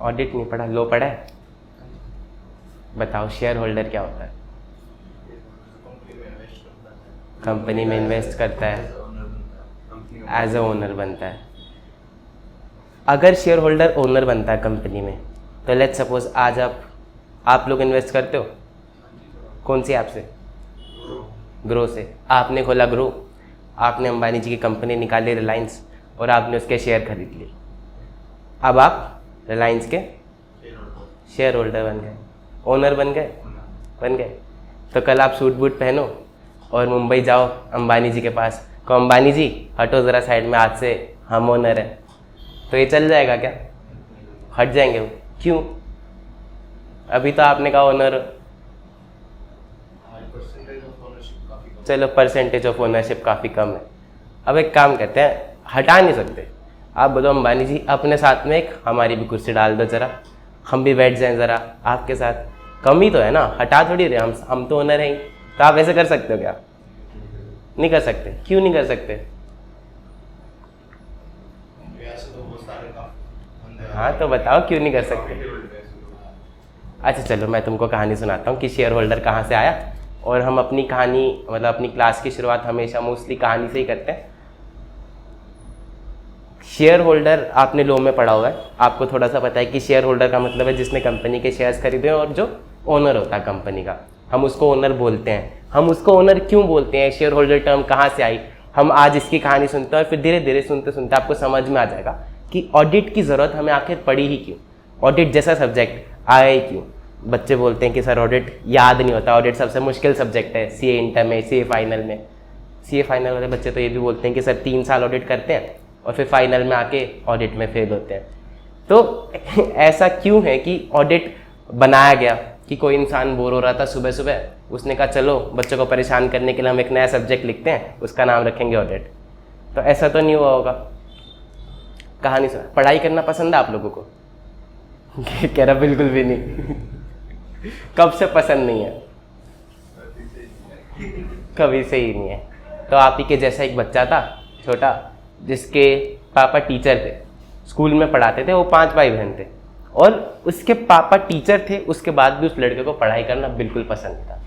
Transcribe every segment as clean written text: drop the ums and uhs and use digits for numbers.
Audit नहीं पढ़ा, लो पढ़ा है? बताओ शेयर होल्डर क्या होता है? कंपनी में इन्वेस्ट करता है, एज अ ओनर बनता है। अगर शेयर होल्डर ओनर बनता है कंपनी में, तो लेट्स सपोज आज आप लोग इन्वेस्ट करते हो कौन सी ऐप से? ग्रो से। आपने खोला ग्रो, आपने अंबानी जी की कंपनी निकाली रिलायंस, और आपने उसके शेयर खरीद लिए। अब आप रिलायंस के शेयर होल्डर बन गए, ओनर बन गए। तो कल आप सूट बूट पहनो और मुंबई जाओ अंबानी जी के पास, को अंबानी जी हटो ज़रा साइड में, आज से हम ओनर हैं। तो ये चल जाएगा क्या? हट जाएंगे वो। क्यों? अभी तो आपने कहा ओनर। चलो परसेंटेज ऑफ ओनरशिप काफ़ी कम है। अब एक काम करते हैं, हटा नहीं सकते। आप बोलो अंबानी जी अपने साथ में एक हमारी भी कुर्सी डाल दो ज़रा, हम भी बैठ जाएं ज़रा आपके साथ। कम ही तो है ना, हटा थोड़ी रहे, हम तो ओनर हैं ही। तो आप ऐसे कर सकते हो क्या? नहीं कर सकते। क्यों नहीं कर सकते? हाँ तो बताओ क्यों नहीं कर सकते? अच्छा चलो मैं तुमको कहानी सुनाता हूँ कि शेयर होल्डर कहाँ से आया। और हम अपनी कहानी मतलब अपनी क्लास की शुरुआत हमेशा मोस्टली कहानी से ही करते हैं। शेयर होल्डर आपने लॉ में पढ़ा हुआ है, आपको थोड़ा सा पता है कि शेयर होल्डर का मतलब है जिसने कंपनी के शेयर्स खरीदे और जो ओनर होता है कंपनी का, हम उसको ओनर बोलते हैं। हम उसको ओनर क्यों बोलते हैं, शेयर होल्डर टर्म कहाँ से आई, हम आज इसकी कहानी सुनते हैं और फिर धीरे धीरे सुनते सुनते आपको समझ में आ जाएगा कि ऑडिट की ज़रूरत हमें आखिर पड़ी ही क्यों, ऑडिट जैसा सब्जेक्ट आया ही क्यों। बच्चे बोलते हैं कि सर ऑडिट याद नहीं होता, ऑडिट सबसे मुश्किल सब्जेक्ट है सीए इंटर में, सीए फाइनल में। सीए फाइनल वाले बच्चे तो ये भी बोलते हैं कि सर 3 साल ऑडिट करते हैं और फिर फाइनल में आके ऑडिट में फेल होते हैं। तो ऐसा क्यों है कि ऑडिट बनाया गया कि कोई इंसान बोर हो रहा था सुबह सुबह, उसने कहा चलो बच्चों को परेशान करने के लिए हम एक नया सब्जेक्ट लिखते हैं, उसका नाम रखेंगे ऑडिट। तो ऐसा तो नहीं हुआ होगा। कहानी सुना। पढ़ाई करना पसंद है आप लोगों को? कह रहा बिल्कुल भी नहीं। कब से पसंद नहीं है? कभी से ही नहीं है। तो आप ही के जैसा एक बच्चा था छोटा, जिसके पापा टीचर थे, स्कूल में पढ़ाते थे, वो 5 भाई बहन थे और उसके पापा टीचर थे। उसके बाद भी उस लड़के को पढ़ाई करना बिल्कुल पसंद था।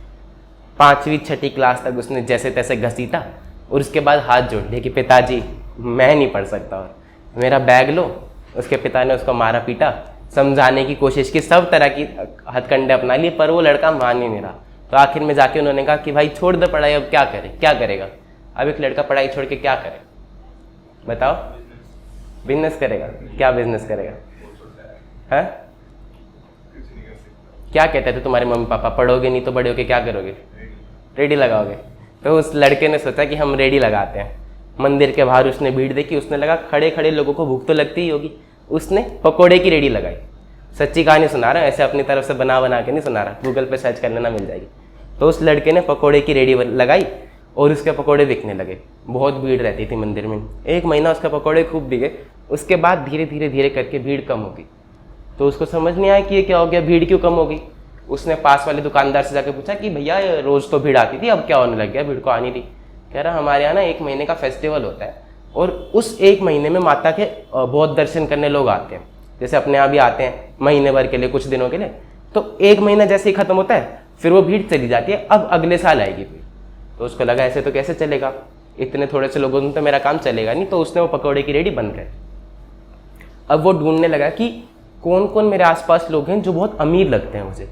5वीं 6ठी क्लास तक उसने जैसे तैसे घसीटा और उसके बाद हाथ जोड़ लिया कि पिताजी मैं नहीं पढ़ सकता और मेरा बैग लो। उसके पिता ने उसको मारा पीटा, समझाने की कोशिश की, सब तरह की हथकंडे अपना लिए, पर वो लड़का मान ही नहीं रहा। तो आखिर में जाके उन्होंने कहा कि भाई छोड़ दो पढ़ाई, अब क्या करे, क्या करेगा? अब एक लड़का पढ़ाई छोड़ के क्या करे बताओ? बिजनेस करेगा। क्या बिजनेस करेगा? है? क्या कहते थे तुम्हारे मम्मी पापा, पढ़ोगे नहीं तो बड़े होके क्या करोगे? रेडी लगाओगे। तो उस लड़के ने सोचा कि हम रेडी लगाते हैं। मंदिर के बाहर उसने भीड़ देखी, उसने लगा खड़े खड़े लोगों को भूख तो लगती ही होगी, उसने पकोड़े की रेडी लगाई। सच्ची कहानी सुना रहा हूँ, ऐसे अपनी तरफ से बना के नहीं सुना रहा, गूगल पे सर्च कर लेना मिल जाएगी। तो उस लड़के ने पकोड़े की रेडी लगाई और उसके पकोड़े बिकने लगे। बहुत भीड़ रहती थी मंदिर में। 1 महीना उसके पकोड़े खूब बिके। उसके बाद धीरे धीरे धीरे करके भीड़ कम हो गई। तो उसको समझ नहीं आया कि ये क्या हो गया, भीड़ क्यों कम हो गई। उसने पास वाले दुकानदार से जाकर पूछा कि भैया रोज़ तो भीड़ आती थी, अब क्या होने लग गया, भीड़ को आनी थी। कह रहा हमारे यहाँ ना 1 महीने का फेस्टिवल होता है और उस 1 महीने में माता के बहुत दर्शन करने लोग आते हैं। जैसे अपने यहाँ भी आते हैं महीने भर के लिए, कुछ दिनों के लिए। तो 1 महीना जैसे ही खत्म होता है फिर वो भीड़ चली जाती है, अब अगले साल आएगी भीड़। तो उसको लगा ऐसे तो कैसे चलेगा, इतने थोड़े से लोगों में तो मेरा काम चलेगा नहीं। तो उसने वो पकौड़े की रेडी बंद कर। अब वो ढूंढने लगा कि कौन कौन मेरे आसपास लोग हैं जो बहुत अमीर लगते हैं मुझे।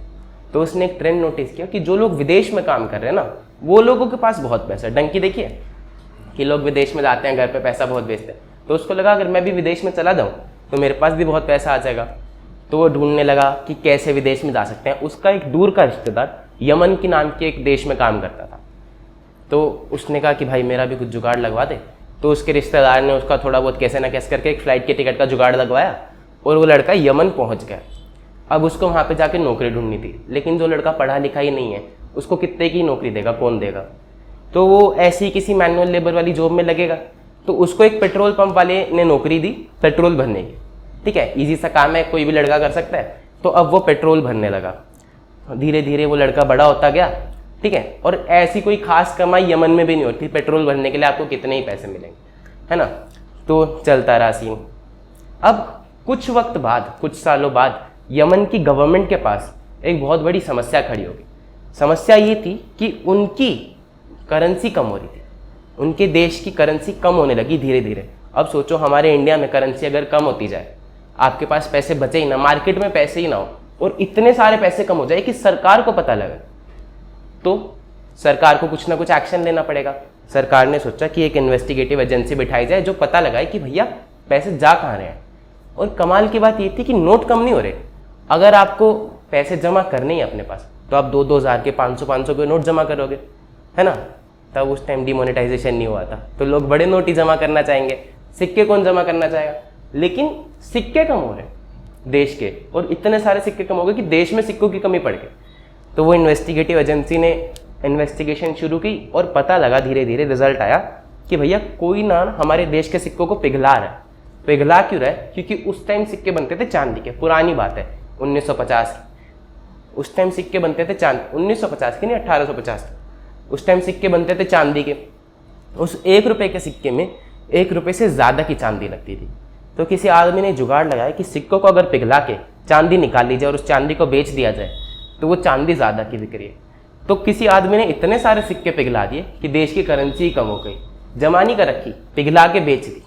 तो उसने एक ट्रेंड नोटिस किया कि जो लोग विदेश में काम कर रहे हैं ना, वो लोगों के पास बहुत पैसा है। डंकी देखिए कि लोग विदेश में जाते हैं, घर पे पैसा बहुत भेजते हैं। तो उसको लगा अगर मैं भी विदेश में चला जाऊँ तो मेरे पास भी बहुत पैसा आ जाएगा। तो वो ढूंढने लगा कि कैसे विदेश में जा सकते हैं। उसका एक दूर का रिश्तेदार यमन के नाम के एक देश में काम करता था। तो उसने कहा कि भाई मेरा भी कुछ जुगाड़ लगवा दे। तो उसके रिश्तेदार ने उसका थोड़ा बहुत कैसे ना कैसे करके एक फ़्लाइट के टिकट का जुगाड़ लगवाया और वो लड़का यमन पहुंच गया। अब उसको वहाँ पे जाके नौकरी ढूंढनी थी, लेकिन जो लड़का पढ़ा लिखा ही नहीं है उसको कितने की नौकरी देगा, कौन देगा। तो वो ऐसी ही किसी मैनुअल लेबर वाली जॉब में लगेगा। तो उसको एक पेट्रोल पंप वाले ने नौकरी दी पेट्रोल भरने की। ठीक है, ईजी सा काम है, कोई भी लड़का कर सकता है। तो अब वो पेट्रोल भरने लगा। धीरे धीरे वो लड़का बड़ा होता गया। ठीक है, और ऐसी कोई खास कमाई यमन में भी नहीं होती। पेट्रोल भरने के लिए आपको कितने ही पैसे मिलेंगे, है ना। तो चलता रहा सीन। अब कुछ वक्त बाद, कुछ सालों बाद यमन की गवर्नमेंट के पास एक बहुत बड़ी समस्या खड़ी होगी। समस्या ये थी कि उनकी करेंसी कम हो रही थी, उनके देश की करेंसी कम होने लगी धीरे धीरे। अब सोचो हमारे इंडिया में करेंसी अगर कम होती जाए, आपके पास पैसे बचे ही ना, मार्केट में पैसे ही ना हो, और इतने सारे पैसे कम हो जाए कि सरकार को पता लगे, तो सरकार को कुछ ना कुछ एक्शन लेना पड़ेगा। सरकार ने सोचा कि एक इन्वेस्टिगेटिव एजेंसी बिठाई जाए जो पता लगाए कि भैया पैसे जा कहाँ रहे हैं। और कमाल की बात ये थी कि नोट कम नहीं हो रहे। अगर आपको पैसे जमा करने ही अपने पास, तो आप 2-2 हज़ार के 500-500 के नोट जमा करोगे, है ना। तब उस टाइम डिमोनेटाइजेशन नहीं हुआ था, तो लोग बड़े नोट ही जमा करना चाहेंगे, सिक्के कौन जमा करना चाहेगा। लेकिन सिक्के कम हो रहे देश के, और इतने सारे सिक्के कम हो गए कि देश में सिक्कों की कमी पड़ गई। तो वो इन्वेस्टिगेटिव एजेंसी ने इन्वेस्टिगेशन शुरू की और पता लगा, धीरे धीरे रिजल्ट आया कि भैया कोई ना हमारे देश के सिक्कों को पिघला रहा है। पिघला क्यों रहा है? क्योंकि उस टाइम सिक्के बनते थे चांदी के, पुरानी बात है 1950 की। उस टाइम सिक्के बनते थे 1950 की नहीं, 1850। उस टाइम सिक्के बनते थे चांदी के। उस 1 रुपये के सिक्के में 1 रुपये से ज़्यादा की चांदी लगती थी। तो किसी आदमी ने जुगाड़ लगाया कि सिक्कों को अगर पिघला के चांदी निकाल ली जाए और उस चांदी को बेच दिया जाए तो वो चांदी ज़्यादा की बिक रही है। तो किसी आदमी ने इतने सारे सिक्के पिघला दिए कि देश की करेंसी कम हो गई, जमा नहीं कर रखी, पिघला के बेच दी।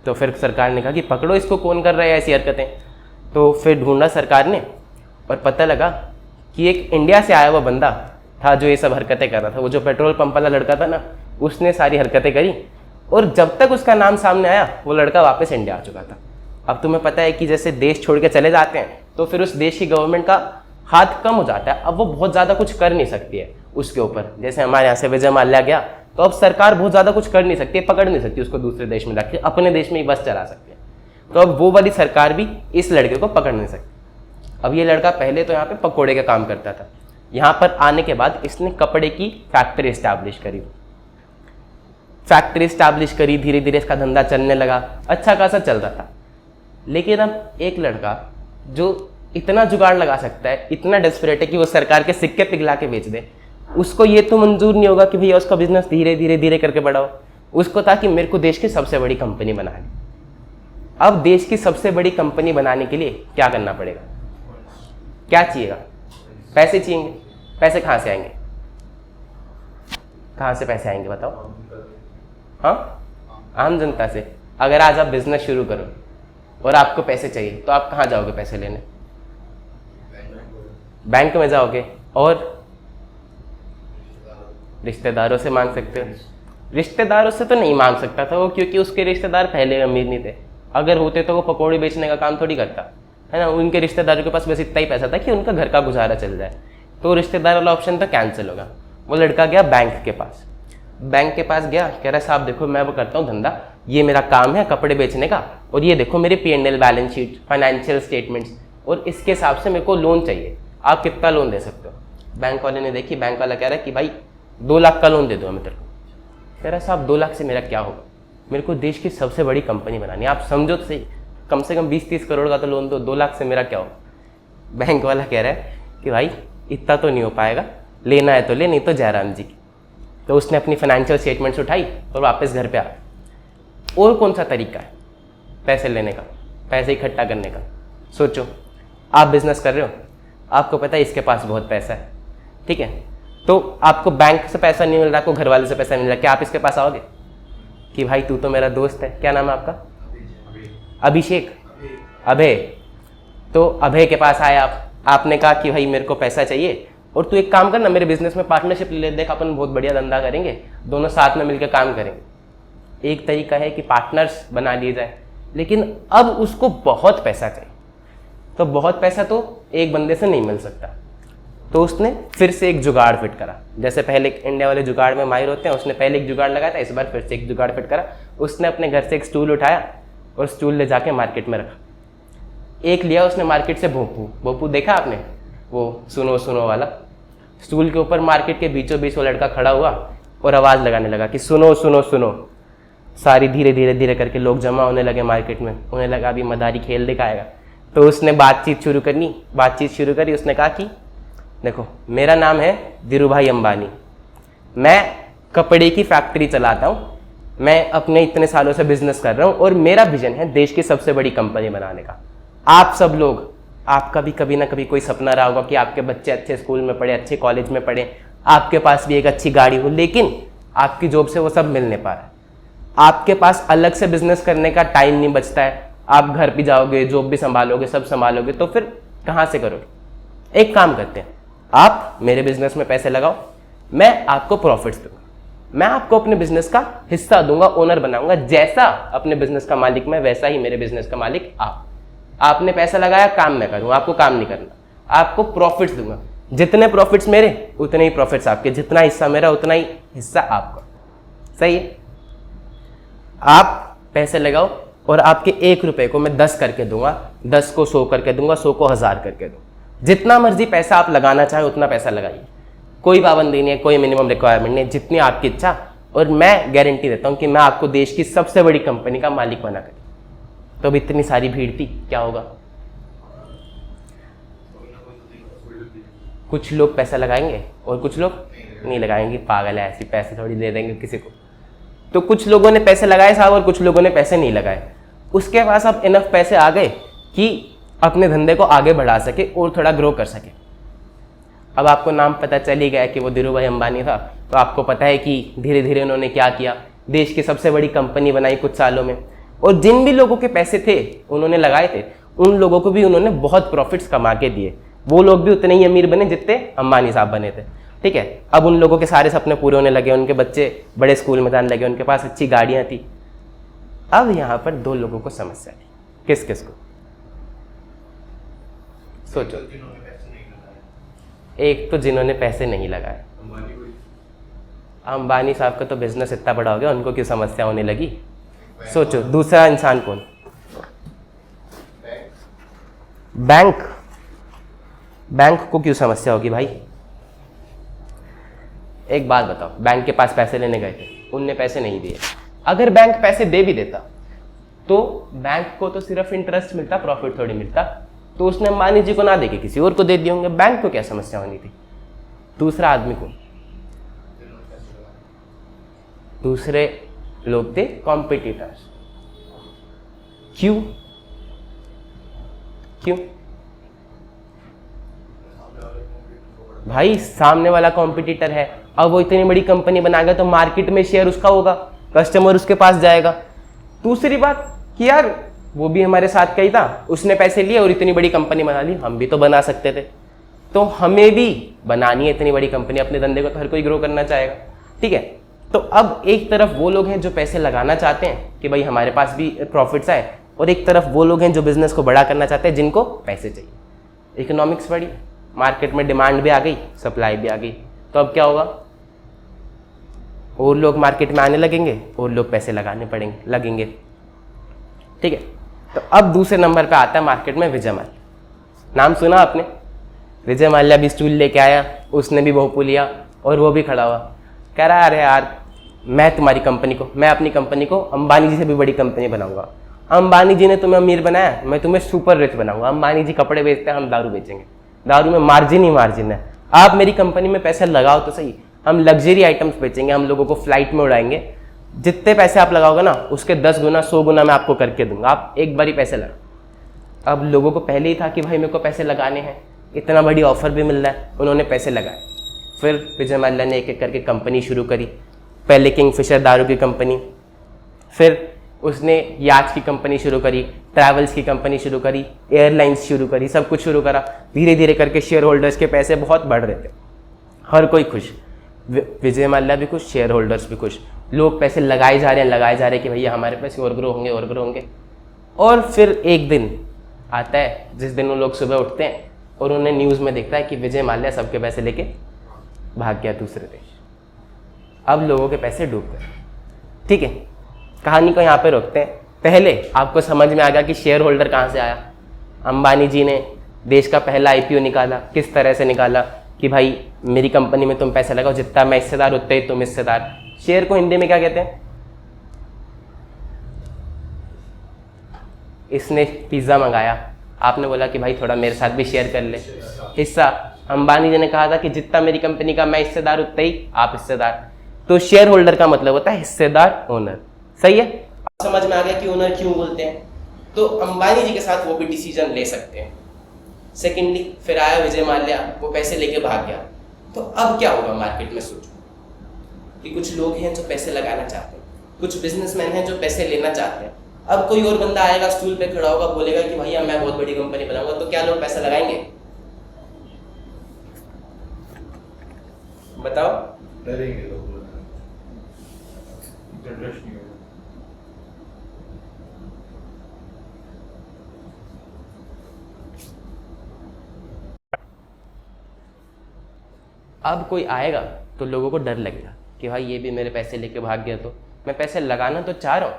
तो फिर सरकार ने कहा कि पकड़ो इसको, कौन कर रहा है ऐसी हरकतें। तो फिर ढूंढा सरकार ने और पता लगा कि एक इंडिया से आया हुआ बंदा था जो ये सब हरकतें कर रहा था। वो जो पेट्रोल पंप वाला लड़का था ना, उसने सारी हरकतें करी, और जब तक उसका नाम सामने आया वो लड़का वापस इंडिया आ चुका था। अब तुम्हें पता है कि जैसे देश छोड़ के चले जाते हैं तो फिर उस देश की गवर्नमेंट का हाथ कम हो जाता है। अब वो बहुत ज़्यादा कुछ कर नहीं सकती है उसके ऊपर। जैसे हमारे यहाँ से विजय माल्या गया, तो अब सरकार बहुत ज़्यादा कुछ कर नहीं सकती है, पकड़ नहीं सकती उसको दूसरे देश में जाके, अपने देश में ही बस चला सकती है। तो अब वो वाली सरकार भी इस लड़के को पकड़ नहीं सकती। अब ये लड़का पहले तो यहाँ पे पकौड़े का काम करता था। यहाँ पर आने के बाद इसने कपड़े की फैक्ट्री इस्टेब्लिश करी। धीरे धीरे इसका धंधा चलने लगा, अच्छा खासा चल रहा था। लेकिन अब एक लड़का जो इतना जुगाड़ लगा सकता है, इतना डेस्परेट है कि वो सरकार के सिक्के पिघला के बेच दे, उसको ये तो मंजूर नहीं होगा कि भैया उसका बिजनेस धीरे धीरे करके बढ़ाओ। उसको था कि मेरे को देश की सबसे बड़ी कंपनी बनानी। अब देश की सबसे बड़ी कंपनी बनाने के लिए क्या करना पड़ेगा? क्या चाहिएगा? पैसे चाहिए। पैसे कहाँ से आएंगे? कहाँ से पैसे आएंगे बताओ? हाँ, आम जनता से। अगर आज आप बिजनेस शुरू करो और आपको पैसे चाहिए तो आप कहाँ जाओगे पैसे लेने? बैंक में जाओगे, और रिश्तेदारों से मांग सकते हो। रिश्तेदारों से तो नहीं मांग सकता था वो, क्योंकि उसके रिश्तेदार पहले अमीर नहीं थे। अगर होते तो वो पकौड़े बेचने का काम थोड़ी करता, है ना। उनके रिश्तेदारों के पास बस इतना ही पैसा था कि उनका घर का गुजारा चल जाए। तो रिश्तेदार वाला ऑप्शन तो कैंसिल होगा। वो लड़का गया बैंक के पास। बैंक के पास गया, कह रहा साहब देखो मैं वो करता हूँ धंधा, ये मेरा काम है कपड़े बेचने का, और ये देखो मेरे P&L balance sheet, financial statements, और इसके हिसाब से मेरे को लोन चाहिए, आप कितना लोन दे सकते हो? बैंक वाले ने देखी, बैंक वाला कह रहा है कि भाई 2 लाख का लोन दे दो हमें तेरे को। कह रहा साहब 2 लाख से मेरा क्या होगा, मेरे को देश की सबसे बड़ी कंपनी बनानी है, आप समझो तो सही, कम से कम 20-30 करोड़ का तो लोन दो, 2 लाख से मेरा क्या होगा। बैंक वाला कह रहा है कि भाई इतना तो नहीं हो पाएगा, लेना है तो ले, नहीं तो जयराम जी की। तो उसने अपनी फाइनेंशियल स्टेटमेंट्स उठाई और वापस घर पे आ। और कौन सा तरीका है पैसे लेने का, पैसे इकट्ठा करने का? सोचो, आप बिजनेस कर रहे हो, आपको पता है इसके पास बहुत पैसा है, ठीक है, तो आपको बैंक से पैसा नहीं मिल रहा, आपको घर वाले से पैसा नहीं मिल रहा, क्या आप इसके पास आओगे कि भाई तू तो मेरा दोस्त है, क्या नाम है आपका? अभिषेक, अभय। तो अभय के पास आए आप, आपने कहा कि भाई मेरे को पैसा चाहिए और तू एक काम कर ना, मेरे बिजनेस में पार्टनरशिप ले, देख अपन बहुत बढ़िया धंधा करेंगे, दोनों साथ में मिलकर काम करेंगे। एक तरीका है कि पार्टनर्स बना लिए जाए, लेकिन अब उसको बहुत पैसा चाहिए, तो बहुत पैसा तो एक बंदे से नहीं मिल सकता। तो उसने फिर से एक जुगाड़ फिट करा। जैसे पहले इंडिया वाले जुगाड़ में माहिर होते हैं, उसने पहले एक जुगाड़ लगाया था, इस बार फिर से एक जुगाड़ फिट करा। उसने अपने घर से एक स्टूल उठाया और स्टूल ले जाके मार्केट में रखा। एक लिया उसने मार्केट से भोपू, भोपू देखा आपने, वो सुनो सुनो वाला। स्टूल के ऊपर मार्केट के बीचों बीच वो लड़का खड़ा हुआ और आवाज़ लगाने लगा कि सुनो सुनो सुनो। सारी धीरे धीरे धीरे करके लोग जमा होने लगे मार्केट में, उन्हें लगा अभी मदारी खेल दिखाएगा। तो उसने बातचीत शुरू करी। उसने कहा कि देखो मेरा नाम है धीरू भाई अंबानी, मैं कपड़े की फैक्ट्री चलाता हूँ, मैं अपने इतने सालों से बिजनेस कर रहा हूँ और मेरा विजन है देश की सबसे बड़ी कंपनी बनाने का। आप सब लोग, आपका भी कभी ना कभी कोई सपना रहा होगा कि आपके बच्चे अच्छे स्कूल में पढ़े, अच्छे कॉलेज में पढ़े, आपके पास भी एक अच्छी गाड़ी हो, लेकिन आपकी जॉब से वो सब मिल नहीं पा रहा है। आपके पास अलग से बिजनेस करने का टाइम नहीं बचता है। आप घर भी जाओगे, जॉब भी संभालोगे, सब संभालोगे, तो फिर कहाँ से करोगे? एक काम करते हैं, आप मेरे बिजनेस में पैसे लगाओ, मैं आपको प्रॉफिट्स दूंगा, मैं आपको अपने बिजनेस का हिस्सा दूंगा, ओनर बनाऊंगा। जैसा अपने बिजनेस का मालिक मैं, वैसा ही मेरे बिजनेस का मालिक आप। आपने पैसा लगाया, काम मैं करूंगा, आपको काम नहीं करना, आपको प्रॉफिट्स दूंगा। जितने प्रॉफिट्स मेरे उतने ही प्रॉफिट्स आपके, जितना हिस्सा मेरा उतना ही हिस्सा आपका। सही है? आप पैसे लगाओ और आपके 1 रुपए को मैं 10 करके दूंगा, 10 को 100 करके दूंगा, 100 को 1000 करके दूंगा। जितना मर्जी पैसा आप लगाना चाहे उतना पैसा लगाइए, कोई पाबंदी नहीं है, कोई मिनिमम रिक्वायरमेंट नहीं है, जितनी आपकी इच्छा। और मैं गारंटी देता हूं कि मैं आपको देश की सबसे बड़ी कंपनी का मालिक बना कर। तो अब इतनी सारी भीड़ थी, क्या होगा? कुछ लोग पैसा लगाएंगे और कुछ लोग नहीं लगाएंगे। पागल है, ऐसी पैसे थोड़ी दे देंगे किसी को। तो कुछ लोगों ने पैसे लगाए साहब और कुछ लोगों ने पैसे नहीं लगाए। उसके पास अब इनफ पैसे आ गए कि अपने धंधे को आगे बढ़ा सके और थोड़ा ग्रो कर सके। अब आपको नाम पता चल ही गया कि वो धीरू भाई अंबानी था, तो आपको पता है कि धीरे धीरे उन्होंने क्या किया, देश की सबसे बड़ी कंपनी बनाई कुछ सालों में। और जिन भी लोगों के पैसे थे उन्होंने लगाए थे, उन लोगों को भी उन्होंने बहुत प्रॉफिट्स कमा के दिए। वो लोग भी उतने ही अमीर बने जितने अंबानी साहब बने थे। ठीक है, अब उन लोगों के सारे सपने पूरे होने लगे, उनके बच्चे बड़े स्कूल में जाने लगे, उनके पास अच्छी गाड़ियां थी। अब यहाँ पर 2 लोगों को समस्या थी। किस किस को? सोचो। एक तो जिन्होंने पैसे नहीं लगाए। अंबानी साहब का तो बिजनेस इतना बड़ा हो गया, उनको क्यों समस्या होने लगी? सोचो। दूसरा इंसान कौन? बैंक। बैंक को क्यों समस्या होगी भाई? एक बात बताओ, बैंक के पास पैसे लेने गए थे, उनने पैसे नहीं दिए। अगर बैंक पैसे दे भी देता तो बैंक को तो सिर्फ इंटरेस्ट मिलता, प्रॉफिट थोड़ी मिलता। तो उसने अंबानी जी को ना देके किसी और को दे दिए होंगे। बैंक को क्या समस्या होनी थी? दूसरा आदमी को, दूसरे लोग थे कॉम्पिटिटर्स। क्यों? क्यों भाई? सामने वाला कॉम्पिटिटर है, अब वो इतनी बड़ी कंपनी बना गया तो मार्केट में शेयर उसका होगा, कस्टमर उसके पास जाएगा। दूसरी बात कि यार वो भी हमारे साथ का ही था, उसने पैसे लिए और इतनी बड़ी कंपनी बना ली, हम भी तो बना सकते थे। तो हमें भी बनानी है इतनी बड़ी कंपनी, अपने धंधे को तो हर कोई ग्रो करना चाहेगा। ठीक है, तो अब एक तरफ वो लोग हैं जो पैसे लगाना चाहते हैं कि भाई हमारे पास भी प्रॉफिट्स आए, और एक तरफ वो लोग हैं जो बिजनेस को बड़ा करना चाहते हैं, जिनको पैसे चाहिए। इकोनॉमिक्स बड़ी, मार्केट में डिमांड भी आ गई, सप्लाई भी आ गई, तो अब क्या होगा? और लोग मार्केट में आने लगेंगे और लोग पैसे लगाने लगेंगे। ठीक है, तो अब दूसरे नंबर पे आता है मार्केट में विजय माल्या। नाम सुना आपने? विजय माल्या भी स्टूल लेके आया, उसने भी भोंपू लिया और वो भी खड़ा हुआ, कह रहा अरे यार मैं तुम्हारी कंपनी को, मैं अपनी कंपनी को अंबानी जी से भी बड़ी कंपनी बनाऊंगा। अंबानी जी ने तुम्हें अमीर बनाया, मैं तुम्हें सुपर रिच बनाऊंगा। अंबानी जी कपड़े बेचते हैं, हम दारू बेचेंगे, दारू में मार्जिन ही मार्जिन है। आप मेरी कंपनी में पैसे लगाओ तो सही, हम लग्जरी आइटम्स बेचेंगे, हम लोगों को फ्लाइट में उड़ाएंगे। जितने पैसे आप लगाओगे ना उसके 10 गुना 100 गुना मैं आपको करके दूंगा, आप एक बार ही पैसे लगाओ। अब लोगों को पहले ही था कि भाई मेरे को पैसे लगाने हैं, इतना बड़ी ऑफर भी मिल रहा है, उन्होंने पैसे लगाए। फिर विजय माल्या ने एक एक करके कंपनी शुरू करी। पहले किंगफिशर दारू की कंपनी, फिर उसने याच की कंपनी शुरू करी, ट्रैवल्स की कंपनी शुरू करी, एयरलाइंस शुरू करी, सब कुछ शुरू करा। धीरे धीरे करके शेयर होल्डर्स के पैसे बहुत बढ़ रहे थे, हर कोई खुश, विजय माल्या भी खुश, शेयर होल्डर्स भी खुश। लोग पैसे लगाए जा रहे हैं कि भैया हमारे पैसे और ग्रो होंगे। और फिर एक दिन आता है जिस दिन वो लोग सुबह उठते हैं और उन्हें न्यूज़ में दिखता है कि विजय माल्या सबके पैसे लेके भाग गया दूसरे देश। अब लोगों के पैसे डूब गए। ठीक है, कहानी को यहाँ पे रोकते हैं। पहले आपको समझ में आ गया कि शेयर होल्डर कहाँ से आया। अंबानी जी ने देश का पहला आईपीओ निकाला। किस तरह से निकाला कि भाई मेरी कंपनी में तुम पैसा लगाओ, जितना मैं हिस्सेदार उतना ही तुम हिस्सेदार। शेयर को हिंदी में क्या कहते हैं? इसने पिज्ज़ा मंगाया, आपने बोला कि भाई थोड़ा मेरे साथ भी शेयर कर ले, हिस्सा। अंबानी जी ने कहा था कि जितना मेरी कंपनी का मैं हिस्सेदार उतना ही आप हिस्सेदार। तो शेयर होल्डर का मतलब होता है हिस्सेदार, ओनर। सही है, अब समझ में आ गया कि ओनर क्यों बोलते हैं। तो अंबानी जी के साथ वो भी डिसीजन ले सकते हैं। सेकेंडली फिर आया विजय माल्या, वो पैसे लेके भाग गया। तो अब क्या होगा मार्केट में, सोचो कि कुछ लोग हैं जो पैसे लगाना चाहते हैं, कुछ बिजनेसमैन हैं जो पैसे लेना चाहते हैं। अब कोई और बंदा आएगा, स्टूल पे खड़ा होगा, बोलेगा कि भैया मैं बहुत बड़ी कंपनी बनाऊंगा, तो क्या लोग पैसा लगाएंगे? बताओ। डरेंगे लोग, इंटरेस्ट नहीं होगा। अब कोई आएगा तो लोगों को डर लगेगा कि भाई ये भी मेरे पैसे लेके भाग गया, तो मैं पैसे लगाना तो चाह रहा हूँ,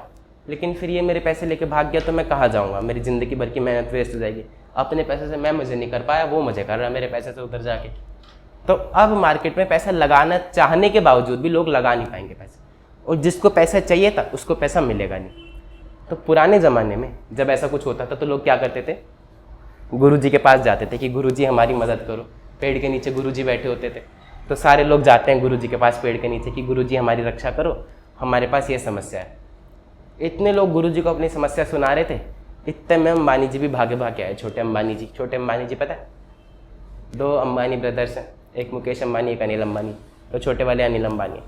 लेकिन फिर ये मेरे पैसे लेके भाग गया तो मैं कहाँ जाऊँगा, मेरी ज़िंदगी भर की मेहनत वेस्ट हो जाएगी। अपने पैसे से मैं मुझे नहीं कर पाया, वो मुझे कर रहा है मेरे पैसे से उधर जाके। तो अब मार्केट में पैसा लगाना चाहने के बावजूद भी लोग लगा नहीं पाएंगे पैसे, और जिसको पैसा चाहिए था उसको पैसा मिलेगा नहीं। तो पुराने ज़माने में जब ऐसा कुछ होता था तो लोग क्या करते थे, गुरुजी के पास जाते थे कि गुरुजी हमारी मदद करो। पेड़ के नीचे गुरुजी बैठे होते थे, तो सारे लोग जाते हैं गुरुजी के पास पेड़ के नीचे कि गुरुजी हमारी रक्षा करो, हमारे पास ये समस्या है। इतने लोग गुरुजी को अपनी समस्या सुना रहे थे, इतने में अंबानी जी भी भागे भागे आए। छोटे अंबानी जी पता है, 2 अंबानी ब्रदर्स हैं, एक मुकेश अंबानी एक अनिल अंबानी, तो छोटे वाले अनिल अंबानी।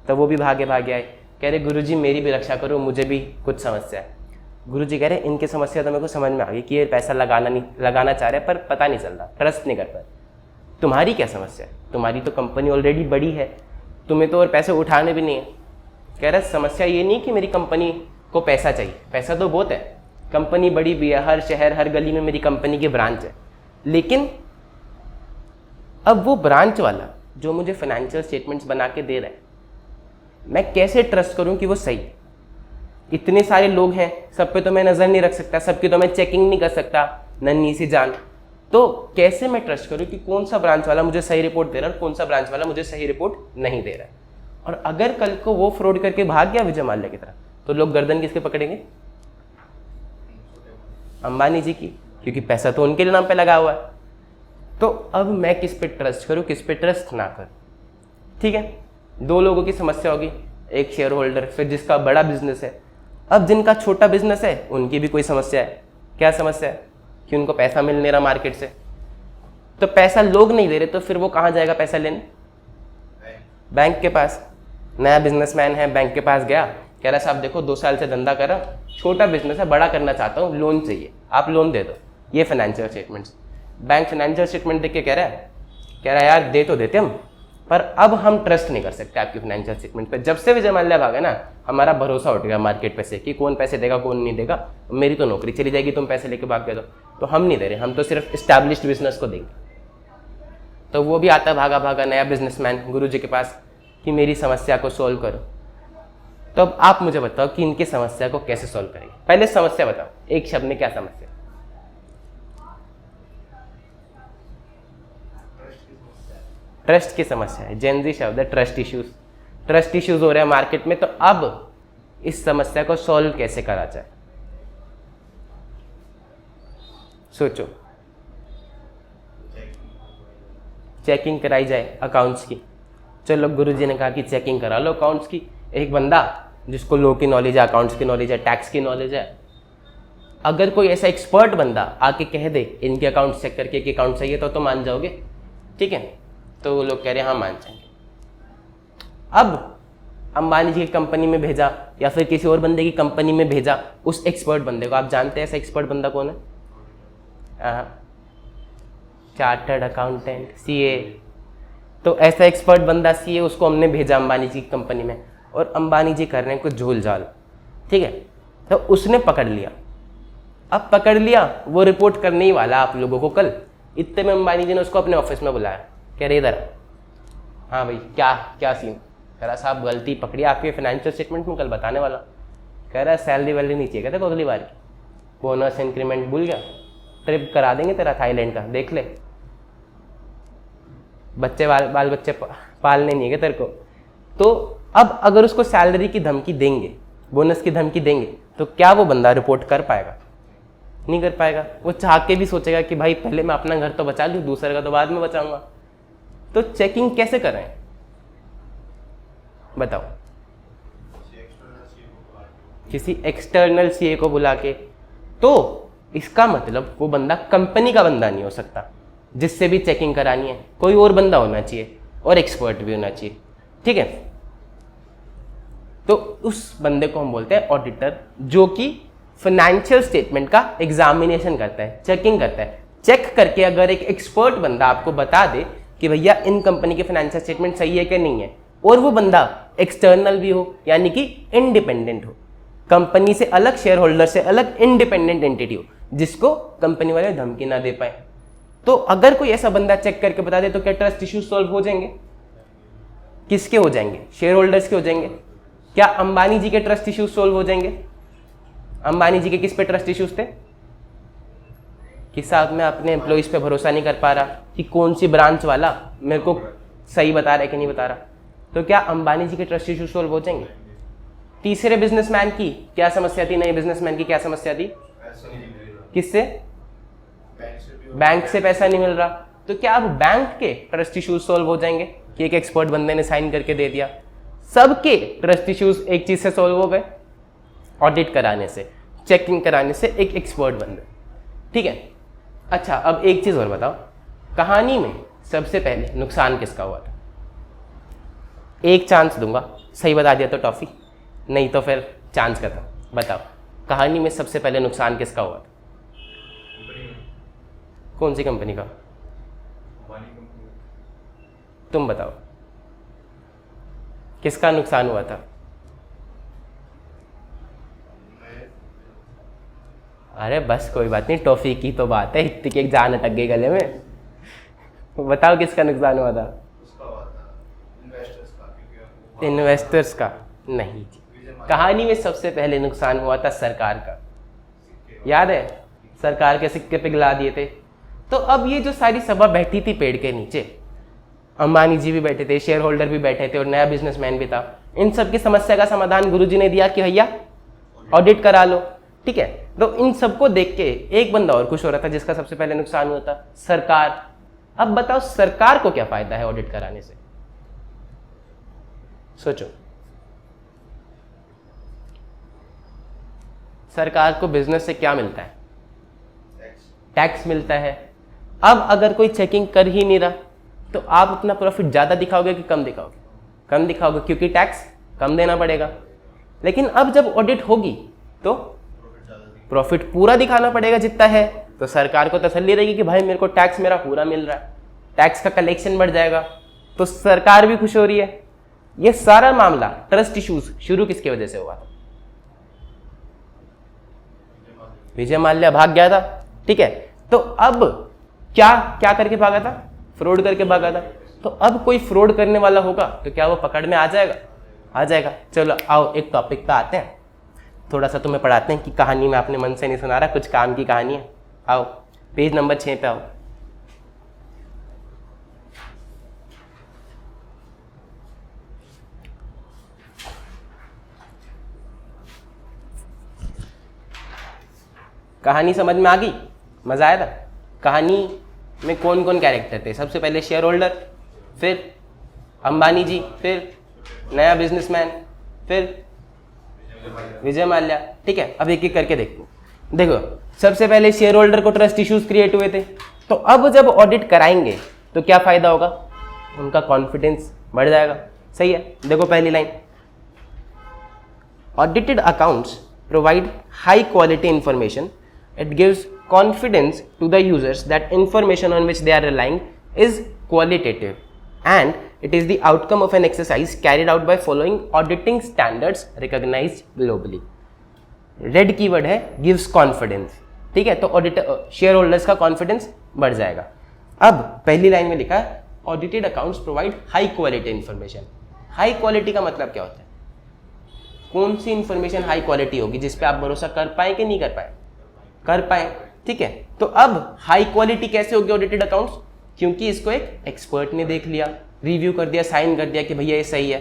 तो वो भी भागे भागे आए, कह रहे गुरुजी मेरी भी रक्षा करो, मुझे भी कुछ समस्या है। गुरुजी कह रहे इनकी समस्या तो मेरे को समझ में आ गई कि ये पैसा लगाना चाह रहे हैं पर पता नहीं चल रहा, ट्रस्ट नहीं कर पा। तुम्हारी क्या समस्या है? तुम्हारी तो कंपनी ऑलरेडी बड़ी है, तुम्हें तो और पैसे उठाने भी नहीं है। कह रहे समस्या ये नहीं कि मेरी कंपनी को पैसा चाहिए, पैसा तो बहुत है, कंपनी बड़ी भी है, हर शहर हर गली में मेरी कंपनी की ब्रांच है, लेकिन अब वो ब्रांच वाला जो मुझे फाइनेंशियल स्टेटमेंट्स बना के दे रहा है, मैं कैसे ट्रस्ट करूं कि वो सही? इतने सारे लोग हैं, सब पे तो मैं नज़र नहीं रख सकता, सबकी तो मैं चेकिंग नहीं कर सकता नन्ही सी जान। तो कैसे मैं ट्रस्ट करूं कि कौन सा ब्रांच वाला मुझे सही रिपोर्ट दे रहा है और कौन सा ब्रांच वाला मुझे सही रिपोर्ट नहीं दे रहा है? और अगर कल को वो फ्रॉड करके भाग गया विजय माल्या की तरह, तो लोग गर्दन किसके पकड़ेंगे? अंबानी जी की, क्योंकि पैसा तो उनके नाम पे लगा हुआ है। तो अब मैं किस पे ट्रस्ट करूं, किस पे ट्रस्ट ना करूं? ठीक है, 2 लोगों की समस्या होगी, एक शेयर होल्डर, फिर जिसका बड़ा बिजनेस है। अब जिनका छोटा बिजनेस है उनकी भी कोई समस्या है। क्या समस्या है? कि उनको पैसा मिल नहीं रहा मार्केट से। तो पैसा लोग नहीं दे रहे, तो फिर वो कहाँ जाएगा पैसा लेने? बैंक के पास। नया बिजनेसमैन है, बैंक के पास गया, कह रहा साहब देखो 2 साल से धंधा कर रहा, छोटा बिजनेस है, बड़ा करना चाहता हूँ, लोन चाहिए, आप लोन दे दो। ये financial statements. Bank financial statement देख के कह रहा है यार दे तो देते हम, पर अब हम ट्रस्ट नहीं कर सकते आपकी फाइनेंशियल स्टेटमेंट पे। जब से विजय माल्या भागा ना, हमारा भरोसा उठ गया मार्केट पे से कि कौन पैसे देगा कौन नहीं देगा, मेरी तो नौकरी चली जाएगी तुम पैसे लेके भाग गए तो हम नहीं दे रहे, हम तो सिर्फ इस्टेब्लिश्ड बिजनेस को देंगे। तो वो भी आता भागा भागा नया बिजनेसमैन गुरुजी के पास कि मेरी समस्या को सोल्व करो। तो अब आप मुझे बताओ कि इनकी समस्या को कैसे सोल्व करेंगे? पहले समस्या बताओ, एक शब्द में क्या समस्या? ट्रस्ट की समस्या है। जेनजी शब्द है ट्रस्ट इश्यूज। ट्रस्ट इश्यूज हो रहे हैं मार्केट में, तो अब इस समस्या को सॉल्व कैसे करा जाए? सोचो। चेकिंग कराई जाए अकाउंट्स की। चलो गुरुजी ने कहा कि चेकिंग करा लो अकाउंट्स की। एक बंदा जिसको लॉ की नॉलेज है, अकाउंट्स की नॉलेज है, टैक्स की नॉलेज है, अगर कोई ऐसा एक्सपर्ट बंदा आके कह दे इनके अकाउंट चेक करके कि अकाउंट सही है तो मान जाओगे? ठीक है, तो वो लोग कह रहे हैं हाँ मान जाएंगे। अब अंबानी जी की कंपनी में भेजा या फिर किसी और बंदे की कंपनी में भेजा उस एक्सपर्ट बंदे को। आप जानते हैं ऐसा एक्सपर्ट बंदा कौन है? Chartered accountant, CA. तो ऐसा एक्सपर्ट बंदा सीए, उसको हमने भेजा अंबानी जी की कंपनी में, और अंबानी जी कर रहे हैं कुछ झोल झाल। ठीक है, तो उसने पकड़ लिया। अब पकड़ लिया, वो रिपोर्ट करने ही वाला आप लोगों को कल। इतने में अंबानी जी ने उसको अपने ऑफिस में बुलाया, कह रहे इधर। हाँ भाई क्या सीन? कह रहा साहब गलती पकड़ी आपके फाइनेंशियल स्टेटमेंट में, कल बताने वाला। कह रहा सैलरी वैलरी नहीं चाहिए, कहते अगली बार की बोनस इंक्रीमेंट भूल गया, ट्रिप करा देंगे तेरा थाईलैंड का, देख ले। बच्चे बाल बच्चे पालने नहीं है तेरे को। तो अब अगर उसको सैलरी की धमकी देंगे, बोनस की धमकी देंगे, तो क्या वो बंदा रिपोर्ट कर पाएगा? नहीं कर पाएगा। वो चाह के भी सोचेगा कि भाई पहले मैं अपना घर तो बचा लूँ, दूसरे का तो बाद में बचाऊंगा। तो चेकिंग कैसे करें बताओ? किसी एक्सटर्नल सीए को बुला के, तो इसका मतलब वो बंदा कंपनी का बंदा नहीं हो सकता जिससे भी चेकिंग करानी है, कोई और बंदा होना चाहिए और एक्सपर्ट भी होना चाहिए, ठीक है। तो उस बंदे को हम बोलते हैं ऑडिटर, जो कि फाइनेंशियल स्टेटमेंट का एग्जामिनेशन करता है, चेकिंग करता है। चेक करके अगर एक एक्सपर्ट बंदा आपको बता दे कि भैया इन कंपनी के फाइनेंशियल स्टेटमेंट सही है कि नहीं है, और वो बंदा एक्सटर्नल भी हो यानी कि इंडिपेंडेंट हो, कंपनी से अलग, शेयर होल्डर से अलग इंडिपेंडेंट एंटिटी हो, जिसको कंपनी वाले धमकी ना दे पाए, तो अगर कोई ऐसा बंदा चेक करके बता दे तो क्या ट्रस्ट इश्यूज सॉल्व हो जाएंगे? किसके हो जाएंगे? शेयर होल्डर्स के हो जाएंगे। क्या अंबानी जी के ट्रस्ट इश्यूज सॉल्व हो जाएंगे? अंबानी जी के किस पे ट्रस्ट इश्यूज थे? कि साहब मैं अपने एम्प्लॉइज पे भरोसा नहीं कर पा रहा कि कौन सी ब्रांच वाला मेरे को सही बता रहा है कि नहीं बता रहा, तो क्या अंबानी जी के ट्रस्ट इश्यूज सॉल्व हो जाएंगे? तीसरे बिजनेसमैन की क्या समस्या थी? नए बिजनेसमैन की क्या समस्या थी? किससे? बैंक से पैसा नहीं मिल रहा, तो क्या अब बैंक के ट्रस्ट इश्यूज सॉल्व हो जाएंगे कि एक एक्सपर्ट बंदे ने साइन करके दे दिया? सबके ट्रस्ट इश्यूज एक चीज से सॉल्व हो गए, ऑडिट कराने से, चेकिंग कराने से एक एक्सपर्ट बंदे, ठीक है। अच्छा, अब एक चीज और बताओ, कहानी में सबसे पहले नुकसान किसका हुआ था? एक चांस दूंगा, सही बता दिया तो टॉफी, नहीं तो फिर चांस खत्म। बताओ कहानी में सबसे पहले नुकसान किसका हुआ था? कौन सी कंपनी का? तुम बताओ किसका नुकसान हुआ था? अरे बस कोई बात नहीं, टॉफी की तो बात है, इतनी की एक जान अटक गई गले में। बताओ किसका नुकसान हुआ था? इन्वेस्टर्स का नहीं, कहानी में सबसे पहले नुकसान हुआ था सरकार का। याद है, सरकार के सिक्के पिघला दिए थे। तो अब ये जो सारी सभा बैठी थी पेड़ के नीचे, अंबानी जी भी बैठे थे, शेयर होल्डर भी बैठे थे और नया बिजनेसमैन भी था, इन सब की समस्या का समाधान गुरुजी ने दिया कि भैया ऑडिट करा लो, ठीक है। तो इन सबको देख के एक बंदा और खुश हो रहा था जिसका सबसे पहले नुकसान हुआ था, सरकार। अब बताओ सरकार को क्या फायदा है ऑडिट कराने से? सोचो, सरकार को बिजनेस से क्या मिलता है? टैक्स मिलता है। अब अगर कोई चेकिंग कर ही नहीं रहा तो आप अपना प्रॉफिट ज्यादा दिखाओगे कि कम दिखाओगे? कम दिखाओगे, क्योंकि टैक्स कम देना पड़ेगा। लेकिन अब जब ऑडिट होगी तो प्रॉफिट पूरा दिखाना पड़ेगा जितना है, तो सरकार को तसल्ली रहेगी कि भाई मेरे को टैक्स मेरा पूरा मिल रहा है, टैक्स का कलेक्शन बढ़ जाएगा, तो सरकार भी खुश हो रही है। ये सारा मामला ट्रस्ट इश्यूज शुरू किसकी वजह से हुआ था? विजय माल्या भाग गया था, ठीक है। तो अब क्या क्या करके भागा था? फ्रॉड करके भागा था। तो अब कोई फ्रॉड करने वाला होगा तो क्या वो पकड़ में आ जाएगा? आ जाएगा। चलो आओ एक टॉपिक पे आते हैं, थोड़ा सा तुम्हें पढ़ाते हैं कि कहानी में अपने मन से नहीं सुना रहा, कुछ काम की कहानी है। आओ पेज नंबर 6 पे आओ। कहानी समझ में आ गई? मजा आया था? कहानी में कौन कौन कैरेक्टर थे? सबसे पहले शेयर होल्डर, फिर अंबानी जी, फिर नया बिजनेसमैन, फिर विजय माल्या, ठीक है। अब एक एक करके देखो, सबसे पहले शेयर होल्डर को ट्रस्ट इश्यूज क्रिएट हुए थे, तो अब जब ऑडिट कराएंगे तो क्या फायदा होगा? उनका कॉन्फिडेंस बढ़ जाएगा, सही है। देखो पहली line, audited accounts provide high quality information, it gives confidence to the users that information on which they are relying is qualitative and it is the outcome of an exercise carried out by following auditing standards recognized globally. Red keyword है gives confidence, ठीक है। तो auditor share holders का confidence बढ़ जाएगा। अब पहली line में लिखा है audited accounts provide high quality information. High quality का मतलब क्या होता है? कौन सी इंफॉर्मेशन हाई क्वालिटी होगी जिसपे आप भरोसा कर पाए कि नहीं कर पाए? कर पाए, ठीक है। तो अब हाई क्वालिटी कैसे होगी ऑडिटेड अकाउंट्स? क्योंकि इसको एक एक्सपर्ट ने देख लिया, रिव्यू कर दिया, साइन कर दिया कि भैया ये सही है।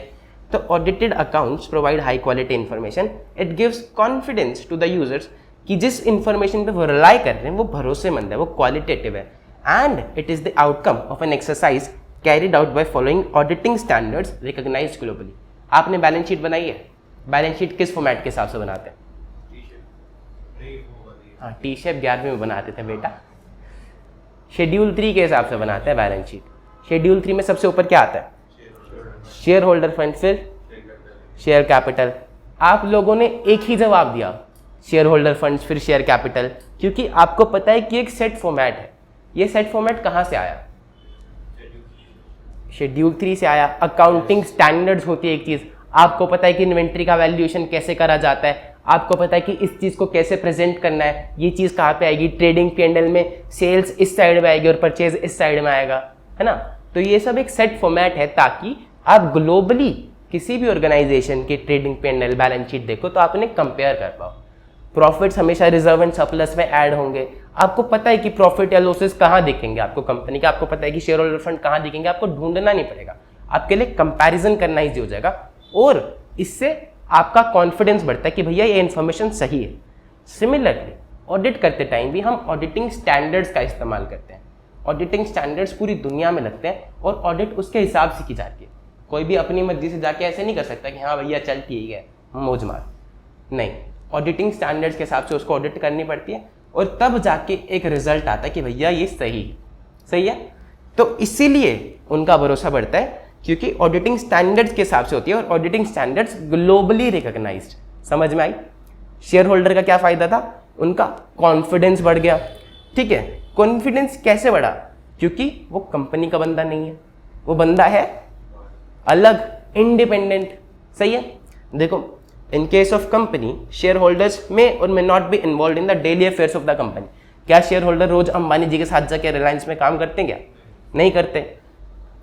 तो audited accounts provide high quality information, it gives confidence to the users कि जिस इंफॉर्मेशन पे वो रिलाई कर रहे हैं वो भरोसेमंद है, वो क्वालिटेटिव है, and it is the outcome of an exercise carried out by following auditing standards recognised globally. आपने बैलेंस शीट बनाई है, बैलेंस शीट किस फॉर्मेट के हिसाब से बनाते हैं? हाँ, टी शेप 11वीं में बनाते थे बेटा। शेड्यूल 3 के हिसाब से बनाते हैं बैलेंस शीट। शेड्यूल 3 में सबसे ऊपर क्या आता है? शेयर होल्डर फंड, फिर शेयर कैपिटल। आप लोगों ने एक ही जवाब दिया, शेयर होल्डर फंड्स फिर शेयर कैपिटल, क्योंकि आपको पता है कि एक सेट फॉर्मेट है। ये सेट फॉर्मेट कहाँ से आया? शेड्यूल 3 से आया। अकाउंटिंग स्टैंडर्ड्स होती है एक चीज, आपको पता है कि इन्वेंट्री का वैल्यूएशन कैसे करा जाता है, आपको पता है कि इस चीज को कैसे प्रेजेंट करना है, ये चीज कहाँ पे आएगी, ट्रेडिंग P&L में सेल्स इस साइड में आएगी और परचेज इस साइड में आएगा, है ना। तो ये सब एक सेट फॉर्मेट है ताकि आप ग्लोबली किसी भी ऑर्गेनाइजेशन की ट्रेडिंग P&L बैलेंस शीट देखो तो आप इन्हें कंपेयर कर पाओ। प्रॉफिट्स हमेशा रिजर्व एंड सरप्लस में ऐड होंगे। आपको पता है कि प्रॉफिट या लॉसेस कहाँ दिखेंगे आपको कंपनी का, आपको पता है कि शेयर होल्डर फंड कहाँ दिखेंगे, आपको ढूंढना नहीं पड़ेगा, आपके लिए कंपैरिजन करना ईजी हो जाएगा और इससे आपका कॉन्फिडेंस बढ़ता है कि भैया ये इन्फॉर्मेशन सही है। सिमिलरली ऑडिट करते टाइम भी हम ऑडिटिंग स्टैंडर्ड्स का इस्तेमाल करते हैं। ऑडिटिंग स्टैंडर्ड्स पूरी दुनिया में लगते हैं और ऑडिट उसके हिसाब से की जाती है। कोई भी अपनी मर्जी से जाके ऐसे नहीं कर सकता कि हाँ भैया चल ठीक है मौज मार, नहीं, ऑडिटिंग स्टैंडर्ड्स के हिसाब से उसको ऑडिट करनी पड़ती है और तब जाके एक रिजल्ट आता है कि भैया ये सही है। तो इसीलिए उनका भरोसा बढ़ता है क्योंकि ऑडिटिंग स्टैंडर्ड्स के हिसाब से होती है और ऑडिटिंग स्टैंडर्ड्स ग्लोबली रिकॉग्नाइज्ड। समझ में आई? शेयर होल्डर का क्या फायदा था? उनका कॉन्फिडेंस बढ़ गया। ठीक है, कॉन्फिडेंस कैसे बढ़ा? क्योंकि वो कंपनी का बंदा नहीं है, वो बंदा है अलग, इंडिपेंडेंट। सही है। देखो, in case of company shareholders may और may not be involved in the daily affairs of the company. क्या शेयर होल्डर रोज अंबानी जी के साथ जाके रिलायंस में काम करते हैं क्या? नहीं करते।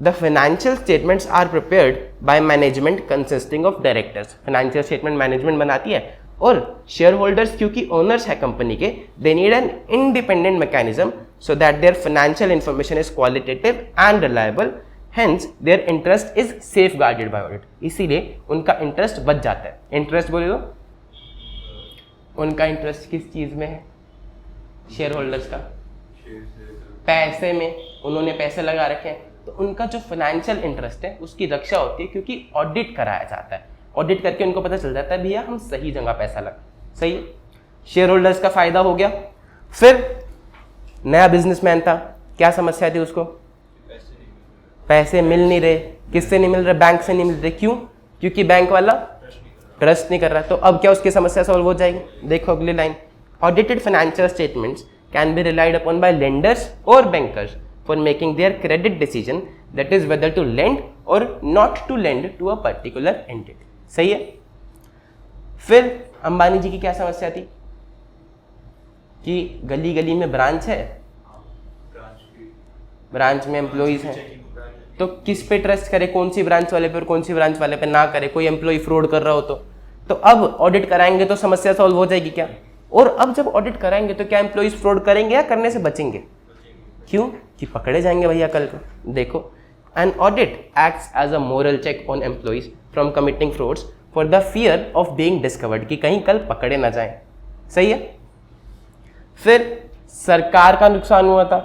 The financial statements are prepared by management consisting of directors. Financial statement management बनाती है और शेयर होल्डर्स क्योंकि ओनर्स है कंपनी के, they need an independent mechanism so that their financial information is qualitative and reliable, hence their interest is safeguarded by audit. इसीलिए उनका interest बच जाता है। इंटरेस्ट बोले तो उनका इंटरेस्ट किस चीज में है? शेयर होल्डर्स का पैसे में, उन्होंने पैसे लगा रखे हैं तो उनका जो फाइनेंशियल इंटरेस्ट है उसकी रक्षा होती है क्योंकि ऑडिट कराया जाता है। ऑडिट करके उनको पता चल जाता है भैया हम सही जगह पैसा लगा। सही है, शेयर होल्डर्स का फायदा हो गया। फिर नया बिजनेसमैन था, क्या समस्या थी उसको? पैसे मिल नहीं रहे। किससे नहीं मिल रहे? बैंक से नहीं मिल रहे। क्यों? क्योंकि बैंक वाला ट्रस्ट नहीं कर रहा। तो अब क्या उसकी समस्या सॉल्व हो जाएगी? देखो अगली line, audited financial statements can be relied upon bye lenders और bankers for making their credit decision, that is whether to lend or not to lend to a particular entity. सही है। फिर अंबानी जी की क्या समस्या थी कि गली गली में ब्रांच है, ब्रांच में एम्प्लॉइज हैं, तो किस पे ट्रस्ट करे, कौन सी ब्रांच वाले पे और कौन सी ब्रांच वाले पे ना करे। कोई एम्प्लॉय फ्रॉड कर रहा हो तो अब ऑडिट कराएंगे तो समस्या सॉल्व हो जाएगी क्या? और अब जब ऑडिट कराएंगे तो क्या एम्प्लॉइज फ्रॉड करेंगे या करने से बचेंगे? क्यों? कि पकड़े जाएंगे भैया कल को। देखो, an audit acts as a moral check on employees from committing frauds for the fear of being discovered, कि कहीं कल पकड़े ना जाएं। सही है। फिर सरकार का नुकसान हुआ था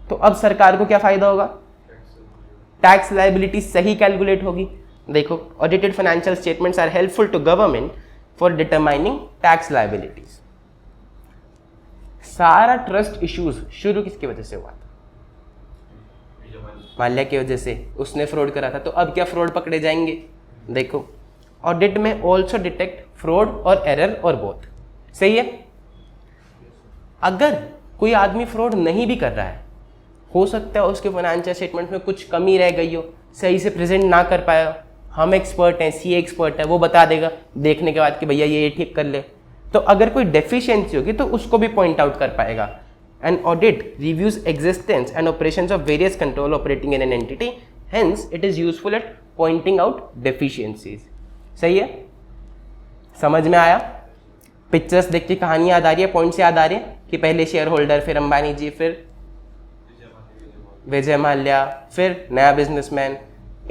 तो अब सरकार को क्या फायदा होगा? टैक्स लायबिलिटी सही कैलकुलेट होगी। देखो, audited financial statements are helpful to government for determining tax liabilities. सारा ट्रस्ट इश्यूज शुरू किसकी वजह से हुआ था? माल्या की वजह से। उसने फ्रॉड करा था तो अब क्या फ्रॉड पकड़े जाएंगे? देखो, ऑडिट में ऑल्सो डिटेक्ट फ्रॉड और एरर और बोथ। सही है। अगर कोई आदमी फ्रॉड नहीं भी कर रहा है, हो सकता है उसके फाइनेंशियल स्टेटमेंट में कुछ कमी रह गई हो, सही से प्रेजेंट ना कर पाया। हम एक्सपर्ट हैं, सीए एक्सपर्ट है, वो बता देगा देखने के बाद कि भैया ये ठीक कर ले। तो अगर कोई डेफिशिएंसी होगी तो उसको भी पॉइंट आउट कर पाएगा। An audit reviews existence and operations of various control operating in an entity, hence it is useful at pointing out deficiencies. सही है, समझ में आया? पिक्चर्स देख के कहानी याद आ रही है, पॉइंट्स याद आ रही है कि पहले शेयर होल्डर, फिर अंबानी जी, फिर विजय माल्या, फिर नया बिजनेसमैन,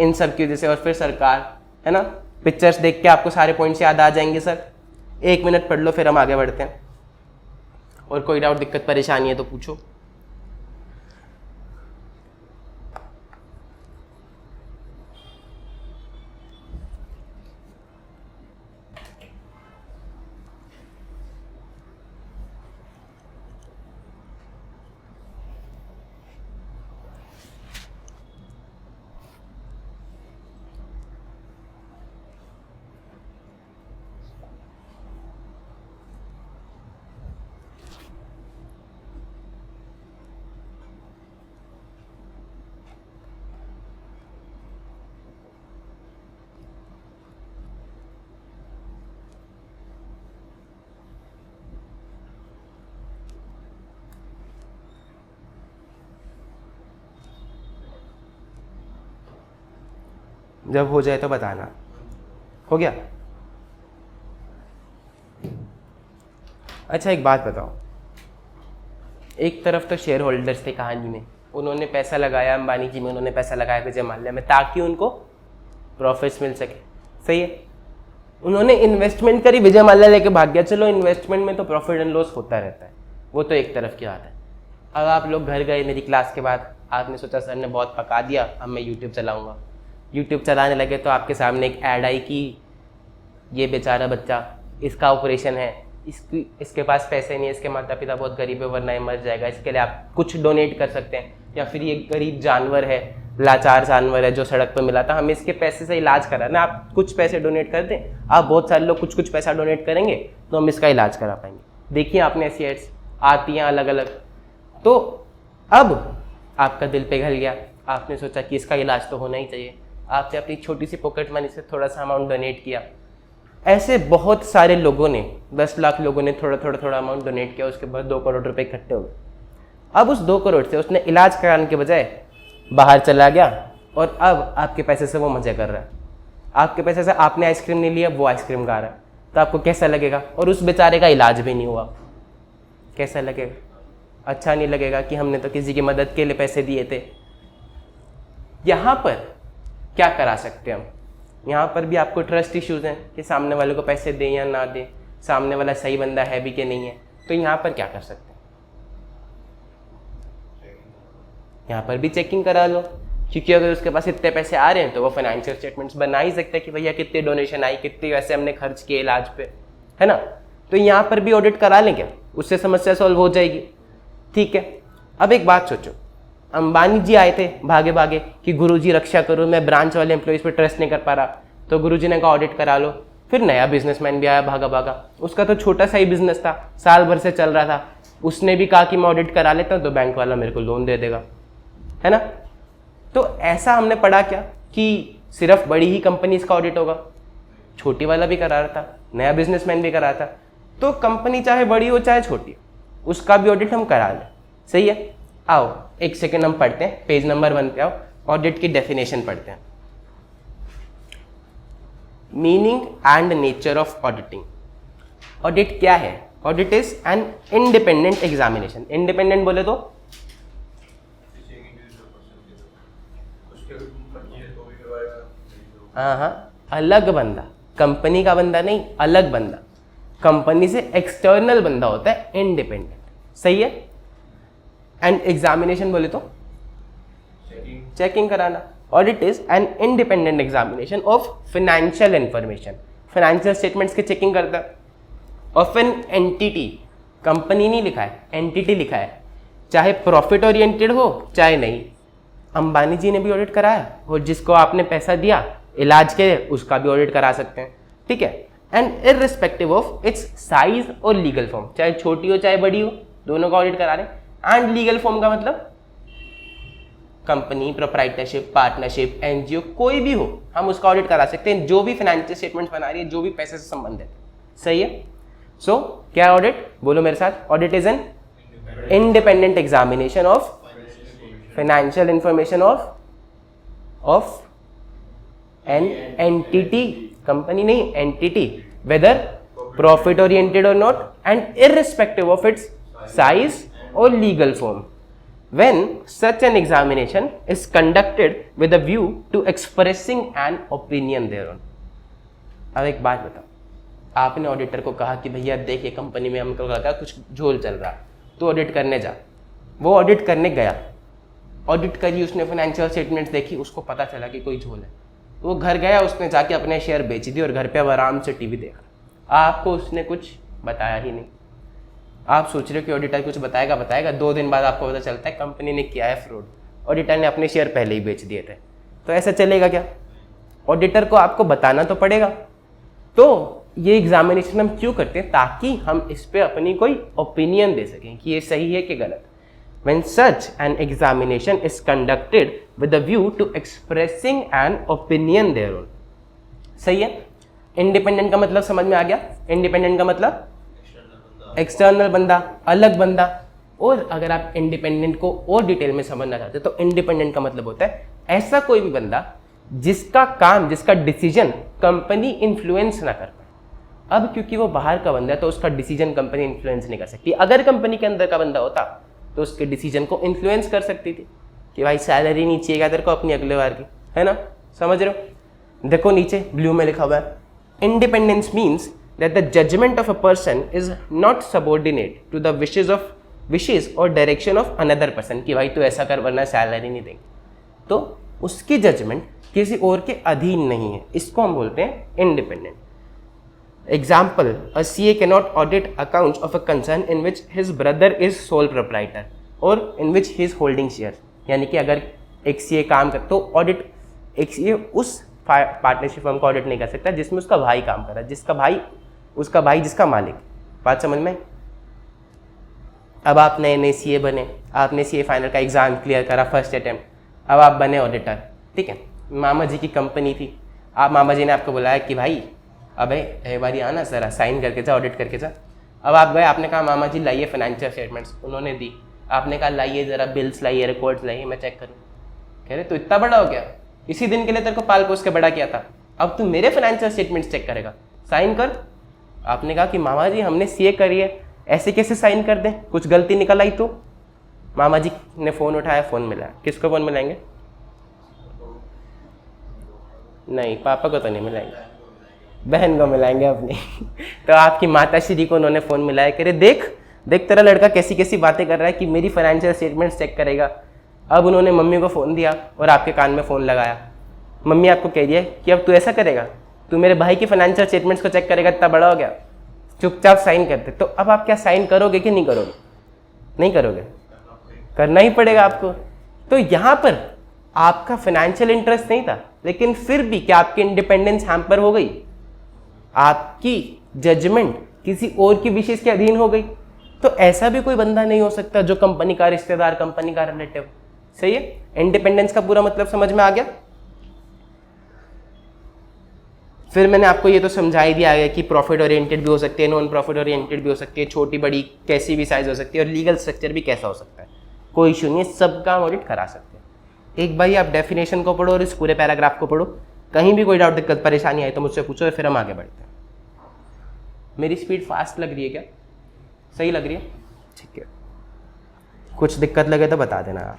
इन सब की वजह से, और फिर सरकार, है ना। पिक्चर्स देख के आपको सारे पॉइंट्स याद आ जाएंगे सर। 1 मिनट पढ़ लो फिर हम आगे बढ़ते हैं। और कोई डाउट, दिक्कत, परेशानी है तो पूछो। जब हो जाए तो बताना। हो गया? अच्छा एक बात बताओ, एक तरफ तो शेयर होल्डर्स थे कहानी में, उन्होंने पैसा लगाया अंबानी जी में, उन्होंने पैसा लगाया विजय माल्या में ताकि उनको प्रॉफिट्स मिल सके, सही है। उन्होंने इन्वेस्टमेंट करी, विजय माल्या लेके भाग गया। चलो इन्वेस्टमेंट में तो प्रॉफिट एंड लॉस होता रहता है, वो तो एक तरफ की बात है। अब आप लोग घर गए मेरी क्लास के बाद, आपने सोचा सर ने बहुत पका दिया, अब मैं यूट्यूब चलाऊँगा। यूट्यूब चलाने लगे तो आपके सामने एक ऐड आई कि ये बेचारा बच्चा, इसका ऑपरेशन है, इसके पास पैसे नहीं है, इसके माता पिता बहुत गरीब है वरना ये मर जाएगा, इसके लिए आप कुछ डोनेट कर सकते हैं। या फिर ये गरीब जानवर है, लाचार जानवर है जो सड़क पर मिला था, हमें इसके पैसे से इलाज कराना, आप कुछ पैसे डोनेट कर दें। आप बहुत सारे लोग कुछ कुछ पैसा डोनेट करेंगे तो हम इसका इलाज करा पाएंगे। देखिए आपने ऐसी एड्स आती हैं अलग अलग। तो अब आपका दिल पिघल गया, आपने सोचा कि इसका इलाज तो होना ही चाहिए। आपने अपनी छोटी सी पॉकेट मनी से थोड़ा सा अमाउंट डोनेट किया। ऐसे बहुत सारे लोगों ने, 10 लाख लोगों ने थोड़ा अमाउंट डोनेट किया, उसके बाद 2 करोड़ रुपए इकट्ठे हो गए। अब उस 2 करोड़ से उसने इलाज कराने के बजाय बाहर चला गया और अब आपके पैसे से वो मजे कर रहा है। आपके पैसे से आपने आइसक्रीम नहीं लिया, वो आइसक्रीम खा रहा है, तो आपको कैसा लगेगा? और उस बेचारे का इलाज भी नहीं हुआ, कैसा लगेगा? अच्छा नहीं लगेगा कि हमने तो किसी की मदद के लिए पैसे दिए थे। यहाँ पर क्या करा सकते हैं हम? यहाँ पर भी आपको ट्रस्ट इश्यूज हैं कि सामने वाले को पैसे दें या ना दें, सामने वाला सही बंदा है भी कि नहीं है। तो यहाँ पर क्या कर सकते हैं? यहाँ पर भी चेकिंग करा लो, क्योंकि अगर उसके पास इतने पैसे आ रहे हैं तो वो फाइनेंशियल स्टेटमेंट्स बना ही सकते हैं कि भैया कितने डोनेशन आई, कितने पैसे हमने खर्च किए इलाज पे, है ना। तो यहाँ पर भी ऑडिट करा लें क्या, उससे समस्या सॉल्व हो जाएगी। ठीक है, अब एक बात सोचो, अंबानी जी आए थे भागे भागे कि गुरुजी रक्षा करो, मैं ब्रांच वाले एम्प्लॉइज पे ट्रस्ट नहीं कर पा रहा, तो गुरुजी ने कहा ऑडिट करा लो। फिर नया बिजनेसमैन भी आया भागा भागा, उसका तो छोटा सा ही बिजनेस था, साल भर से चल रहा था, उसने भी कहा कि मैं ऑडिट करा लेता हूँ तो बैंक वाला मेरे को लोन दे देगा, है ना। तो ऐसा हमने पढ़ा क्या कि सिर्फ बड़ी ही कंपनीज का ऑडिट होगा? छोटी वाला भी करा रहा था, नया बिजनेसमैन भी करा रहा था। तो कंपनी चाहे बड़ी हो चाहे छोटी, उसका भी ऑडिट हम करा लें, सही है। आओ एक सेकेंड हम पढ़ते हैं, पेज नंबर 1 पे आओ, ऑडिट की डेफिनेशन पढ़ते हैं। Meaning and nature of auditing. Audit क्या है? Audit is an independent examination. Independent बोले तो हाँ, अलग बंदा, कंपनी का बंदा नहीं, अलग बंदा, कंपनी से एक्सटर्नल बंदा होता है इंडिपेंडेंट, सही है। एंड एग्जामिनेशन बोले तो चेकिंग कराना। Audit is an independent examination of financial information, financial statements की चेकिंग करता है ऑफ एन एंटिटी। कंपनी नहीं लिखा है, एंटिटी लिखा है, चाहे प्रॉफिट ओरिएंटेड हो चाहे नहीं। अंबानी जी ने भी ऑडिट कराया, और जिसको आपने पैसा दिया इलाज के, उसका भी ऑडिट करा सकते हैं, ठीक है। And irrespective of its size और लीगल फॉर्म, चाहे छोटी हो चाहे बड़ी हो, दोनों का ऑडिट करा रहे। एंड लीगल फॉर्म का मतलब कंपनी, प्रोप्राइटरशिप, पार्टनरशिप, एनजीओ, कोई भी हो, हम उसका ऑडिट करा सकते हैं, जो भी फाइनेंशियल स्टेटमेंट्स बना रही है, जो भी पैसे से संबंधित, सही है। सो क्या है ऑडिट? बोलो मेरे साथ, audit is an independent examination of financial information of an entity, company नहीं एंटिटी, वेदर प्रॉफिट ओरिएंटेड और not, and irrespective of its size or legal form, when such an examination is conducted with a view to expressing an opinion thereon। अब एक बात बताओ, आपने auditor को कहा कि भैया देखिए कंपनी में हमको लगा कुछ झोल चल रहा, तो ऑडिट करने जा। वो ऑडिट करने गया, ऑडिट करी, उसने फाइनेंशियल स्टेटमेंट्स देखी, उसको पता चला कि कोई झोल है। वो घर गया, उसने जाके अपने शेयर बेच दिए और घर पे अब आराम से टीवी देखा। आपको उसने कुछ बताया ही नहीं। आप सोच रहे हो कि ऑडिटर कुछ बताएगा, 2 दिन बाद आपको पता चलता है कंपनी ने किया है फ्रॉड, ऑडिटर ने अपने शेयर पहले ही बेच दिए थे। तो ऐसा चलेगा क्या? ऑडिटर को आपको बताना तो पड़ेगा। तो ये एग्जामिनेशन हम क्यों करते हैं? ताकि हम इस पे अपनी कोई ओपिनियन दे सकें कि ये सही है कि गलत। When such an examination is conducted with a view to expressing an opinion thereon, सही है। इंडिपेंडेंट का मतलब समझ में आ गया? इंडिपेंडेंट का मतलब एक्सटर्नल बंदा, अलग बंदा। और अगर आप इंडिपेंडेंट को और डिटेल में समझना चाहते हो तो इंडिपेंडेंट का मतलब होता है ऐसा कोई भी बंदा जिसका काम, जिसका डिसीजन कंपनी इन्फ्लुएंस ना कर पाए। अब क्योंकि वो बाहर का बंदा है तो उसका डिसीजन कंपनी इन्फ्लुएंस नहीं कर सकती। अगर कंपनी के अंदर का बंदा होता तो उसके डिसीजन को इन्फ्लुएंस कर सकती थी कि भाई सैलरी नहीं चाहिए तेरे को अपनी अगले बार की, है ना, समझ रहे हो। देखो नीचे ब्लू में लिखा हुआ है, independence means that the judgement of a person is not subordinate to the wishes or direction of another person, कि भाई तू ऐसा कर वरना सैलरी नहीं देंगे। तो उसकी जजमेंट किसी और के अधीन नहीं है, इसको हम बोलते हैं independent. Example, a CA cannot audit accounts of a concern in which his brother is sole proprietor और इन विच ही इज होल्डिंग शेयर। यानी कि अगर एक CA काम कर तो ऑडिट, एक CA उस पार्टनरशिप फर्म को ऑडिट नहीं कर सकता जिसमें उसका भाई काम कर रहा है, उसका भाई जिसका मालिक। बात समझ में? अब आप नए CA बने, आपने CA फाइनल का एग्जाम क्लियर करा फर्स्ट अटेम्प्ट, अब आप बने ऑडिटर, ठीक है। मामा जी की कंपनी थी, आप मामा जी ने आपको बुलाया कि भाई अबे एक बार आना ज़रा साइन करके जा, ऑडिट करके जा। अब आप गए, आपने कहा मामा जी लाइए फाइनेंशियल स्टेटमेंट्स, उन्होंने दी। आपने कहा लाइए ज़रा बिल्स लाइए, रिकॉर्ड्स लाइए, मैं चेक करूँ। कह रहे तो इतना बड़ा हो गया, इसी दिन के लिए तेरे को पाल पोस के बड़ा किया था, अब तू मेरे फाइनेंशियल स्टेटमेंट्स चेक करेगा, साइन कर। आपने कहा कि मामा जी हमने CA करी है, ऐसे कैसे साइन कर दें, कुछ गलती निकल आई तो। मामा जी ने फ़ोन उठाया, फ़ोन मिलाया। किसको फ़ोन मिलाएंगे? नहीं, पापा को तो नहीं मिलाएंगे, बहन को मिलाएंगे अपनी। तो आपकी माता श्री को उन्होंने फ़ोन मिलाया, कह रहे देख तेरा लड़का कैसी कैसी बातें कर रहा है कि मेरी फाइनेंशियल स्टेटमेंट्स चेक करेगा। अब उन्होंने मम्मी को फ़ोन दिया और आपके कान में फ़ोन लगाया। मम्मी आपको कह रही है कि अब तू ऐसा करेगा, तू मेरे भाई की फाइनेंशियल स्टेटमेंट्स को चेक करेगा, इतना बड़ा हो गया, चुपचाप साइन कर दे। तो अब आप क्या साइन करोगे कि नहीं करोगे? नहीं करोगे, करना ही पड़ेगा आपको। तो यहाँ पर आपका फाइनेंशियल इंटरेस्ट नहीं था, लेकिन फिर भी क्या आपकी इंडिपेंडेंस हैम्पर हो गई? आपकी जजमेंट किसी और की विशेष के अधीन हो गई। तो ऐसा भी कोई बंदा नहीं हो सकता जो कंपनी का रिश्तेदार, कंपनी का रिलेटिव। सही है? इंडिपेंडेंस का पूरा मतलब समझ में आ गया। फिर मैंने आपको ये तो समझा ही दिया है कि प्रॉफिट ओरिएंटेड भी हो सकती है, नॉन प्रॉफिट ओरिएंटेड भी हो सकती है, छोटी बड़ी कैसी भी साइज हो सकती है, और लीगल स्ट्रक्चर भी कैसा हो सकता है, कोई इशू नहीं है, सबका ऑडिट करा सकते हैं। एक बार आप डेफिनेशन को पढ़ो और इस पूरे पैराग्राफ को पढ़ो, कहीं भी कोई डाउट दिक्कत परेशानी आई तो मुझसे पूछो, फिर हम आगे बढ़ते हैं। मेरी स्पीड फास्ट लग रही है क्या? सही लग रही है? ठीक है, कुछ दिक्कत लगे तो बता देना यार।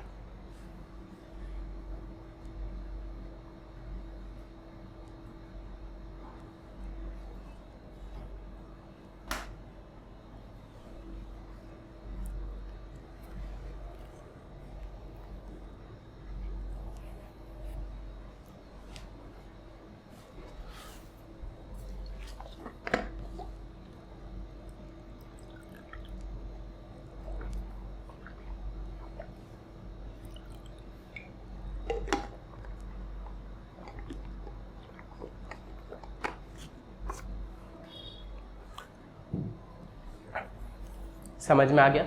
समझ में आ गया?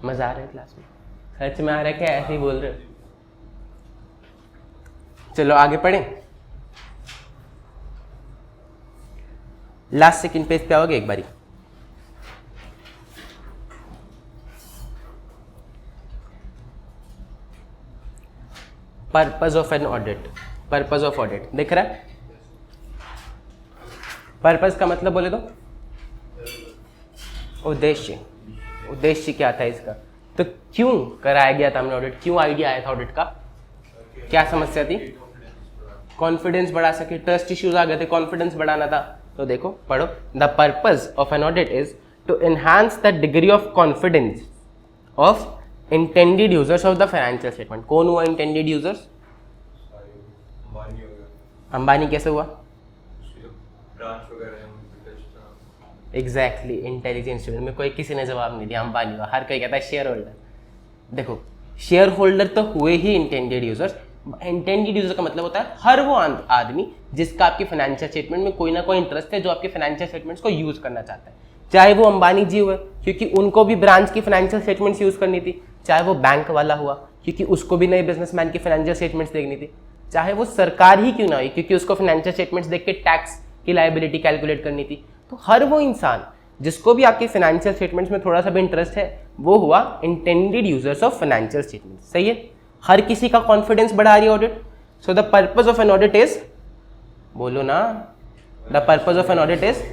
मजा आ रहा है क्लास में? सच में आ रहा है क्या, ऐसे ही बोल रहे हो? चलो आगे पढ़ें। लास्ट सेकंड पेज पे आओगे एक बारी। Purpose of an audit, purpose of audit दिख रहा है? पर्पज का मतलब बोले तो उद्देश्य। उद्देश्य क्या था इसका? तो क्यों कराया गया था हमने ऑडिट, क्यों आइडिया आया था ऑडिट का, क्या समस्या थी? कॉन्फिडेंस बढ़ा सके, ट्रस्ट इश्यूज आ गए थे, कॉन्फिडेंस बढ़ाना था। तो देखो पढ़ो, the purpose of an audit is to enhance the degree of confidence of intended users of the financial statement. कौन हुआ इंटेंडेड यूजर्स? अंबानी कैसे हुआ? एग्जैक्टली, इंटेलिजेंस स्टूडेंट में कोई किसी ने जवाब नहीं दिया, अंबानी हुआ। हर कोई कहता है शेयर होल्डर। देखो शेयर होल्डर तो हुए ही इंटेंडेड यूजर्स। इंटेंडेड यूजर का मतलब होता है हर वो आदमी जिसका आपकी फाइनेंशियल स्टेटमेंट में कोई ना कोई इंटरेस्ट है, जो आपके फाइनेंशियल स्टेटमेंट्स को यूज करना चाहता है। चाहे वो अंबानी जी हुए क्योंकि उनको भी ब्रांच की फाइनेंशियल स्टेटमेंट्स यूज करनी थी, चाहे वो बैंक वाला हुआ क्योंकि उसको भी नए बिजनेसमैन की फाइनेंशियल स्टेटमेंट्स देखनी थी, चाहे वो सरकार ही क्यों ना हुई क्योंकि उसको फाइनेंशियल स्टेटमेंट्स देख के टैक्स की लायबिलिटी कैलकुलेट करनी थी। तो हर वो इंसान जिसको भी आपके फाइनेंशियल स्टेटमेंट्स में थोड़ा सा भी इंटरेस्ट है, वो हुआ intended users of financial statements. सही है? हर किसी का कॉन्फिडेंस बढ़ा रही है audit. So the purpose of an audit is, बोलो ना, the purpose of an audit is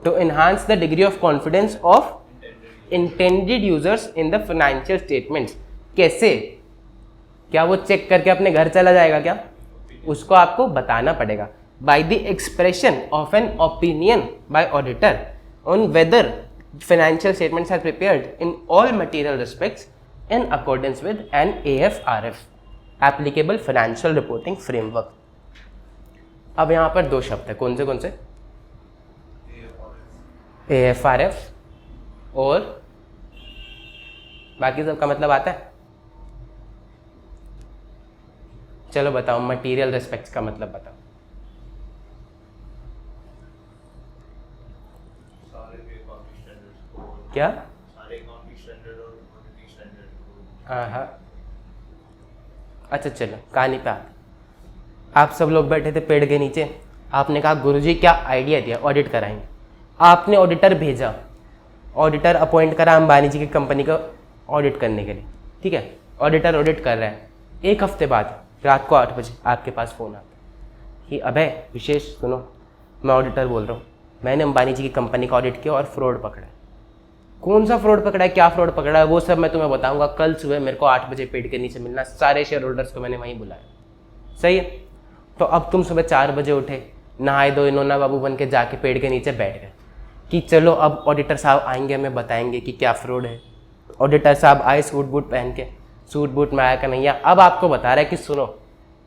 to enhance the degree of confidence of intended users in the financial statements. कैसे? क्या वो चेक करके अपने घर चला जाएगा क्या? उसको आपको बताना पड़ेगा bye the expression of an opinion by auditor on whether financial statements are prepared in all material respects in accordance with an AFRF applicable financial reporting framework। अब यहाँ पर दो शब्द है, कौन से? AFRF और बाकी सबका मतलब आता है? चलो बताओ, मटीरियल रिस्पेक्ट्स का मतलब बताओ। क्या? हाँ, अच्छा चलो कहानी पे आते। आप सब लोग बैठे थे पेड़ के नीचे, आपने कहा गुरुजी क्या आइडिया दिया, ऑडिट कराएंगे। आपने ऑडिटर भेजा, ऑडिटर अपॉइंट करा अंबानी जी की कंपनी को ऑडिट करने के लिए, ठीक है। ऑडिटर ऑडिट कर रहा है, एक हफ्ते बाद रात को 8 बजे आपके पास फ़ोन आता कि अबे विशेष सुनो, मैं ऑडिटर बोल रहा हूँ, मैंने अंबानी जी की कंपनी का ऑडिट किया और फ्रॉड पकड़ा है। कौन सा फ्रॉड पकड़ा है, क्या फ्रॉड पकड़ा है, वो सब मैं तुम्हें बताऊंगा। कल सुबह मेरे को 8 बजे पेड़ के नीचे मिलना, सारे शेयर होल्डर्स को मैंने वहीं बुलाया, सही है। तो अब तुम सुबह 4 बजे उठे, नहाए धोए नोना बाबू बन के जाके पेड़ के नीचे बैठ गए कि चलो अब ऑडिटर साहब आएंगे, हमें बताएंगे कि क्या फ्रॉड है। ऑडिटर साहब आए सूट बूट पहन के, सूट बूट में आया कन्हैया, अब आपको बता रहा है कि सुनो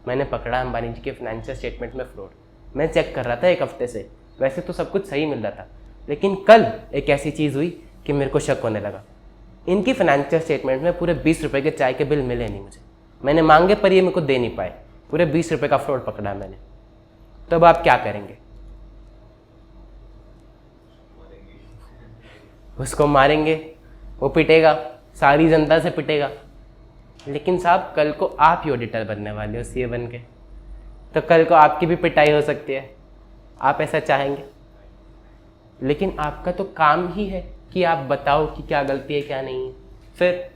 मैंने पकड़ा अंबानी जी के फाइनेंशियल स्टेटमेंट में फ्रॉड। मैं चेक कर रहा था 1 हफ्ते से, वैसे तो सब कुछ सही मिल रहा था, लेकिन कल एक ऐसी चीज़ हुई कि मेरे को शक होने लगा। इनकी फाइनेंशियल स्टेटमेंट में पूरे 20 रुपये के चाय के बिल मिले नहीं मुझे, मैंने मांगे पर ये मेरे को दे नहीं पाए, पूरे 20 रुपये का फ्रॉड पकड़ा मैंने। तो अब आप क्या करेंगे? उसको मारेंगे, वो पिटेगा, सारी जनता से पिटेगा। लेकिन साहब कल को आप ही ऑडिटर बनने वाले हो सीए बन के, तो कल को आपकी भी पिटाई हो सकती है, आप ऐसा चाहेंगे? लेकिन आपका तो काम ही है कि आप बताओ कि क्या गलती है क्या नहीं है। फिर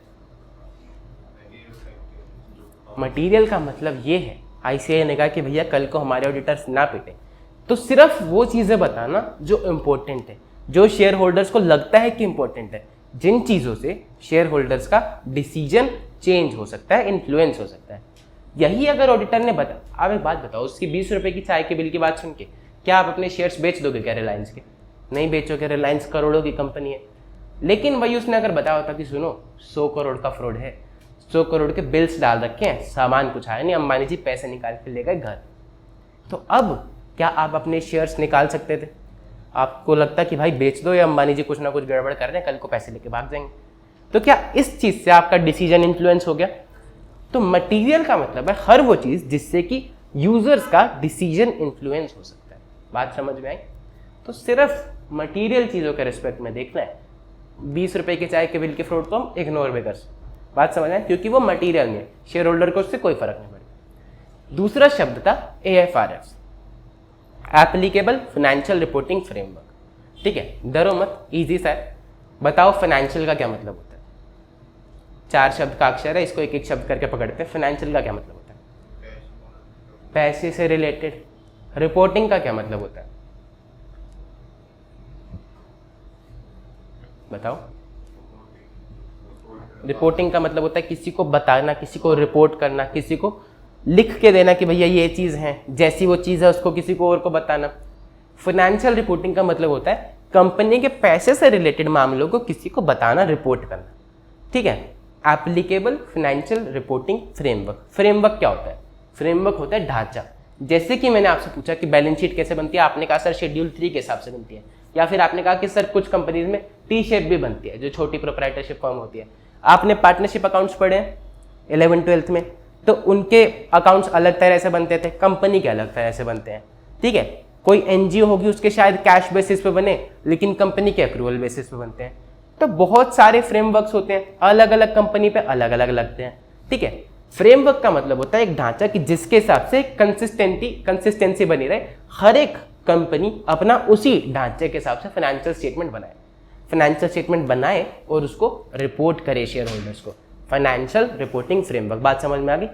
मटेरियल का मतलब ये है, आईसीआई ने कहा कि भैया कल को हमारे ऑडिटर्स ना पिटे, तो सिर्फ वो चीज़ें बताना जो इम्पोर्टेंट है, जो शेयर होल्डर्स को लगता है कि इम्पोर्टेंट है, जिन चीज़ों से शेयर होल्डर्स का डिसीजन चेंज हो सकता है, इन्फ्लुएंस हो सकता है। यही अगर ऑडिटर ने बता, आप एक बात बताओ, उसकी 20 रुपये की चाय के बिल की बात सुन के क्या आप अपने शेयर्स बेच दोगे क्या रिलायंस के? नहीं बेचोगे, रिलायंस करोड़ों की कंपनी है। लेकिन वही उसने अगर बताया होता कि सुनो 100 करोड़ का फ्रॉड है, 100 करोड़ के बिल्स डाल रखे हैं, सामान कुछ आया नहीं, अंबानी जी पैसे निकाल के ले गए घर, तो अब क्या आप अपने शेयर्स निकाल सकते थे? आपको लगता कि भाई बेच दो, या अंबानी जी कुछ ना कुछ गड़बड़ कर रहे हैं, कल को पैसे लेके भाग जाएंगे। तो क्या इस चीज़ से आपका डिसीजन इन्फ्लुएंस हो गया? तो मटीरियल का मतलब है हर वो चीज़ जिससे कि यूजर्स का डिसीजन इन्फ्लुएंस हो सकता है। बात समझ में आई? तो सिर्फ मटीरियल चीज़ों के रिस्पेक्ट में देखना है, 20 रुपये के चाय के बिल के फ्रॉड को हम इग्नोर भी कर सकते। बात समझ आए? क्योंकि वो मटीरियल में शेयर होल्डर को उससे कोई फर्क नहीं पड़ेगा। दूसरा शब्द था AFRF, applicable financial reporting framework. ठीक है, डरो मत, इजी सा है। बताओ फाइनेंशियल का क्या मतलब होता है? 4 शब्द का अक्षर है, इसको एक एक शब्द करके पकड़ते हैं। फाइनेंशियल का क्या मतलब होता है? पैसे से रिलेटेड। रिपोर्टिंग का क्या मतलब होता है? बताओ। रिपोर्टिंग का मतलब होता है किसी को बताना, किसी को रिपोर्ट करना, किसी को लिख के देना कि भैया ये चीज़ है, जैसी वो चीज़ है उसको किसी को और को बताना। फाइनेंशियल रिपोर्टिंग का मतलब होता है कंपनी के पैसे से रिलेटेड मामलों को किसी को बताना, रिपोर्ट करना। ठीक है, applicable financial reporting framework. Framework क्या होता है? फ्रेमवर्क होता है ढांचा। जैसे कि मैंने आपसे पूछा कि बैलेंस शीट कैसे बनती है, आपने कहा सर शेड्यूल 3 के हिसाब से बनती है, या फिर आपने कहा कि सर कुछ कंपनीज में टी शेप भी बनती है, जो छोटी प्रोप्राइटरशिप फर्म होती है। आपने पार्टनरशिप अकाउंट्स पढ़े हैं 11th-12th में, तो उनके अकाउंट्स अलग तरह से बनते थे, कंपनी के अलग तरह से बनते हैं। ठीक है, कोई एनजीओ होगी उसके शायद कैश बेसिस पे बने, लेकिन कंपनी के अक्रूवल बेसिस पे बनते हैं। तो बहुत सारे फ्रेमवर्क्स होते हैं, अलग अलग कंपनी पे अलग अलग लगते हैं। ठीक है, फ्रेमवर्क का मतलब होता है एक ढांचा कि जिसके हिसाब से कंसिस्टेंसी बनी रहे, हर एक कंपनी अपना उसी ढांचे के हिसाब से फाइनेंशियल स्टेटमेंट बनाए और उसको रिपोर्ट करे शेयर होल्डर्स को। Financial reporting framework. बात समझ में आ गई?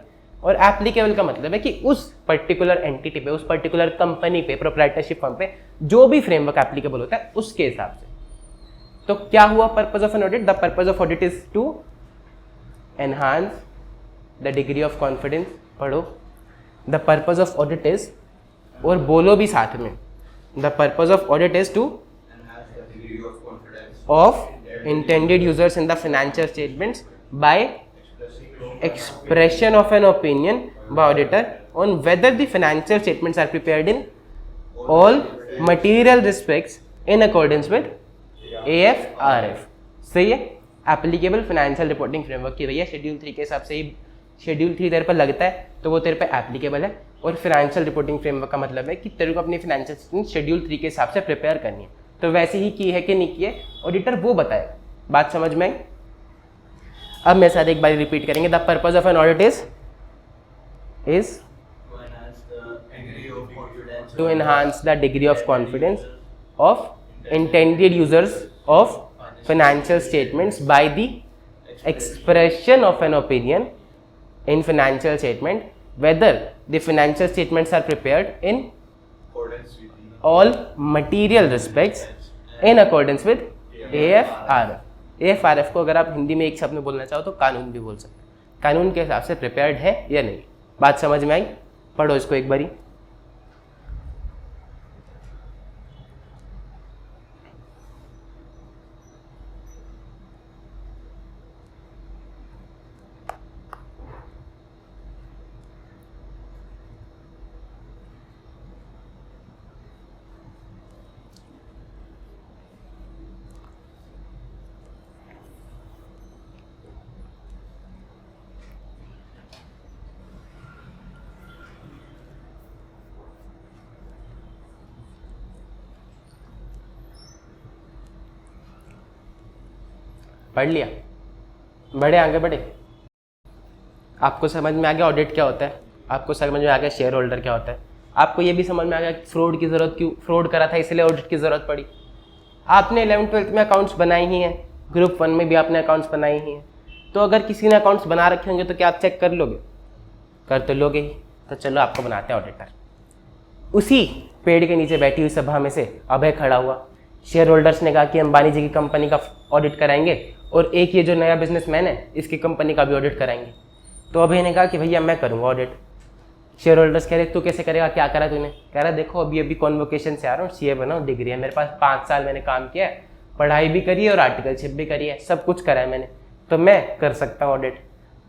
और एप्लीकेबल का मतलब है कि उस पर्टिकुलर एंटिटी पे, उस पर्टिकुलर कंपनी पे, प्रोप्राइटरशिप फर्म पे जो भी फ्रेमवर्क एप्लीकेबल होता है उसके हिसाब से। तो क्या हुआ purpose of an audit? The purpose of audit is to enhance the degree of confidence. पढ़ो, the purpose of audit is, और बोलो भी साथ में, the purpose of audit is to of intended users in the financial statements by expression of an opinion by auditor on whether the financial statements are prepared in all material respects in accordance with AFRF। सही है, applicable financial reporting framework की भैया schedule 3 के हिसाब से ही schedule 3 तेरे पर लगता है तो वो तेरे पर एप्लीकेबल है। और फाइनेंशियल रिपोर्टिंग फ्रेमवर्क का मतलब है कि तेरे को अपनी फाइनेंशियल स्टेटमेंट शेड्यूल 3 के हिसाब से प्रिपेयर करनी है। तो वैसे ही की है कि नहीं की है ऑडिटर वो बताएगा। बात समझ में आई? अब मेरे साथ एक बार रिपीट करेंगे। The purpose of an audit is to enhance the degree of confidence of intended users of financial statements by the expression of an opinion in financial statement whether the financial statements are prepared in all material respects in accordance with AFRF। AFRF को अगर आप हिंदी में एक शब्द में बोलना चाहो तो कानून भी बोल सकते हैं। कानून के हिसाब से प्रिपेयर्ड है या नहीं। बात समझ में आई? पढ़ो इसको एक बारी। पढ़ लिया? बढ़े आगे बढ़े? आपको समझ में आ गया ऑडिट क्या होता है, आपको समझ में आ गया शेयर होल्डर क्या होता है, आपको ये भी समझ में आ गया फ्रॉड की ज़रूरत, क्यों फ्रॉड करा था इसलिए ऑडिट की ज़रूरत पड़ी। आपने 11th-12th में अकाउंट्स बनाए ही हैं, ग्रुप 1 में भी आपने अकाउंट्स बनाए ही हैं, तो अगर किसी ने अकाउंट्स बना रखे होंगे तो क्या आप चेक कर लोगे? कर तो लोगे ही। तो चलो आपको बनाते हैं ऑडिटर। उसी पेड़ के नीचे बैठी हुई सभा में से अभय खड़ा हुआ। शेयर होल्डर्स ने कहा कि अंबानी जी की कंपनी का ऑडिट कराएंगे और एक ये जो नया बिजनेसमैन है इसकी कंपनी का भी ऑडिट कराएंगे। तो अभय ने कहा कि भैया मैं करूँगा ऑडिट। शेयर होल्डर्स कह रहे तू कैसे करेगा, क्या करा तूने? कह रहा देखो अभी कॉन्वोकेशन से आ रहा हूँ, सीए बना हूँ, डिग्री है मेरे पास, 5 साल मैंने काम किया है, पढ़ाई भी करी है और आर्टिकलशिप भी करी है, सब कुछ करा है मैंने, तो मैं कर सकता हूँ ऑडिट।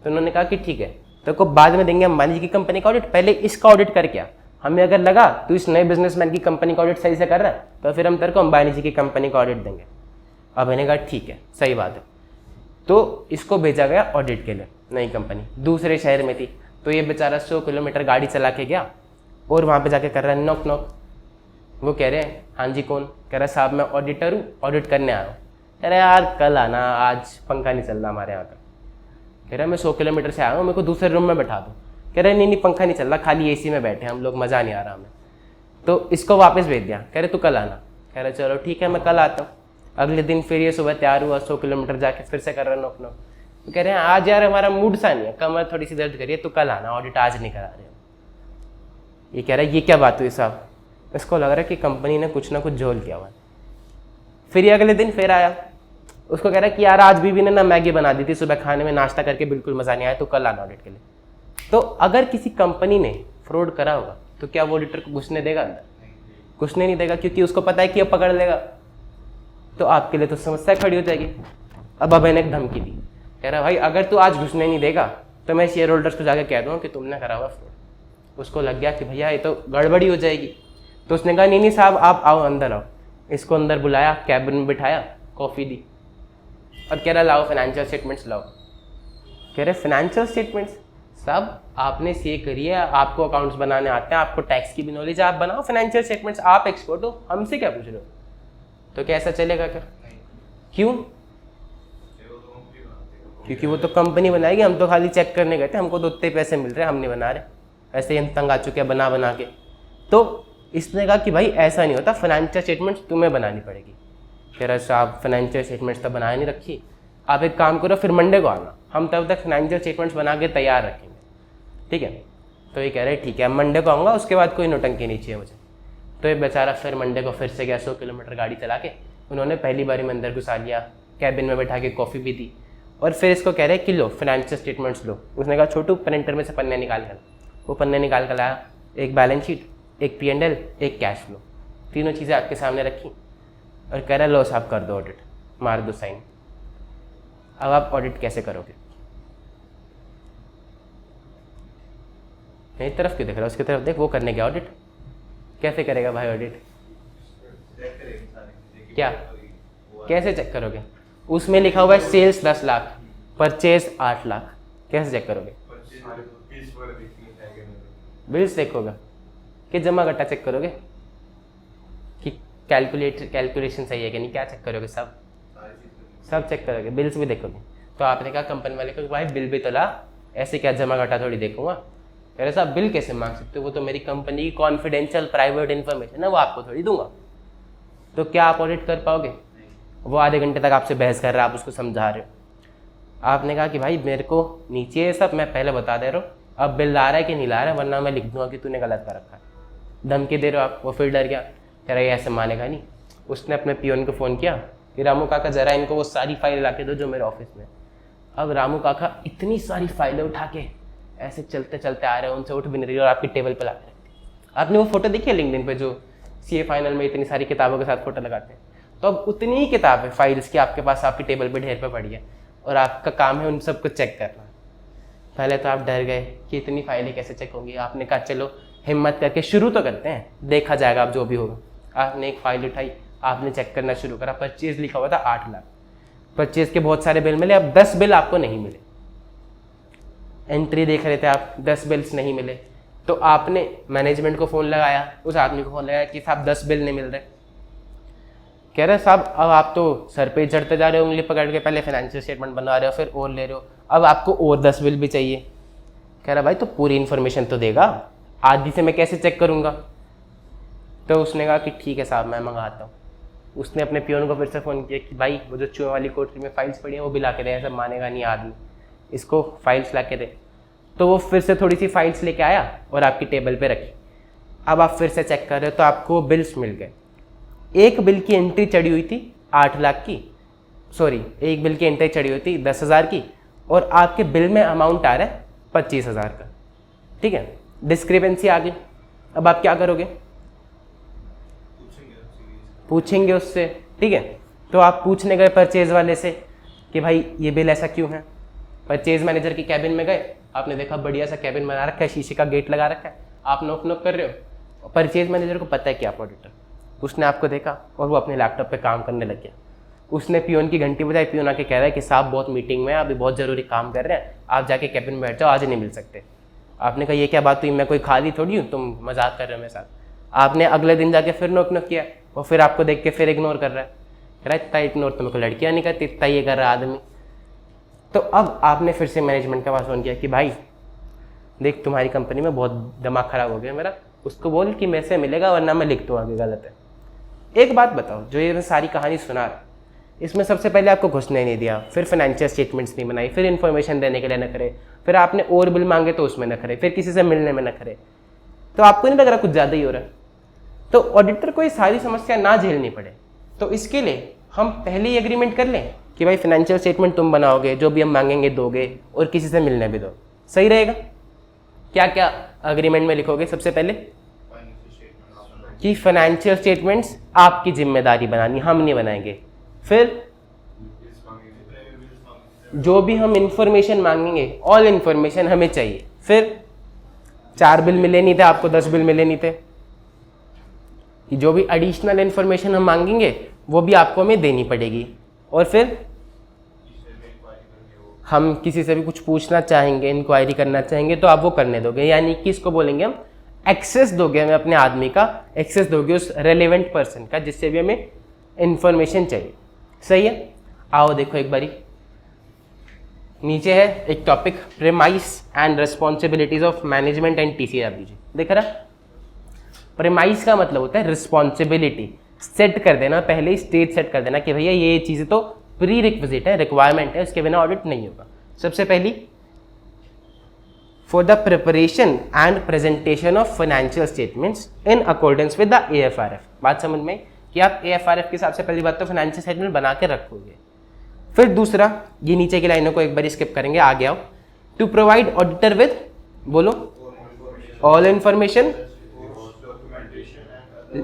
तो उन्होंने कहा कि ठीक है, तो को बाद में देंगे अंबानी जी की कंपनी का ऑडिट, पहले इसका ऑडिट कर क्या, हमें अगर लगा तो इस नए बिजनेसमैन की कंपनी का ऑडिट सही से कर रहा है तो फिर हम तेरे को अंबानी जी की कंपनी का ऑडिट देंगे। अब मैंने कहा ठीक है, सही बात है। तो इसको भेजा गया ऑडिट के लिए, नई कंपनी दूसरे शहर में थी। तो ये बेचारा 100 किलोमीटर गाड़ी चला के गया और वहाँ पे जाके कर रहा है नॉक नॉक। वो कह रहे हैं हाँ जी कौन? कह रहा है साहब मैं ऑडिटर हूँ, ऑडिट करने आया हूँ। कह रहा है यार कल आना, आज पंखा नहीं चल रहा हमारे यहाँ का। कह रहा है मैं 100 किलोमीटर से आया हूँ, मेरे को दूसरे रूम में बैठा दो। कह रहे नहीं पंखा नहीं चल रहा, खाली एसी में बैठे हम लोग, मज़ा नहीं आ रहा हमें। तो इसको वापस भेज दिया। कह रहे तू कल आना। कह रहे चलो ठीक है मैं कल आता हूँ। अगले दिन फिर ये सुबह तैयार हुआ, 100 किलोमीटर जाके फिर से कर रहा नॉक नॉक। तो कह रहे हैं आज यार हमारा मूड सा नहीं है, कमर थोड़ी सी दर्द करिए, तो कल आना, ऑडिट आज नहीं करा रहे। ये कह रहा है ये क्या बात हुई साहब? इसको लग रहा है कि कंपनी ने कुछ ना कुछ झोल किया हुआ। फिर ये अगले दिन फिर आया, उसको कह रहा है कि यार आज बीवी ने ना मैगी बना दी थी सुबह खाने में, नाश्ता करके बिल्कुल मज़ा नहीं आया, तो कल आना ऑडिट के लिए। तो अगर किसी कंपनी ने फ्रॉड करा होगा तो क्या वो ऑडिटर को घुसने देगा अंदर? घुसने नहीं देगा, क्योंकि उसको पता है कि ये पकड़ लेगा। तो आपके लिए तो समस्या खड़ी हो जाएगी। अब मैंने एक धमकी दी, कह रहा भाई अगर तू आज घुसने नहीं देगा तो मैं शेयर होल्डर्स को जाकर कह दूँगा कि तुमने करा हुआ फ्रॉड। उसको लग गया कि भैया ये तो गड़बड़ी हो जाएगी। तो उसने कहा नहीं साहब आप आओ अंदर आओ। इसको अंदर बुलाया, कैबिन में बिठाया, कॉफ़ी दी और कह रहा लाओ फाइनेंशियल स्टेटमेंट्स लाओ। कह रहे फाइनेंशियल स्टेटमेंट्स? साहब आपने सीए करी है, आपको अकाउंट्स बनाने आते हैं, आपको टैक्स की भी नॉलेज है, आप बनाओ फाइनेंशियल स्टेटमेंट्स, आप एक्सपर्ट हो, हमसे क्या पूछ रहे हो? तो क्या ऐसा चलेगा क्या? क्यों? क्योंकि वो तो कंपनी बनाएगी, हम तो खाली चेक करने गए थे, हमको तो उतने पैसे मिल रहे हैं, हम नहीं बना रहे, ऐसे ही हम तंग आ चुके हैं बना बना के। तो इसने कहा कि भाई ऐसा नहीं होता, फाइनेंशियल स्टेटमेंट्स तुम्हें बनानी पड़ेगी। कह रहा साहब फाइनेंशियल स्टेटमेंट्स तो बनाए नहीं रखी, आप एक काम करो फिर मंडे को आना, हम तब तक फाइनेंशियल स्टेटमेंट्स बना के तैयार रखेंगे। ठीक है। तो ये कह रहे ठीक है मंडे को आऊँगा, उसके बाद कोई नौटंकी नहीं चाहिए मुझे। तो ये बेचारा फिर मंडे को फिर से गया 100 किलोमीटर गाड़ी चला के, उन्होंने पहली बारी में अंदर घुसा लिया, कैबिन में बैठा के कॉफ़ी भी दी और फिर इसको कह रहे कि लो फाइनेंशियल स्टेटमेंट्स लो। उसने कहा छोटू प्रिंटर में से पन्ने निकाल कर, वो पन्ने निकाल कर लाया, एक बैलेंस शीट, एक P&L, एक कैश फ्लो, तीनों चीज़ें आपके सामने रखी और कह रहा लो साहब कर दो ऑडिट, मार दो साइन। अब आप ऑडिट कैसे करोगे? मेरी तरफ क्यों देख रहा है, उसकी तरफ देख, वो करने गया ऑडिट, कैसे करेगा भाई ऑडिट? क्या कैसे चेक करोगे? उसमें लिखा हुआ है सेल्स 10 लाख, परचेज 8 लाख, कैसे चेक करोगे? बिल्स देखोगे कि जमा घटा चेक करोगे कि कैलकुलेशन सही है कि नहीं, क्या चेक करोगे? सब चेक करोगे, बिल्स भी देखोगे। तो आपने कहा कंपनी वाले को भाई बिल भी तो ला, ऐसे क्या जमा घटा थोड़ी देखूंगा। कह रहे साहब बिल कैसे मांग सकते हो, वो तो मेरी कंपनी की कॉन्फिडेंशियल प्राइवेट इन्फॉर्मेशन है, वो आपको थोड़ी दूंगा। तो क्या आप ऑडिट कर पाओगे? वो आधे घंटे तक आपसे बहस कर रहा है, आप उसको समझा रहे हो। आपने कहा कि भाई मेरे को नीचे ये सब मैं पहले बता दे रहा हूँ, अब बिल ला रहा है कि नहीं ला रहा है, वरना मैं लिख दूंगा कि तूने गलत कर रखा है। धमकी दे रहे हो आप। वो फिर डर गया, कह रहा ये ऐसे मानेगा नहीं। उसने अपने पियोन को फ़ोन किया कि रामू काका ज़रा इनको वो सारी फाइल ला के दो जो मेरे ऑफिस में। अब रामू काका इतनी सारी फाइलें उठा के ऐसे चलते चलते आ रहे हैं, उनसे उठ भी नहीं रही और आपकी टेबल पे ला के रखती। आपने वो फोटो देखी है लिंक्डइन पे, जो CA फाइनल में इतनी सारी किताबों के साथ फोटो लगाते हैं? तो अब उतनी ही किताबें फाइल्स की आपके पास आपकी टेबल पे ढेर पे पड़ी है और आपका काम है उन सबको चेक करना। पहले तो आप डर गए कि इतनी फाइलें कैसे चेक होंगी। आपने कहा चलो हिम्मत करके शुरू तो करते हैं, देखा जाएगा अब जो भी होगा। आपने एक फाइल उठाई, आपने चेक करना शुरू करा। परचेज लिखा हुआ था 8 लाख, परचेज के बहुत सारे बिल मिले, अब 10 बिल आपको नहीं मिले। एंट्री देख रहे थे आप, 10 बिल्स नहीं मिले। तो आपने मैनेजमेंट को फ़ोन लगाया, उस आदमी को फ़ोन लगाया कि साहब 10 बिल नहीं मिल रहे। कह रहे साहब अब आप तो सर पे चढ़ते जा रहे हो, उंगली पकड़ के, पहले फाइनेंशियल स्टेटमेंट बना रहे हो, फिर और ले रहे हो, अब आपको और 10 बिल भी चाहिए। कह रहा भाई तो पूरी इन्फॉर्मेशन तो देगा, आधी से मैं कैसे चेक करूँगा? तो उसने कहा कि ठीक है साहब मैं मंगाता हूँ। उसने अपने पियोन को फिर से फ़ोन किया कि भाई वो जो चूहे वाली कोठरी में फाइल्स पड़ी हैं वो भी ला के दे, ऐसा मानेगा नहीं आदमी, इसको फाइल्स ला के दे। तो वो फिर से थोड़ी सी फाइल्स लेके आया और आपकी टेबल पे रखी। अब आप फिर से चेक कर रहे हो तो आपको बिल्स मिल गए। एक बिल की एंट्री चढ़ी हुई थी 8 लाख की, सॉरी एक बिल की एंट्री चढ़ी हुई थी 10,000 की और आपके बिल में अमाउंट आ रहा है 25,000 का। ठीक है, डिस्क्रिपेंसी आ गई। अब आप क्या करोगे? पूछेंगे उससे। ठीक है, तो आप पूछने गए परचेज वाले से कि भाई ये बिल ऐसा क्यों है। परचेज मैनेजर की कैबिन में गए, आपने देखा बढ़िया सा कैबिन बना रखा है, शीशे का गेट लगा रखा है, आप नोक नोक कर रहे हो। परचेज मैनेजर को पता है कि आप ऑडिटर। उसने आपको देखा और वो अपने लैपटॉप पे काम करने लग गया। उसने पियोन की घंटी बजाई, पियोन आके कह रहा है कि साहब बहुत मीटिंग में है, अभी बहुत ज़रूरी काम कर रहे हैं, आप जाके कैबिन में बैठ जाओ, आज नहीं मिल सकते। आपने कहा ये क्या बात हुई, मैं कोई खाली थोड़ी हूँ, तुम मजाक कर रहे हो मेरे साथ। आपने अगले दिन जाके फिर नोक नोक किया, और फिर आपको देख के फिर इग्नोर कर रहा है। कह रहा है इतना इग्नोर तो मेरे को लड़कियाँ नहीं करती, इतना ये कर रहा आदमी। तो अब आपने फिर से मैनेजमेंट के पास फ़ोन किया कि भाई देख तुम्हारी कंपनी में बहुत दिमाग ख़राब हो गया मेरा, उसको बोल कि मेरे से मिलेगा वरना मैं लिख दूँ आगे, गलत है। एक बात बताओ, जो ये सारी कहानी सुना रहा, इसमें सबसे पहले आपको घुसने नहीं दिया, फिर फाइनेंशियल स्टेटमेंट्स नहीं बनाई, फिर इन्फॉर्मेशन देने के लिए न करे, फिर आपने और बिल मांगे तो उसमें न करे, फिर किसी से मिलने में न करे, तो आपको नहीं लग रहा कुछ ज़्यादा ही हो रहा है? तो ऑडिटर को ये सारी समस्या ना झेलनी पड़े, तो इसके लिए हम पहले ही एग्रीमेंट कर लें कि भाई फाइनेंशियल स्टेटमेंट तुम बनाओगे, जो भी हम मांगेंगे दोगे, और किसी से मिलने भी दो। सही रहेगा? क्या क्या एग्रीमेंट में लिखोगे? सबसे पहले कि फाइनेंशियल स्टेटमेंट्स आपकी जिम्मेदारी बनानी, हम नहीं बनाएंगे। फिर जो भी हम इंफॉर्मेशन मांगेंगे, ऑल इंफॉर्मेशन हमें चाहिए। फिर 4 बिल मिले नहीं थे आपको, 10 बिल मिले नहीं थे, कि जो भी एडिशनल इंफॉर्मेशन हम मांगेंगे वो भी आपको हमें देनी पड़ेगी। और फिर हम किसी से भी कुछ पूछना चाहेंगे, इंक्वायरी करना चाहेंगे, तो आप वो करने दोगे, यानी कि इसको बोलेंगे हम एक्सेस दोगे, हमें अपने आदमी का एक्सेस दोगे, उस रेलेवेंट पर्सन का, जिससे भी हमें इंफॉर्मेशन चाहिए। सही है? आओ देखो एक बारी, नीचे है एक topic, premise and responsibilities of management and TCRWG। देख रहा? प्रेमाइस का मतलब होता है रिस्पॉन्सिबिलिटी, सेट कर देना, पहले ही स्टेज सेट कर देना कि भैया ये चीज़ें तो प्री रिक्विजिट है, रिक्वायरमेंट है, उसके बिना ऑडिट नहीं होगा। सबसे पहली for the preparation and presentation of financial statements in accordance with the AFRF। बात समझ में कि आप AFRF के हिसाब से पहली बात तो फाइनेंशियल स्टेटमेंट बना के रखोगे। फिर दूसरा, ये नीचे की लाइनों को एक बार स्किप करेंगे, आगे आओ। टू प्रोवाइड ऑडिटर विद, बोलो, ऑल इंफॉर्मेशन,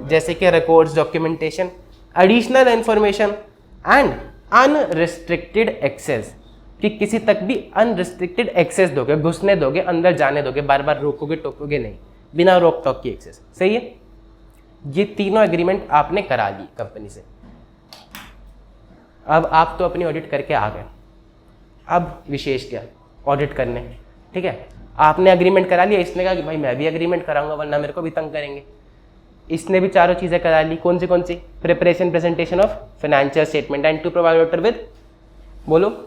जैसे कि records, documentation, additional information and unrestricted access, कि किसी तक भी अनरिस्ट्रिक्टेड एक्सेस दोगे, घुसने दोगे, अंदर जाने दोगे, बार बार रोकोगे टोकोगे नहीं, बिना रोक टोक की एक्सेस। सही है, ये तीनों एग्रीमेंट आपने करा ली कंपनी से। अब आप तो अपनी ऑडिट करके आ गए, अब विशेष क्या, ऑडिट करने, ठीक है। आपने एग्रीमेंट करा लिया, इसने कहा कि भाई मैं भी एग्रीमेंट कराऊंगा वरना मेरे को भी तंग करेंगे। इसने भी चारों चीज़ें करा ली, कौन सी? Preparation presentation of financial statement and to provide auditor with, बोलो,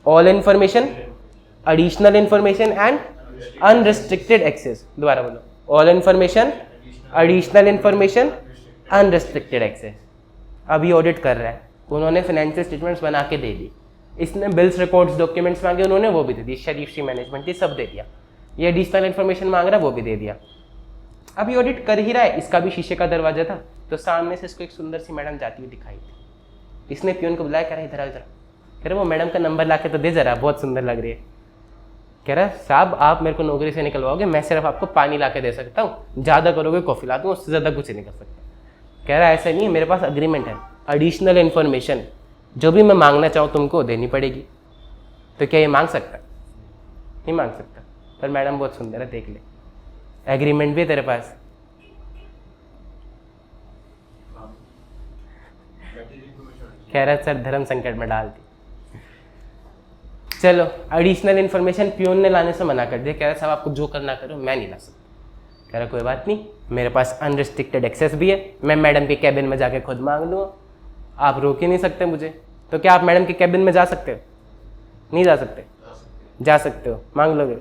all information, additional information and unrestricted access. दोबारा बोलो, all information, additional information, unrestricted access. अभी ऑडिट कर रहा है, उन्होंने फाइनेंशियल स्टेटमेंट्स बना के दे दी, इसने बिल्स, रिकॉर्ड्स, डॉक्यूमेंट्स मांगे, उन्होंने वो भी दे दी, शरीफ मैनेजमेंट ये सब दे दिया। ये एडिशनल इंफॉर्मेशन मांग रहा है, वो भी दे दिया। अभी ऑडिट कर ही रहा है, इसका भी शीशे का दरवाजा था, तो सामने से इसको एक सुंदर सी मैडम जाती हुई दिखाई थी। इसने पियून को बुलाया, कह रहा इधर इधर, कह रहे वो मैडम का नंबर ला के तो दे जरा, बहुत सुंदर लग रही है। कह रहा साहब आप मेरे को नौकरी से निकलवाओगे, मैं सिर्फ आपको पानी ला के दे सकता हूँ, ज़्यादा करोगे कॉफ़ी ला दूँ, उससे ज़्यादा कुछ नहीं कर सकता। कह रहा ऐसा नहीं है, मेरे पास अग्रीमेंट है, एडिशनल इन्फॉर्मेशन जो भी मैं मांगना चाहूँ तुमको देनी पड़ेगी। तो क्या ये मांग सकता? नहीं मांग सकता। पर मैडम बहुत सुंदर है, देख ले, एग्रीमेंट भी है तेरे पास। कह रहा सर धर्म संकट में डाल दी। चलो, एडिशनल इन्फॉर्मेशन पियून ने लाने से मना कर दिया, कह रहा साहब आपको जो करना करो, मैं नहीं ला सकता। कह रहा कोई बात नहीं, मेरे पास अनरिस्ट्रिक्टेड एक्सेस भी है, मैं मैडम के कैबिन में जाके खुद मांग लूँगा, आप रोक ही नहीं सकते मुझे। तो क्या आप मैडम के कैबिन में जा सकते हो? नहीं जा सकते? जा सकते हो, मांग लोगे?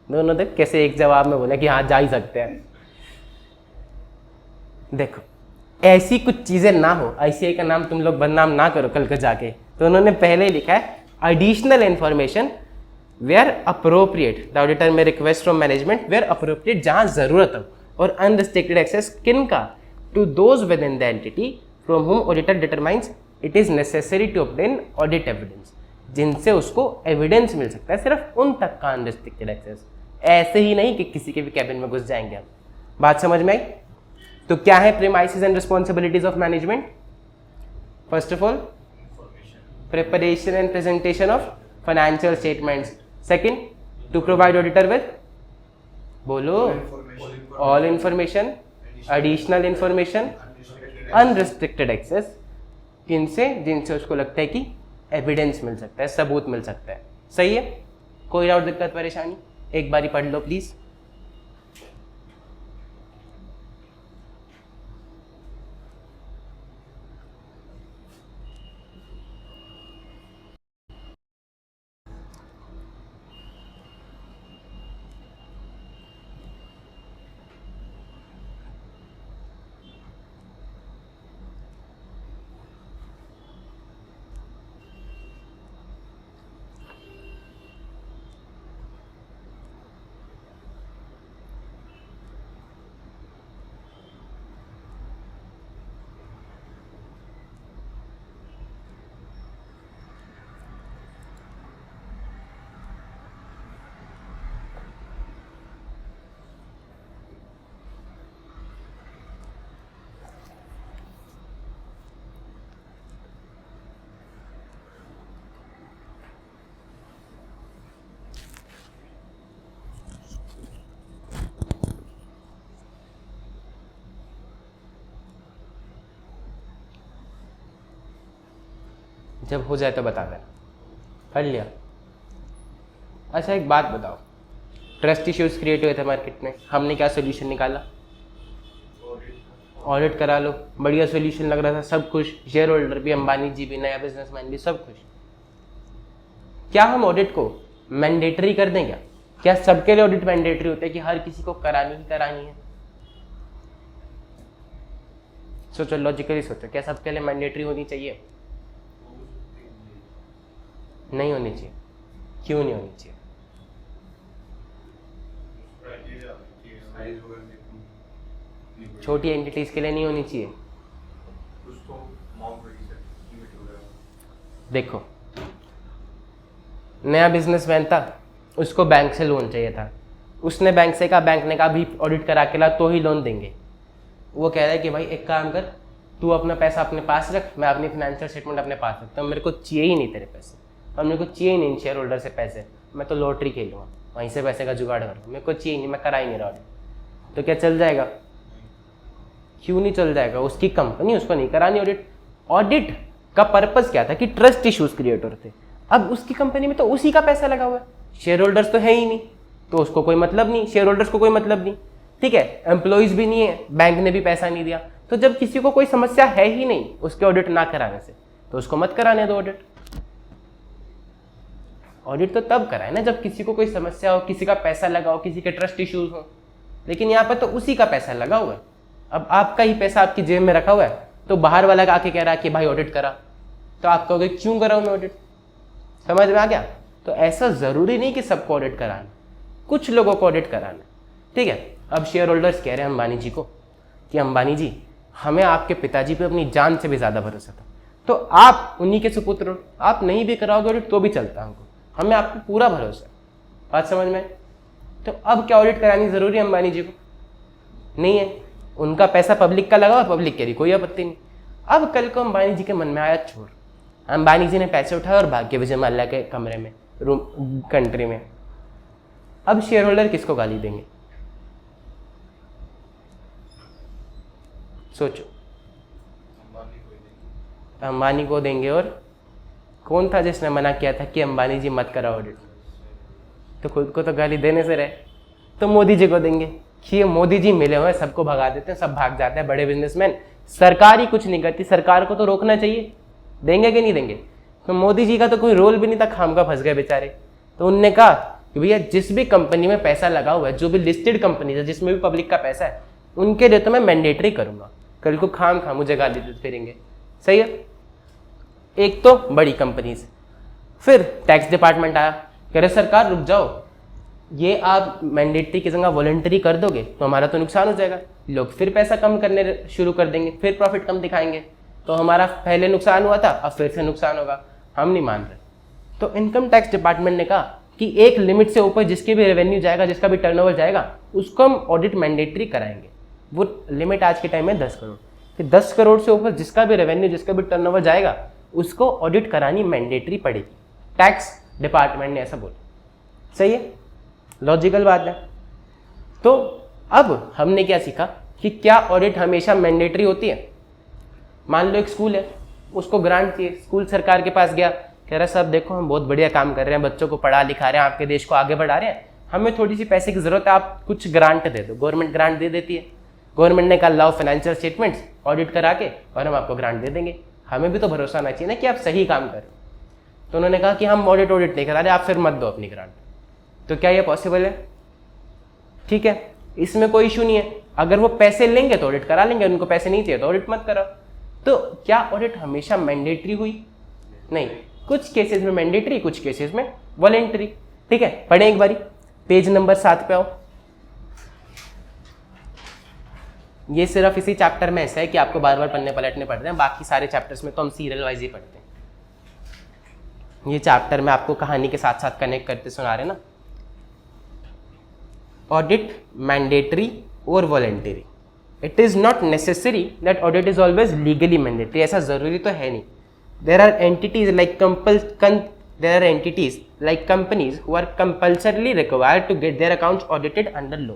दोनों देख कैसे एक जवाब में बोले कि हाँ जा ही सकते हैं। देखो ऐसी कुछ चीज़ें ना हो, ICAI का नाम तुम लोग बदनाम ना करो कल को जाके। तो उन्होंने पहले ही लिखा है additional information where appropriate, the auditor may request from management where appropriate, जहाँ जरूरत हो, और अनरिस्ट्रिक्टेड एक्सेस किन का? To those within the entity from whom auditor determines it is necessary to obtain audit evidence, जिनसे उसको evidence मिल सकता है, सिर्फ उन तक का अनरिस्ट्रिक्टेड एक्सेस। ऐसे ही नहीं कि किसी के भी कैबिन में घुस जाएंगे हम। बात समझ में आई? तो क्या है premises and responsibilities of management? First of all preparation and presentation of financial statements. Second, to provide auditor with, बोलो, all information, additional information, unrestricted access, जिनसे उसको लगता है कि एविडेंस मिल सकता है, सबूत मिल सकता है। सही है? कोई डाउट, दिक्कत, परेशानी? एक बारी पढ़ लो प्लीज। जब हो जाए तो बता देना। पढ़ लिया? अच्छा एक बात बताओ, ट्रस्ट इश्यूज क्रिएट हुए थे मार्केट में, हमने क्या सोल्यूशन निकाला? ऑडिट करा लो, बढ़िया सोल्यूशन लग रहा था, सब खुश, शेयर होल्डर भी, अंबानी जी भी, नया बिजनेसमैन भी, सब खुश। क्या हम ऑडिट को मैंडेटरी कर दें? क्या सबके लिए ऑडिट मैंडेटरी होता है कि हर किसी को करानी ही करानी है? सोचो, लॉजिकली सोचो, क्या सबके लिए मैंडेटरी होनी चाहिए? नहीं होनी चाहिए। क्यों नहीं होनी चाहिए? साइज वगैरह देखूं, छोटी एंटिटीज के लिए नहीं होनी चाहिए। कुछ तो अमाउंट होगी सर, लिमिट वगैरह। देखो, नया बिजनेसमैन था, उसको बैंक से लोन चाहिए था, उसने बैंक से कहा, बैंक ने कहा अभी ऑडिट करा के ला तो ही लोन देंगे। वो कह रहा है कि भाई एक काम कर, तू अपना पैसा अपने पास रख, मैं अपनी फाइनेंशियल स्टेटमेंट अपने पास रखता हूँ, मेरे को चाहिए ही नहीं तेरे पैसे, और मेरे को चाहिए ही नहीं शेयर होल्डर से पैसे, मैं तो लॉटरी खेलूँगा, वहीं से पैसे का जुगाड़ करूँगा, मेरे को चाहिए नहीं, मैं करा ही नहीं रहा ऑडिट। तो क्या चल जाएगा? क्यों नहीं चल जाएगा? उसकी कंपनी, उसको नहीं करानी ऑडिट। ऑडिट का पर्पज़ क्या था कि ट्रस्ट इश्यूज क्रिएट होते थे। अब उसकी कंपनी में तो उसी का पैसा लगा हुआ है, शेयर होल्डर्स तो है ही नहीं, तो उसको कोई मतलब नहीं, शेयर होल्डर्स को कोई मतलब नहीं, ठीक है, एम्प्लॉइज भी नहीं है, बैंक ने भी पैसा नहीं दिया। तो जब किसी को कोई समस्या है ही नहीं उसके ऑडिट ना कराने से, तो उसको मत कराने दो ऑडिट। ऑडिट तो तब कराए ना जब किसी को कोई समस्या हो, किसी का पैसा लगा हो, किसी के ट्रस्ट इश्यूज हो, लेकिन यहाँ पर तो उसी का पैसा लगा हुआ है। अब आपका ही पैसा आपकी जेब में रखा हुआ है, तो बाहर वाला आके कह रहा है कि भाई ऑडिट करा, तो आप कहोगे क्यों कराऊं मैं ऑडिट? समझ में आ गया? तो ऐसा जरूरी नहीं कि सबको ऑडिट कराना, कुछ लोगों को ऑडिट कराना, ठीक है। अब शेयर होल्डर्स कह रहे हैं अंबानी जी को कि अंबानी जी, हमें आपके पिताजी पे अपनी जान से भी ज्यादा भरोसा था, तो आप उन्हीं के सुपुत्र हो, आप नहीं भी कराओगे ऑडिट तो भी चलता हमको, हमें आप पे पूरा भरोसा है। बात समझ में? तो अब क्या ऑडिट करानी जरूरी है अंबानी जी को? नहीं है, उनका पैसा पब्लिक का लगा हुआ, पब्लिक के लिए कोई आपत्ति नहीं। अब कल को अंबानी जी के मन में आया छोड़, अंबानी जी ने पैसे उठाए और भाग के विजय माल्या के कमरे में, रूम, कंट्री में, अब शेयर होल्डर किसको गाली देंगे? सोचो। अंबानी को देंगे, और कौन था जिसने मना किया था कि अंबानी जी मत कराओ ऑडिट? तो खुद को तो गाली देने से रहे, तो मोदी जी को देंगे कि ये मोदी जी मिले हुए, सबको भगा देते हैं, सब भाग जाते हैं बड़े बिजनेसमैन, सरकार ही कुछ नहीं करती, सरकार को तो रोकना चाहिए, देंगे कि नहीं देंगे? तो मोदी जी का तो कोई रोल भी नहीं था, खाम का फंस गए बेचारे। तो उनने कहा कि भैया जिस भी कंपनी में पैसा लगा हुआ है, जो भी लिस्टेड कंपनी है जिसमें भी पब्लिक का पैसा है, उनके लिए तो मैं मैंडेटरी करूंगा, कल को खाम खा मुझे गाली देते फिरेंगे। सही है? एक तो बड़ी कंपनीज, फिर टैक्स डिपार्टमेंट आया, कह रहे सरकार रुक जाओ, ये आप मैंडेटरी की जगह वॉलंटरी कर दोगे तो हमारा तो नुकसान हो जाएगा, लोग फिर पैसा कम करने शुरू कर देंगे, फिर प्रॉफिट कम दिखाएंगे, तो हमारा पहले नुकसान हुआ था, अब फिर से नुकसान होगा, हम नहीं मान रहे। तो इनकम टैक्स डिपार्टमेंट ने कहा कि एक लिमिट से ऊपर जिसके भी रेवेन्यू जाएगा, जिसका भी टर्नओवर जाएगा, उसको हम ऑडिट मैंडेटरी कराएंगे। वो लिमिट आज के टाइम में 10 करोड़, फिर 10 करोड़ से ऊपर जिसका भी रेवेन्यू, जिसका भी टर्नओवर जाएगा, उसको ऑडिट करानी मैंडेटरी पड़ेगी। टैक्स डिपार्टमेंट ने ऐसा बोला। सही है? लॉजिकल बात है। तो अब हमने क्या सीखा कि क्या ऑडिट हमेशा मैंडेटरी होती है? मान लो एक स्कूल है, उसको ग्रांट चाहिए, स्कूल सरकार के पास गया, कह रहा साहब देखो हम बहुत बढ़िया काम कर रहे हैं, बच्चों को पढ़ा लिखा रहे हैं, आपके देश को आगे बढ़ा रहे हैं, हमें थोड़ी सी पैसे की जरूरत है, आप कुछ ग्रांट दे दो। गवर्नमेंट ग्रांट दे देती है। गवर्नमेंट ने कहा लाओ फाइनेंशियल स्टेटमेंट्स ऑडिट करा के और हम आपको ग्रांट दे देंगे। हमें भी तो भरोसा आना चाहिए ना कि आप सही काम करें। तो उन्होंने कहा कि हम ऑडिट नहीं करा रहे, आप फिर मत दो अपनी ग्रांट। तो क्या ये पॉसिबल है? ठीक है, इसमें कोई इशू नहीं है। अगर वो पैसे लेंगे तो ऑडिट करा लेंगे, उनको पैसे नहीं चाहिए तो ऑडिट मत कराओ। तो क्या ऑडिट हमेशा मैंडेटरी हुई? नहीं, कुछ केसेस में मैंडेटरी, कुछ केसेस में वॉलेंटरी। ठीक है, पढ़ें एक बारी, पेज नंबर 7 पे आओ। ये सिर्फ इसी चैप्टर में ऐसा है कि आपको बार बार पन्ने पलटने पड़ते हैं, बाकी सारे चैप्टर्स में तो हम सीरियल वाइज ही पढ़ते हैं। ये चैप्टर में आपको कहानी के साथ साथ कनेक्ट करते सुना रहे ना। ऑडिट मैंडेटरी और voluntary. It is not necessary that audit is always legally mandatory. ऐसा जरूरी तो है नहीं। There are entities like companies who are compulsorily required to get their accounts audited under law.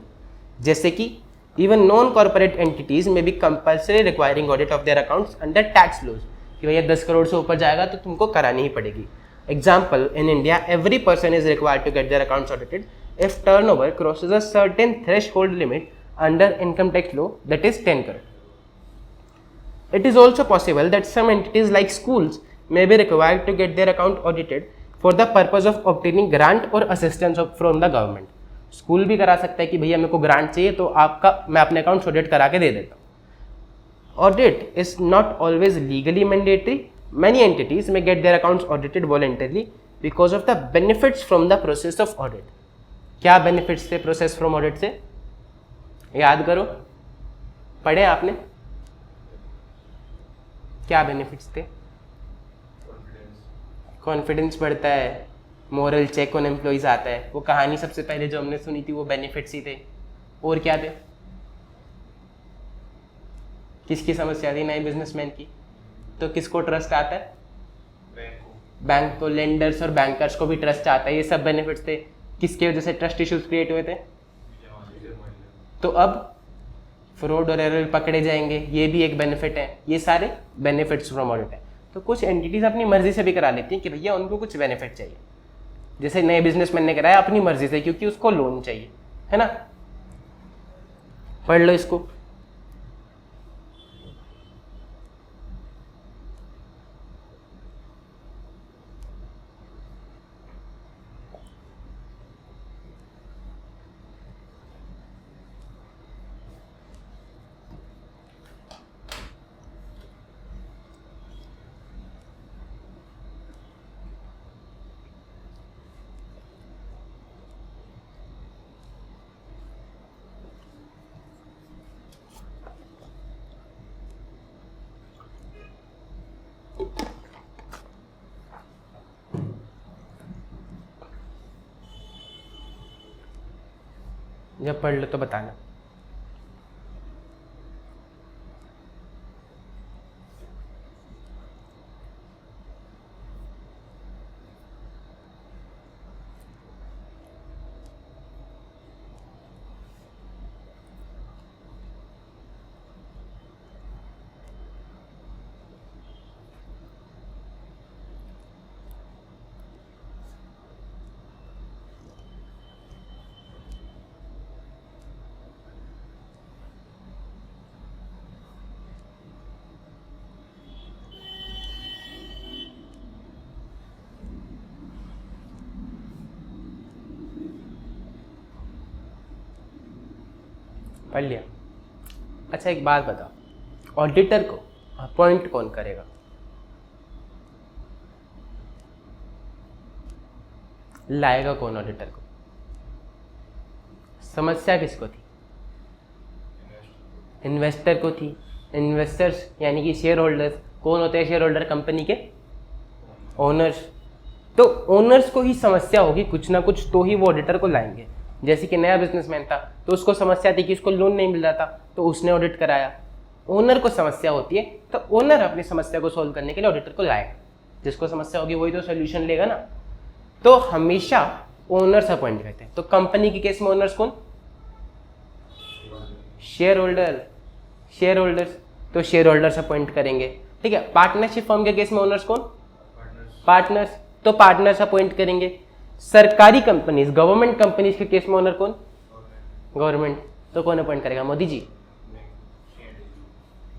जैसे कि even non-corporate entities may be compulsory requiring audit of their accounts under tax laws, कि भैया 10 करोड़ से ऊपर जाएगा तो तुमको करानी ही पड़ेगी। Example, in India, every person is required to get their accounts audited if turnover crosses a certain threshold limit under income tax law, that is 10 crore. It is also possible that some entities like schools may be required to get their account audited for the purpose of obtaining grant or assistance from the government. School भी करा सकता है कि भैया मेरे को grant चाहिए तो आपका मैं अपने अकाउंट ऑडिट करा के दे देता हूँ। Audit is not always legally mandatory. Many entities may get their accounts audited voluntarily because of the benefits from the process of audit. क्या बेनिफिट्स थे प्रोसेस फ्रॉम ऑडिट से? याद करो, पढ़े आपने? क्या बेनिफिट्स थे? कॉन्फिडेंस बढ़ता है, मोरल चेक ऑन एम्प्लॉइज आता है, वो कहानी सबसे पहले जो हमने सुनी थी वो बेनिफिट्स ही थे। और क्या थे? किसकी समस्या थी? नए बिजनेसमैन की। तो किसको ट्रस्ट आता है? बैंक को, लेंडर्स और बैंकर्स को भी ट्रस्ट आता है। ये सब बेनिफिट्स थे। किसके वजह से ट्रस्ट इश्यूज क्रिएट हुए थे? तो अब फ्रॉड और एरर पकड़े जाएंगे, ये भी एक बेनिफिट है। ये सारे बेनिफिट्स फ्रॉम ऑडिट है। तो कुछ एंटिटीज अपनी मर्जी से भी करा लेती हैं कि भैया उनको कुछ बेनिफिट चाहिए, जैसे नए बिजनेसमैन ने कराया अपनी मर्जी से, क्योंकि उसको लोन चाहिए, है ना। पढ़ लो इसको। जब पढ़ लो तो बताना। पढ़ लिया? अच्छा एक बात बताओ, ऑडिटर को अपॉइंट कौन करेगा? लाएगा कौन ऑडिटर को? समस्या किसको थी? इन्वेस्टर को थी। इन्वेस्टर्स यानी कि शेयर होल्डर्स। कौन होते हैं शेयर होल्डर? कंपनी के ओनर्स। तो ओनर्स को ही समस्या होगी कुछ ना कुछ, तो ही वो ऑडिटर को लाएंगे। जैसे कि नया बिजनेसमैन था तो उसको समस्या थी कि उसको लोन नहीं मिल रहा था, तो उसने ऑडिट कराया। ओनर को समस्या होती है तो ओनर अपनी समस्या को सॉल्व करने के लिए ऑडिटर को लाएगा। जिसको समस्या होगी वही तो सोल्यूशन लेगा ना। तो हमेशा ओनर्स अपॉइंट करते हैं। तो कंपनी के केस में ओनर्स कौन? Share holder. शेयर होल्डर्स, तो शेयर होल्डर्स अपॉइंट करेंगे, ठीक है। पार्टनरशिप फर्म के केस में ओनर्स कौन? पार्टनर्स, तो पार्टनर्स अपॉइंट करेंगे। सरकारी कंपनीज, गवर्नमेंट कंपनीज के केस में ओनर कौन? गवर्नमेंट, तो कौन अपॉइंट करेगा? मोदी जी।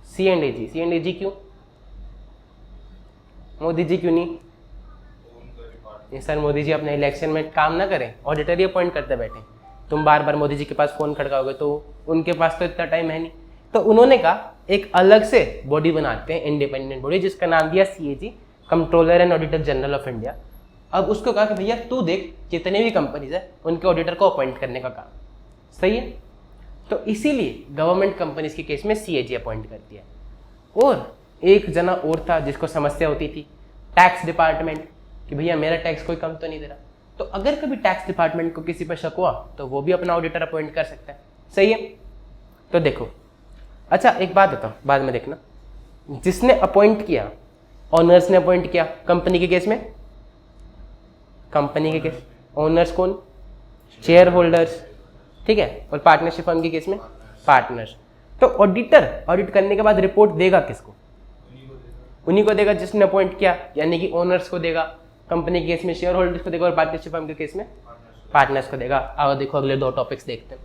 C&AG। C&AG क्यों? मोदी जी क्यों नहीं? ये सर मोदी जी अपने इलेक्शन में काम ना करें, ऑडिटर ही अपॉइंट करते बैठे। तुम बार बार मोदी जी के पास फोन खड़काओगे तो उनके पास तो इतना टाइम है नहीं। तो उन्होंने कहा एक अलग से बॉडी बनाते हैं, इंडिपेंडेंट बॉडी, जिसका नाम दिया CAG, controller and auditor general of India. अब उसको कहा कि भैया तू देख जितने भी कंपनीज है उनके ऑडिटर को अपॉइंट करने का काम। सही है। तो इसीलिए गवर्नमेंट कंपनीज के केस में CAG अपॉइंट करती है। और एक जना और था जिसको समस्या होती थी, टैक्स डिपार्टमेंट, कि भैया मेरा टैक्स कोई कम तो नहीं दे रहा। तो अगर कभी टैक्स डिपार्टमेंट को किसी पर शक हुआ तो वो भी अपना ऑडिटर अपॉइंट कर सकता है। सही है। तो देखो, अच्छा एक बात बताओ, बाद में देखना, जिसने अपॉइंट किया, ओनर्स ने अपॉइंट किया कंपनी के केस में। कंपनी के केस ओनर्स कौन? शेयर होल्डर्स, ठीक है। और पार्टनरशिप फर्म के केस में पार्टनर्स। तो ऑडिटर ऑडिट करने के बाद रिपोर्ट देगा किसको? उन्हीं को देगा जिसने अपॉइंट किया, यानी कि ओनर्स को देगा। कंपनी के केस में शेयर होल्डर्स को देगा और पार्टनरशिप फर्म के केस में पार्टनर्स को देगा। आओ देखो अगले दो टॉपिक्स देखते हैं।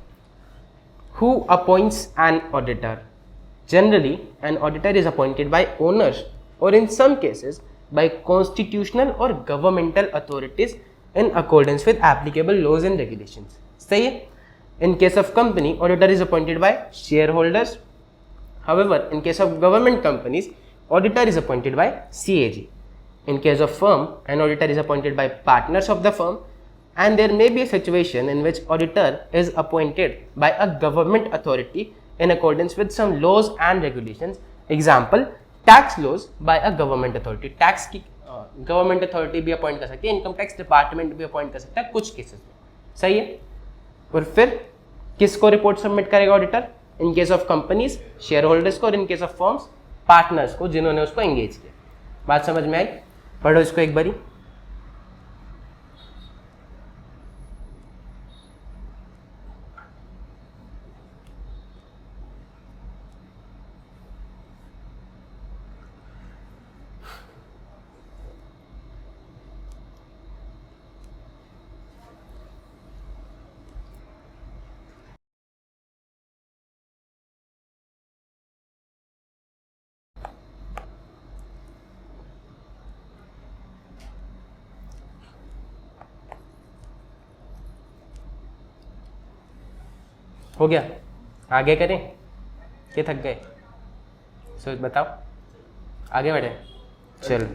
Who appoints an auditor? Generally, an auditor is appointed by owners or in some cases by constitutional or governmental authorities in accordance with applicable laws and regulations. सही है। In case of company, auditor is appointed by shareholders. However, in case of government companies, auditor is appointed by CAG. In case of firm, an auditor is appointed by partners of the firm. and there may be a situation in which auditor is appointed by a government authority in accordance with some laws and regulations. Example, tax laws by a government authority. Tax की government authority भी appoint कर सकती है, income tax department भी appoint कर सकता है कुछ केसेस में, सही है। और फिर किसको रिपोर्ट सबमिट करेगा auditor? In case of companies share holders को, और इन केस ऑफ फर्म्स पार्टनर्स को जिन्होंने उसको एंगेज किया। बात समझ में आई? पढ़ो इसको एक बारी। हो गया? आगे करें कि थक गए? सोच बताओ, आगे बढ़े? चल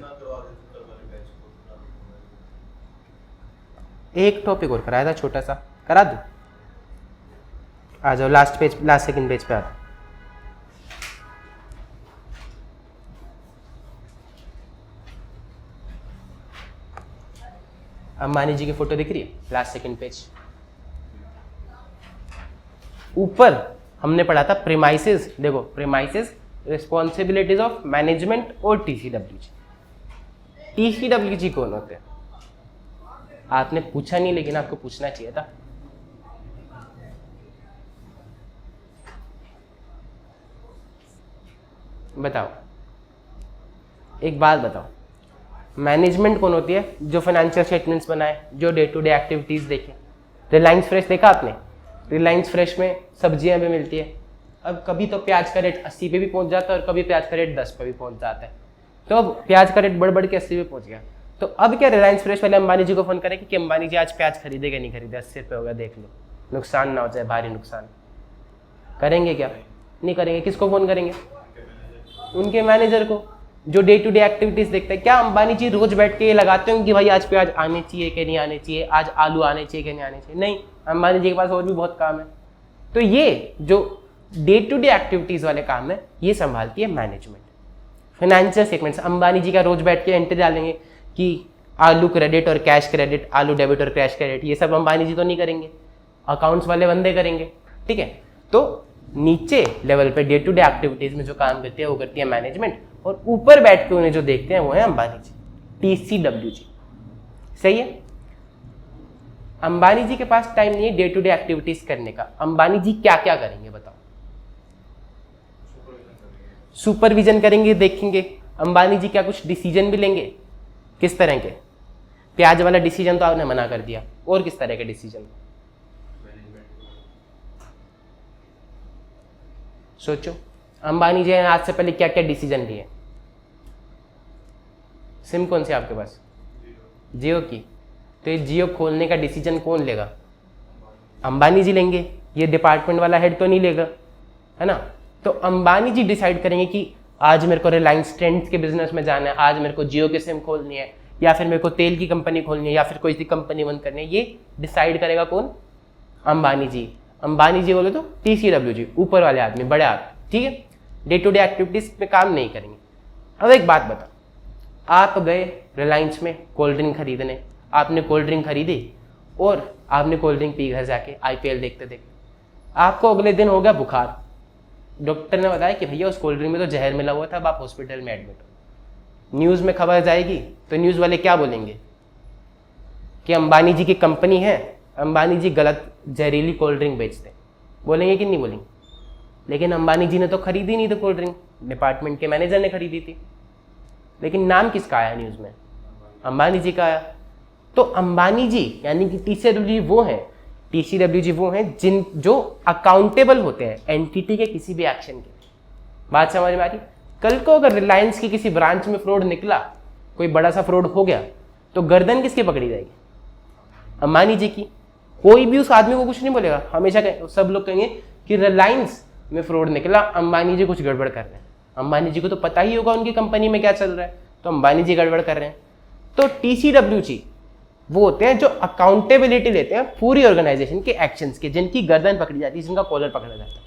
एक टॉपिक और कराया था छोटा सा, करा दूं? आ जाओ last page, last second page पे आ जाओ। अंबानी जी की फोटो दिख रही है? Last second page. ऊपर हमने पढ़ा था प्रीमाइसेस, देखो प्रीमाइसेस, रिस्पॉन्सिबिलिटीज ऑफ मैनेजमेंट और टीसीडब्ल्यूजी। टीसीडब्ल्यूजी कौन होते हैं? आपने पूछा नहीं, लेकिन आपको पूछना चाहिए था। बताओ, एक बात बताओ, मैनेजमेंट कौन होती है? जो फाइनेंशियल स्टेटमेंट्स बनाए, जो डे टू डे एक्टिविटीज देखे। रिलायंस फ्रेश देखा आपने? रिलायंस फ्रेश में सब्जियां भी मिलती है। अब कभी तो प्याज का रेट 80 पे भी पहुंच जाता है और कभी प्याज का रेट 10 पे भी पहुंच जाता है। तो अब प्याज का रेट बढ़ के 80 पे पहुंच गया। तो अब क्या रिलायंस फ्रेश वाले अंबानी जी को फोन करें कि अंबानी जी आज प्याज खरीदेगा नहीं खरीदे, 80 रुपये होगा, देख लो, नुकसान ना हो जाए, भारी नुकसान। करेंगे क्या? नहीं करेंगे। किसको फोन करेंगे? उनके मैनेजर को, जो डे टू डे एक्टिविटीज देखते हैं। क्या अंबानी जी रोज बैठ के ये लगाते होंगे कि भाई आज प्याज आने चाहिए कि नहीं आने चाहिए, आज आलू आने चाहिए कि नहीं आने चाहिए? नहीं, अंबानी जी के पास और भी बहुत काम है। तो ये जो डे टू डे एक्टिविटीज वाले काम है, ये संभालती है मैनेजमेंट। फाइनेंशियल स्टेटमेंट्स अंबानी जी का रोज बैठ के एंट्री डालेंगे कि आलू क्रेडिट और कैश क्रेडिट, आलू डेबिट और कैश क्रेडिट, ये सब अंबानी जी तो नहीं करेंगे, अकाउंट्स वाले बंदे करेंगे, ठीक है। तो नीचे लेवल पे डे टू डे एक्टिविटीज में जो काम करती है वो करती है मैनेजमेंट, और ऊपर बैठ के उन्हें जो देखते हैं वो है अंबानी जी, टीसीडब्ल्यूजी, सही है। अंबानी जी के पास टाइम नहीं है डे टू डे एक्टिविटीज करने का। अंबानी जी क्या क्या करेंगे बताओ? सुपरविजन करेंगे, देखेंगे। अंबानी जी क्या कुछ डिसीजन भी लेंगे? किस तरह के? प्याज वाला डिसीजन तो आपने मना कर दिया, और किस तरह के डिसीजन? सोचो, अंबानी जी ने आज से पहले क्या क्या डिसीजन लिए? सिम कौन सी आपके पास? जियो की। तो ये जियो खोलने का डिसीजन कौन लेगा? अंबानी जी लेंगे। ये डिपार्टमेंट वाला हेड तो नहीं लेगा, है ना। तो अंबानी जी डिसाइड करेंगे कि आज मेरे को रिलायंस ट्रेंड्स के बिजनेस में जाना है, आज मेरे को जियो की सिम खोलनी है, या फिर मेरे को तेल की कंपनी खोलनी है, या फिर कोई सी कंपनी बंद करनी है। ये डिसाइड करेगा कौन? अंबानी जी। अंबानी जी बोले तो टीसीडब्ल्यूजी, ऊपर वाले आदमी, बड़े आदमी, ठीक है। डे टू डे एक्टिविटीज पे काम नहीं करेंगे। अब एक बात बताओ, आप गए रिलायंस में कोल्ड ड्रिंक खरीदने, आपने कोल्ड ड्रिंक खरीदी और आपने कोल्ड ड्रिंक पी घर जाके आईपीएल देखते देखते, आपको अगले दिन हो गया बुखार। डॉक्टर ने बताया कि भैया उस कोल्ड ड्रिंक में तो जहर मिला हुआ था, अब आप हॉस्पिटल में एडमिट हो। न्यूज़ में खबर जाएगी तो न्यूज़ वाले क्या बोलेंगे कि अंबानी जी की कंपनी है, अंबानी जी गलत जहरीली कोल्ड ड्रिंक बेचते, बोलेंगे कि नहीं बोलेंगे? लेकिन अंबानी जी ने तो खरीदी नहीं थी कोल्ड ड्रिंक, डिपार्टमेंट के मैनेजर ने खरीदी थी। लेकिन नाम किसका आया न्यूज़ में? अंबानी जी का आया। तो अंबानी जी यानी कि टीसीडब्ल्यूजी वो हैं, टीसीडब्ल्यूजी वो हैं जिन जो अकाउंटेबल होते हैं एंटिटी के किसी भी एक्शन के। बात समझ में आ रही? कल को अगर रिलायंस की किसी ब्रांच में फ्रॉड निकला, कोई बड़ा सा फ्रॉड हो गया, तो गर्दन किसकी पकड़ी जाएगी? अंबानी जी की। कोई भी उस आदमी को कुछ नहीं बोलेगा, हमेशा सब लोग कहेंगे कि रिलायंस में फ्रॉड निकला, अंबानी जी कुछ गड़बड़ कर रहे हैं। अंबानी जी को तो पता ही होगा उनकी कंपनी में क्या चल रहा है, तो अंबानी जी गड़बड़ कर रहे हैं। तो टीसीडब्ल्यूजी वो होते हैं जो अकाउंटेबिलिटी लेते हैं पूरी ऑर्गेनाइजेशन के एक्शंस के, जिनकी गर्दन पकड़ी जाती है, जिनका कॉलर पकड़ा जाता है।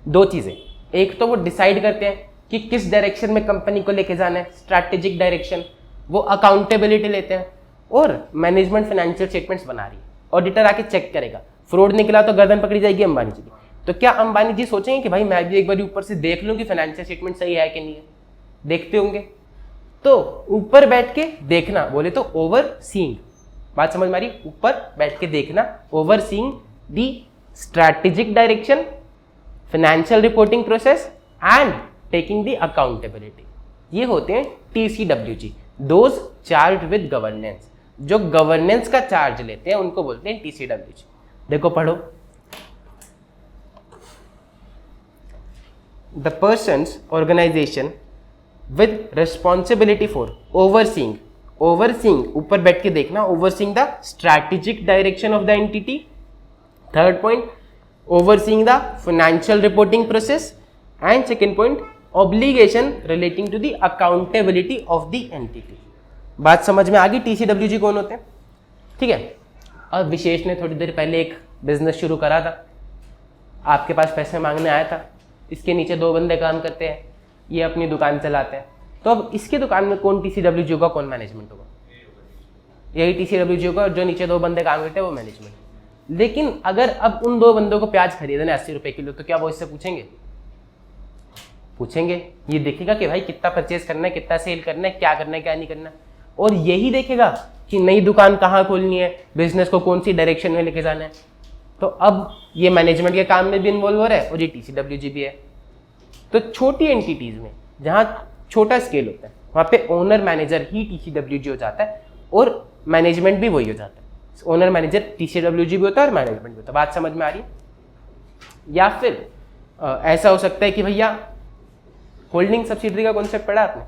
दो चीज़ें, एक तो वो डिसाइड करते हैं कि किस डायरेक्शन में कंपनी को लेके जाना है, स्ट्रैटेजिक डायरेक्शन, वो अकाउंटेबिलिटी लेते हैं। और मैनेजमेंट फाइनेंशियल स्टेटमेंट्स बना रही है, ऑडिटर आके चेक करेगा, फ्रॉड निकला तो गर्दन पकड़ी जाएगी अंबानी जी की। तो क्या अंबानी जी सोचेंगे कि भाई मैं भी एक बार ऊपर से देख लूँ कि फाइनेंशियल स्टेटमेंट सही है कि नहीं है? देखते होंगे। तो ऊपर बैठ के देखना बोले तो ओवर सीइंग, बात समझ में आ रही? ऊपर बैठ के देखना, overseeing the strategic direction, financial reporting process and taking the accountability. ये होते हैं TCWG, those charge with governance. जो गवर्नेंस का चार्ज लेते हैं उनको बोलते हैं TCWG। देखो पढ़ो, the persons organisation with responsibility for overseeing, overseeing ऊपर बैठ के देखना, overseeing the strategic direction of the entity. Third point, overseeing the financial reporting process. And second point, obligation relating to the accountability of the entity. बात समझ में आ गई? TCWG कौन होते हैं? ठीक है। अब विशेष ने थोड़ी देर पहले एक बिजनेस शुरू करा था, आपके पास पैसे मांगने आया था, इसके नीचे दो बंदे काम करते हैं, ये अपनी दुकान चलाते हैं। तो अब इसकी दुकान में कौन TCWG होगा, कौन मैनेजमेंट होगा? यही TCWG होगा, जो नीचे दो बंदे काम करते हैं वो मैनेजमेंट। लेकिन अगर अब उन दो बंदों को प्याज खरीदना है 80 रुपए किलो, तो क्या वो इससे पूछेंगे? पूछेंगे। ये देखेगा कि भाई कितना परचेज करना है, कितना सेल करना है, क्या करना है, क्या नहीं करना है। और यही देखेगा कि नई दुकान कहाँ खोलनी है, बिजनेस को कौन सी डायरेक्शन में लेके जाना है। तो अब ये मैनेजमेंट के काम में भी इन्वॉल्व हो रहा है और ये TCWG भी है। तो छोटी एंटिटीज में जहाँ छोटा स्केल होता है वहाँ पे ओनर मैनेजर ही TCWG हो जाता है और मैनेजमेंट भी वही हो जाता है। ओनर मैनेजर TCWG भी होता है और मैनेजमेंट भी होता है। बात समझ में आ रही है? या फिर ऐसा हो सकता है कि भैया होल्डिंग सब्सिडरी का कॉन्सेप्ट पढ़ा आपने,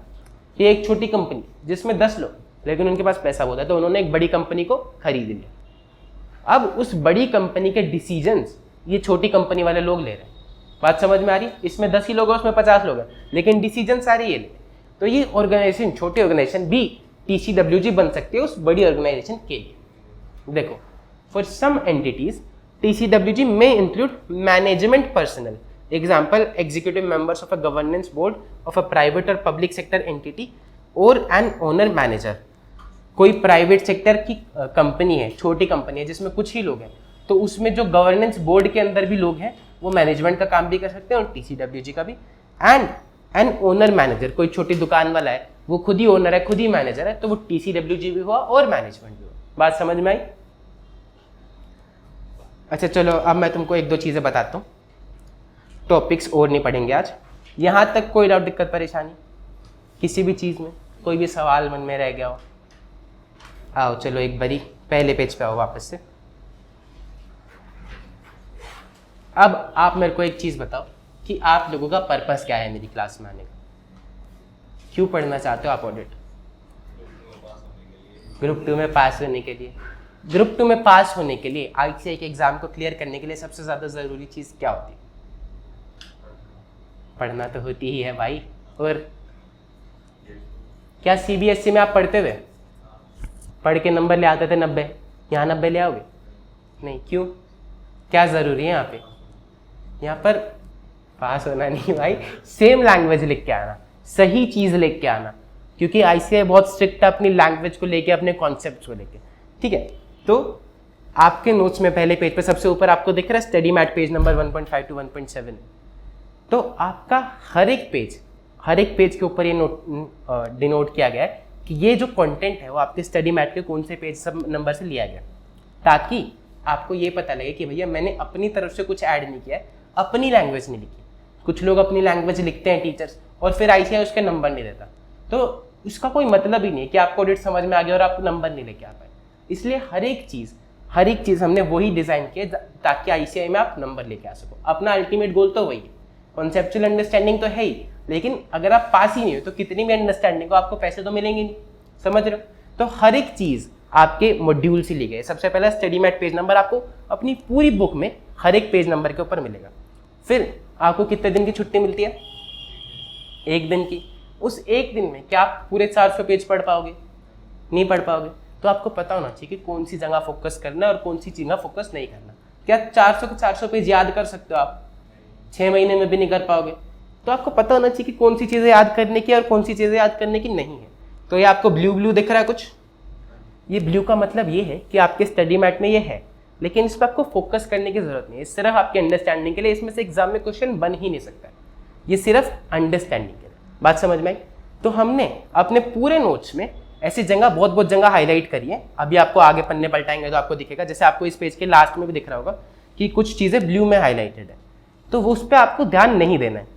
कि एक छोटी कंपनी जिसमें 10 लोग, लेकिन उनके पास पैसा होता है तो उन्होंने एक बड़ी कंपनी को खरीद लिया। अब उस बड़ी कंपनी के डिसीजंस ये छोटी कंपनी वाले लोग ले रहे हैं। बात समझ में आ रही? इसमें 10 ही लोग हैं, उसमें 50 लोग हैं, लेकिन डिसीजन सारे ये ले। तो ये ऑर्गेनाइजेशन, छोटी ऑर्गेनाइजेशन भी TCWG बन सकती है उस बड़ी ऑर्गेनाइजेशन के लिए। देखो, for some entities TCWG may include management personnel. Example, executive members of a governance board of a private or public sector entity or an owner manager. कोई प्राइवेट सेक्टर की कंपनी है, छोटी कंपनी है जिसमें कुछ ही लोग हैं, तो उसमें जो गवर्नेंस बोर्ड के अंदर भी लोग हैं वो मैनेजमेंट का काम भी कर सकते हैं और TCWG का भी। एंड एन ओनर मैनेजर, कोई छोटी दुकान वाला है, वो खुद ही ओनर है, खुद ही मैनेजर है, तो वो TCWG भी हुआ और मैनेजमेंट भी हुआ। बात समझ में आई? अच्छा चलो, अब मैं तुमको एक दो चीज़ें बताता हूँ, टॉपिक्स और नहीं पढ़ेंगे आज। यहाँ तक कोई डाउट, दिक्कत, परेशानी किसी भी चीज़ में, कोई भी सवाल मन में रह गया हो? आओ चलो एक बारी पहले पेज पे आओ वापस से। अब आप मेरे को एक चीज़ बताओ कि आप लोगों का पर्पस क्या है मेरी क्लास में आने का? क्यों पढ़ना चाहते हो आप ऑडिट? ग्रुप 2 में पास होने के लिए। ग्रुप 2 में पास होने के लिए, ICAI के एग्जाम को क्लियर करने के लिए सबसे ज़्यादा ज़रूरी चीज़ क्या होती है? पढ़ना तो होती ही है भाई। और क्या CBSE में आप पढ़ते हुए पढ़ के नंबर ले आते थे 90, यहाँ 90 ले आओगे? नहीं। क्यों? क्या ज़रूरी है यहाँ पे? यहाँ पर पास होना नहीं भाई, सेम लैंग्वेज लिख के आना, सही चीज़ लिख के आना, क्योंकि ICAI बहुत स्ट्रिक्ट है अपनी लैंग्वेज को लेके, अपने कॉन्सेप्ट को लेके। ठीक है, तो आपके नोट्स में पहले पेज पे सबसे ऊपर आपको दिख रहा है study mat page number 1.5 to 1.7। तो आपका हर एक पेज के ऊपर ये डिनोट किया गया है कि ये जो कंटेंट है वो आपके स्टडी मैट के कौन से पेज सब नंबर से लिया गया, ताकि आपको ये पता लगे कि भैया मैंने अपनी तरफ से कुछ ऐड नहीं किया है, अपनी लैंग्वेज नहीं लिखी। कुछ लोग अपनी लैंग्वेज लिखते हैं टीचर्स, और फिर ICAI उसके नंबर नहीं देता, तो उसका कोई मतलब ही नहीं है कि आपको ऑडिट समझ में आ गया और आप नंबर नहीं लेके आ पाए। इसलिए हर एक चीज़ हमने वही डिज़ाइन की है ताकि ICAI में आप नंबर लेके आ सको। अपना अल्टीमेट गोल तो वही है, कॉन्सेप्चुअल अंडरस्टैंडिंग तो है ही, लेकिन अगर आप पास ही नहीं हो तो कितनी भी अंडरस्टैंडिंग को आपको पैसे तो मिलेंगे नहीं। समझ रहे हो? तो हर एक चीज़ आपके मॉड्यूल से ली गई। सबसे पहला स्टडी मैट पेज नंबर आपको अपनी पूरी बुक में हर एक पेज नंबर के ऊपर मिलेगा। फिर आपको कितने दिन की छुट्टी मिलती है? 1 दिन की। उस 1 दिन में क्या आप पूरे 400 पेज पढ़ पाओगे? नहीं पढ़ पाओगे। तो आपको पता होना चाहिए कि कौन सी जगह फोकस करना है और कौन सी जगह फोकस नहीं करना। क्या 400 के 400 पेज याद कर सकते हो आप? 6 महीने में भी नहीं कर पाओगे। तो आपको पता होना चाहिए कि कौन सी चीज़ें याद करने की और कौन सी चीज़ें याद करने की नहीं है। तो ये आपको ब्लू ब्लू दिख रहा है कुछ, ये ब्लू का मतलब ये है कि आपके स्टडी मैट में ये है, लेकिन इस पर आपको फोकस करने की जरूरत नहीं है, सिर्फ आपके अंडरस्टैंडिंग के लिए। इसमें से एग्जाम में क्वेश्चन बन ही नहीं सकता, ये सिर्फ अंडरस्टैंडिंग के लिए। बात समझ में आई? तो हमने अपने पूरे नोट्स में ऐसी जगह बहुत जगह हाईलाइट करी है। अभी आपको आगे पन्ने पलटाएंगे तो आपको दिखेगा, जैसे आपको इस पेज के लास्ट में भी दिख रहा होगा कि कुछ चीज़ें ब्लू में हाईलाइटेड है, तो वो उस पर आपको ध्यान नहीं देना है।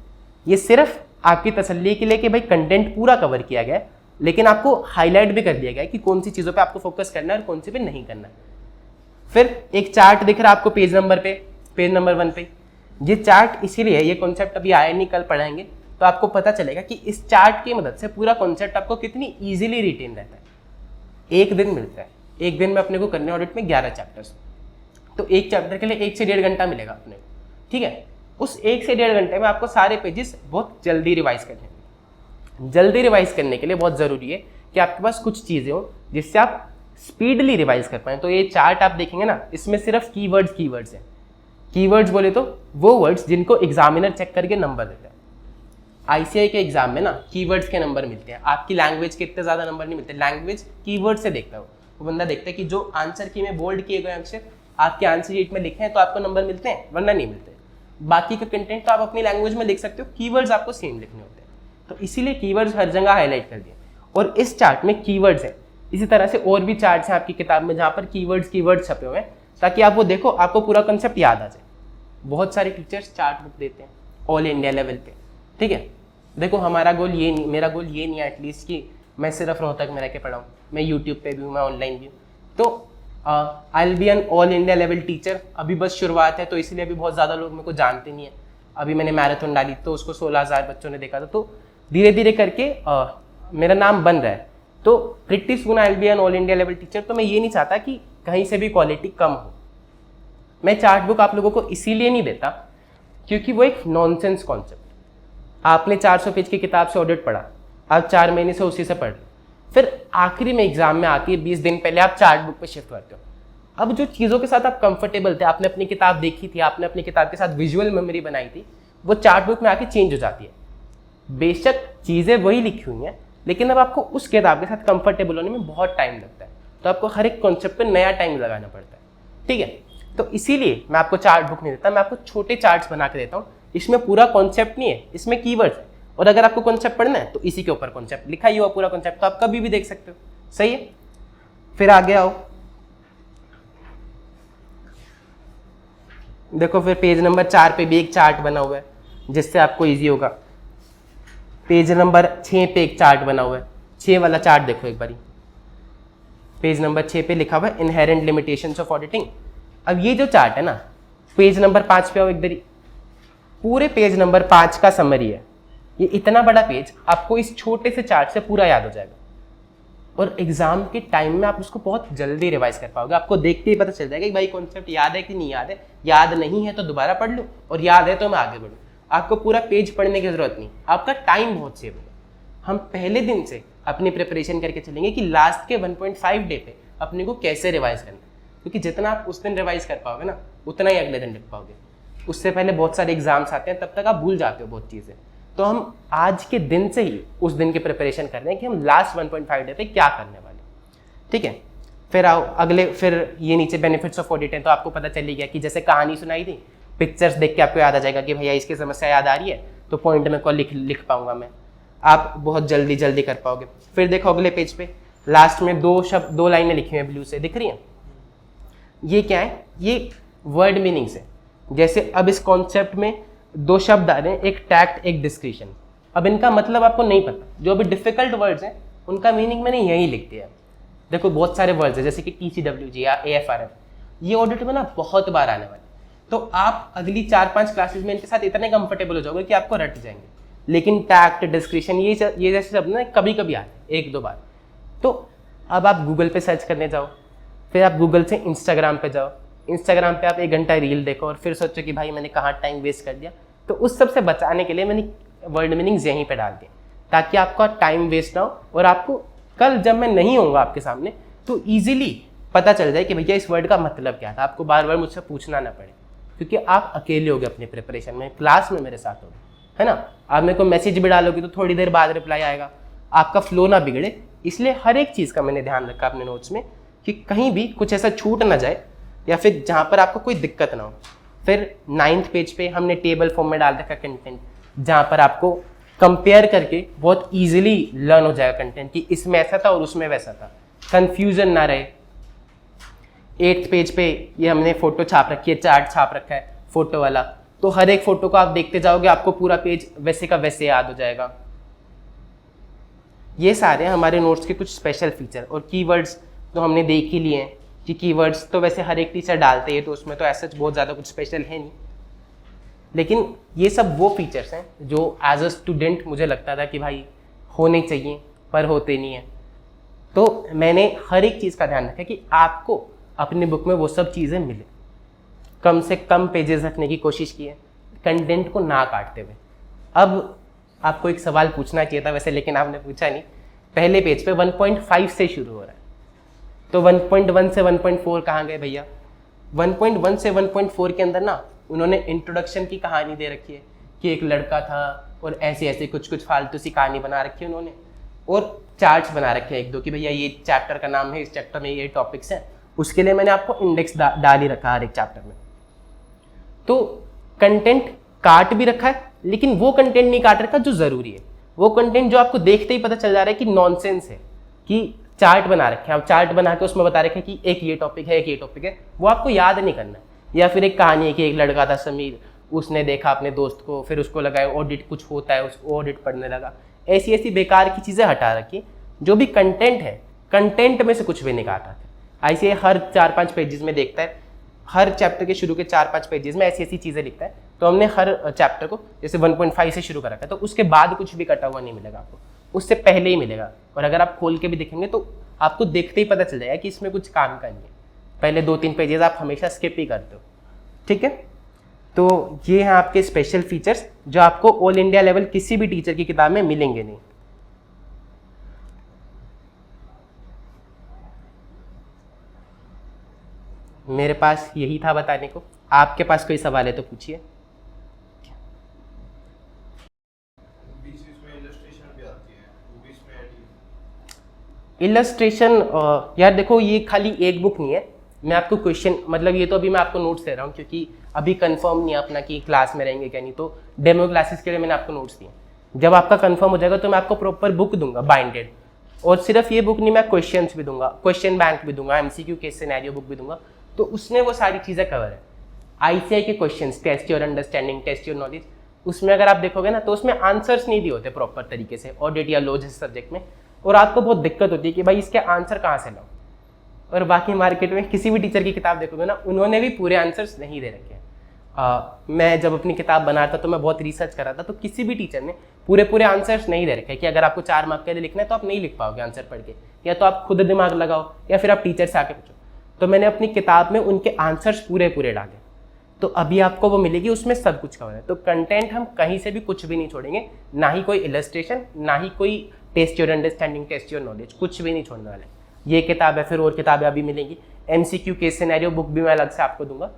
ये सिर्फ आपकी तसल्ली के लिए कि भाई कंटेंट पूरा कवर किया गया है, लेकिन आपको हाईलाइट भी कर दिया गया है कि कौन सी चीज़ों पे आपको फोकस करना है और कौन सी पे नहीं करना है। फिर एक चार्ट दिख रहा है आपको पेज नंबर 1 पे। ये चार्ट इसीलिए, ये कॉन्सेप्ट अभी आया नहीं, कल पढ़ाएंगे, तो आपको पता चलेगा कि इस चार्ट की मदद से पूरा कॉन्सेप्ट आपको कितनी ईजिली रिटेन रहता है। एक दिन मिलता है, एक दिन में अपने को करने ऑडिट में 11 चैप्टर्स, तो एक चैप्टर के लिए 1 से 1.5 घंटा मिलेगा अपने को, ठीक है। उस 1 से 1.5 घंटे में आपको सारे पेजेस बहुत जल्दी रिवाइज करने हैं। जल्दी रिवाइज करने के लिए बहुत ज़रूरी है कि आपके पास कुछ चीज़ें हो जिससे आप स्पीडली रिवाइज कर पाएँ। तो ये चार्ट आप देखेंगे ना, इसमें सिर्फ कीवर्ड्स हैं। कीवर्ड्स बोले तो वो वर्ड्स जिनको एग्जामिनर चेक करके नंबर देता है। आईसीआई के एग्जाम में ना कीवर्ड्स के नंबर मिलते हैं, आपकी लैंग्वेज के इतने ज़्यादा नंबर नहीं मिलते। लैंग्वेज कीवर्ड से देखता है, वो बंदा देखता है कि जो आंसर की में बोल्ड किए गए अक्षर आपके आंसर शीट में लिखे हैं तो आपको नंबर मिलते हैं, वरना नहीं मिलते। बाकी का कंटेंट तो आप अपनी लैंग्वेज में लिख सकते हो, कीवर्ड्स आपको सेम लिखने होते हैं, तो इसीलिए कीवर्ड्स हर जगह हाईलाइट कर दिए। और इस चार्ट में कीवर्ड्स है, इसी तरह से और भी चार्ट्स हैं आपकी किताब में जहाँ पर कीवर्ड्स छपे हुए हैं, ताकि आप वो देखो, आपको पूरा कंसेप्ट याद आ जाए। बहुत सारे टीचर्स चार्ट बुक देते हैं ऑल इंडिया लेवल पे, ठीक है। देखो हमारा गोल ये नहीं, मेरा गोल ये नहीं है एटलीस्ट कि मैं सिर्फ रोहतक में रह के पढ़ाऊँ, मैं यूट्यूब पे भी हूँ, मैं ऑनलाइन भी हूँ। तो I will be an all India level teacher. अभी बस शुरुआत है, तो इसलिए अभी बहुत ज़्यादा लोग मेरे को जानते नहीं है। अभी मैंने मैराथन डाली तो उसको 16,000 बच्चों ने देखा था, तो धीरे धीरे करके मेरा नाम बन रहा है। तो pretty soon I will be an all India level teacher. तो मैं ये नहीं चाहता कि कहीं से भी क्वालिटी कम हो। मैं चार्ट बुक आप लोगों को इसीलिए नहीं देता क्योंकि वो एक नॉनसेंस कॉन्सेप्ट। आपने 400 पेज की किताब से ऑडिट पढ़ा, आप 4 महीने से उसी से पढ़ लो, फिर आखिरी में एग्जाम में आती है 20 दिन पहले आप चार्ट बुक पे शिफ्ट करते हो। अब जो चीज़ों के साथ आप कंफर्टेबल थे, आपने अपनी किताब देखी थी, आपने अपनी किताब के साथ विजुअल मेमोरी बनाई थी, वो चार्ट बुक में आके चेंज हो जाती है। बेशक चीज़ें वही लिखी हुई हैं, लेकिन अब आपको उस किताब के साथ कंफर्टेबल होने में बहुत टाइम लगता है, तो आपको हर एक कॉन्सेप्ट पे नया टाइम लगाना पड़ता है, ठीक है। तो इसीलिए मैं आपको चार्ट बुक नहीं देता, मैं आपको छोटे चार्ट्स बना के देता हूँ। इसमें पूरा कॉन्सेप्ट नहीं है, इसमें कीवर्ड्स है, और अगर आपको कॉन्सेप्ट पढ़ना है तो इसी के ऊपर कॉन्सेप्ट लिखा ही हुआ पूरा कॉन्सेप्ट, तो आप कभी भी देख सकते हो, सही है। फिर आगे आओ, देखो फिर पेज नंबर 4 पे भी एक चार्ट बना हुआ है जिससे आपको इजी होगा। पेज नंबर 6 पे एक चार्ट बना हुआ है, 6 वाला चार्ट देखो एक बारी। पेज नंबर 6 पे लिखा हुआ है इनहेरेंट लिमिटेशंस ऑफ ऑडिटिंग। अब ये जो चार्ट है ना, पेज नंबर 5 पे आओ एक बारी, पूरे पेज नंबर 5 का समरी है। ये इतना बड़ा पेज आपको इस छोटे से चार्ट से पूरा याद हो जाएगा, और एग्जाम के टाइम में आप उसको बहुत जल्दी रिवाइज कर पाओगे। आपको देखते ही पता चल जाएगा कि भाई कॉन्सेप्ट याद है कि नहीं याद है, याद नहीं है तो दोबारा पढ़ लो, और याद है तो मैं आगे बढ़ूँ। आपको पूरा पेज पढ़ने की जरूरत नहीं, आपका टाइम बहुत सेव होगा। हम पहले दिन से अपनी प्रिपरेशन करके चलेंगे कि लास्ट के 1.5 डे पे अपने को कैसे रिवाइज करना है, क्योंकि जितना आप उस दिन रिवाइज कर पाओगे ना, उतना ही अगले दिन लिख पाओगे। उससे पहले बहुत सारे एग्जाम्स आते हैं, तब तक आप भूल जाते हो बहुत चीज़ें। तो हम आज के दिन से ही उस दिन की प्रिपरेशन कर रहे हैं कि हम लास्ट 1.5 डे पे क्या करने वाले, ठीक है। फिर आओ अगले, फिर ये नीचे बेनिफिट्स ऑफ ऑडिट है, तो आपको पता चल गया कि जैसे कहानी सुनाई थी, पिक्चर्स देख के आपको याद आ जाएगा कि भैया इसकी समस्या याद आ रही है, तो पॉइंट में को लिख पाऊंगा मैं, आप बहुत जल्दी कर पाओगे। फिर देखो अगले पेज पे लास्ट में 2 लाइनें लिखी हुई हैं ब्लू से, दिख रही हैं। ये क्या है? ये वर्ड मीनिंग्स है। जैसे अब इस कॉन्सेप्ट में 2 शब्द आ रहे हैं, एक टैक्ट एक डिस्क्रिशन। अब इनका मतलब आपको नहीं पता, जो अभी डिफिकल्ट वर्ड्स हैं उनका मीनिंग मैंने यही लिख दिया। देखो बहुत सारे वर्ड्स हैं जैसे कि TCWG या AFRF, ये ऑडिट में ना बहुत बार आने वाले, तो आप अगली 4-5 क्लासेस में इनके साथ इतने कंफर्टेबल हो जाओगे कि आपको रट जाएंगे। लेकिन टैक्ट डिस्क्रिशन ये जैसे शब्द ना कभी कभी आते 1-2 बार। तो अब आप गूगल पे सर्च करने जाओ, फिर आप गूगल से इंस्टाग्राम पे जाओ, इंस्टाग्राम पे आप 1 घंटा रील देखो और फिर सोचो कि भाई मैंने कहाँ टाइम वेस्ट कर दिया। तो उस सब से बचाने के लिए मैंने वर्ड मीनिंग्स यहीं पे डाल दिए, ताकि आपका टाइम वेस्ट ना हो, और आपको कल जब मैं नहीं होऊंगा आपके सामने तो ईजिली पता चल जाए कि भैया इस वर्ड का मतलब क्या था, आपको बार बार मुझसे पूछना ना पड़े, क्योंकि आप अकेले होगे अपने प्रिपरेशन में, क्लास में मेरे साथ होगे, है ना। आप मेरे को मैसेज भी डालोगे तो थोड़ी देर बाद रिप्लाई आएगा, आपका फ्लो ना बिगड़े, इसलिए हर एक चीज़ का मैंने ध्यान रखा अपने नोट्स में कि कहीं भी कुछ ऐसा छूट ना जाए या फिर जहाँ पर आपको कोई दिक्कत ना हो। फिर 9th पेज पे हमने टेबल फॉर्म में डाल रखा कंटेंट, जहाँ पर आपको कंपेयर करके बहुत ईजिली लर्न हो जाएगा कंटेंट कि इसमें ऐसा था और उसमें वैसा था, कंफ्यूजन ना रहे। 8th पेज पे ये हमने फोटो छाप रखी है, चार्ट छाप रखा है फोटो वाला, तो हर एक फोटो को आप देखते जाओगे, आपको पूरा पेज वैसे का वैसे याद हो जाएगा। ये सारे हमारे नोट्स के कुछ स्पेशल फीचर। और कीवर्ड्स तो हमने देख ही लिए हैं कि कीवर्ड्स तो वैसे हर एक टीचर डालते हैं, तो उसमें तो ऐसा बहुत ज़्यादा कुछ स्पेशल है नहीं, लेकिन ये सब वो फीचर्स हैं जो एज अ स्टूडेंट मुझे लगता था कि भाई होने चाहिए, पर होते नहीं हैं। तो मैंने हर एक चीज़ का ध्यान रखा कि आपको अपनी बुक में वो सब चीज़ें मिले, कम से कम पेजेस रखने की कोशिश की है, कंटेंट को ना काटते हुए। अब आपको एक सवाल पूछना चाहिए था वैसे, लेकिन आपने पूछा नहीं। पहले पेज पे 1.5 से शुरू हो रहा है, तो 1.1 से 1.4 कहाँ गए भैया? 1.1 से 1.4 के अंदर ना उन्होंने इंट्रोडक्शन की कहानी दे रखी है कि एक लड़का था और ऐसे ऐसे कुछ कुछ फालतू सी कहानी बना रखी है उन्होंने, और चार्ट्स बना रखे हैं 1-2 कि भैया ये चैप्टर का नाम है, इस चैप्टर में ये टॉपिक्स हैं। उसके लिए मैंने आपको इंडेक्स डाल ही रखा है हर एक चैप्टर में। तो कंटेंट काट भी रखा है, लेकिन वो कंटेंट नहीं काट रखा जो ज़रूरी है। वो कंटेंट जो आपको देखते ही पता चल जा रहा है कि नॉनसेंस है, कि चार्ट बना रखे हैं, आप चार्ट बना के उसमें बता रखे हैं कि एक ये टॉपिक है, एक ये टॉपिक है, वो आपको याद नहीं करना है। या फिर एक कहानी है कि एक लड़का था समीर, उसने देखा अपने दोस्त को, फिर उसको लगा ऑडिट कुछ होता है, उसको ऑडिट पढ़ने लगा। ऐसी ऐसी बेकार की चीज़ें हटा रखी। जो भी कंटेंट है, कंटेंट में से कुछ भी नहीं काटा था। ऐसे हर 4-5 पेजेस में देखता है, हर चैप्टर के शुरू के 4-5 पेजेस में ऐसी ऐसी चीज़ें लिखता है। तो हमने हर चैप्टर को जैसे 1.5 से शुरू कर रखा है, तो उसके बाद कुछ भी कटा हुआ नहीं मिलेगा आपको, उससे पहले ही मिलेगा। और अगर आप खोल के भी देखेंगे तो आपको देखते ही पता चल जाएगा कि इसमें कुछ काम का नहीं है। पहले 2-3 पेजेस आप हमेशा स्किप ही करते हो, ठीक है। तो ये हैं आपके स्पेशल फीचर्स जो आपको ऑल इंडिया लेवल किसी भी टीचर की किताब में मिलेंगे नहीं। मेरे पास यही था बताने को। आपके पास कोई सवाल है तो पूछिए। इलस्ट्रेशन यार देखो, ये खाली एक बुक नहीं है। मैं आपको क्वेश्चन मतलब ये तो अभी मैं आपको नोट्स दे रहा हूँ, क्योंकि अभी कंफर्म नहीं है अपना कि क्लास में रहेंगे क्या नहीं, तो डेमो क्लासेस के लिए मैंने आपको नोट्स दिए। जब आपका कंफर्म हो जाएगा तो मैं आपको प्रॉपर बुक दूंगा बाइंडेड। और सिर्फ ये बुक नहीं, मैं क्वेश्चंस भी दूंगा, क्वेश्चन बैंक भी दूंगा, MCQ केस सिनेरियो बुक भी दूंगा। तो उसमें वो सारी चीज़ें कवर है। ICI के questions, test your understanding, test your knowledge, उसमें अगर आप देखोगे ना तो उसमें आंसर्स नहीं दिए होते प्रॉपर तरीके से ऑडिट या लॉ जैसे सब्जेक्ट में, और आपको बहुत दिक्कत होती है कि भाई इसके आंसर कहाँ से लाऊं। और बाकी मार्केट में किसी भी टीचर की किताब देखोगे ना, उन्होंने भी पूरे आंसर्स नहीं दे रखे हैं। मैं जब अपनी किताब बना रहा था तो मैं बहुत रिसर्च कर रहा था, तो किसी भी टीचर ने पूरे आंसर्स नहीं दे रखे कि अगर आपको 4 मार्क के लिए लिखना है तो आप नहीं लिख पाओगे आंसर पढ़ के, या तो आप खुद दिमाग लगाओ या फिर आप टीचर से आके पूछो। तो मैंने अपनी किताब में उनके आंसर्स पूरे डाले, तो अभी आपको वो मिलेगी, उसमें सब कुछ कवर है। तो कंटेंट हम कहीं से भी कुछ भी नहीं छोड़ेंगे, ना ही कोई इलस्ट्रेशन, ना ही कोई test your understanding, test your knowledge, कुछ भी नहीं छोड़ने वाले। ये किताब है, फिर और किताबें अभी मिलेंगी। MCQ केस सिनेरियो बुक भी मैं अलग से आपको दूंगा।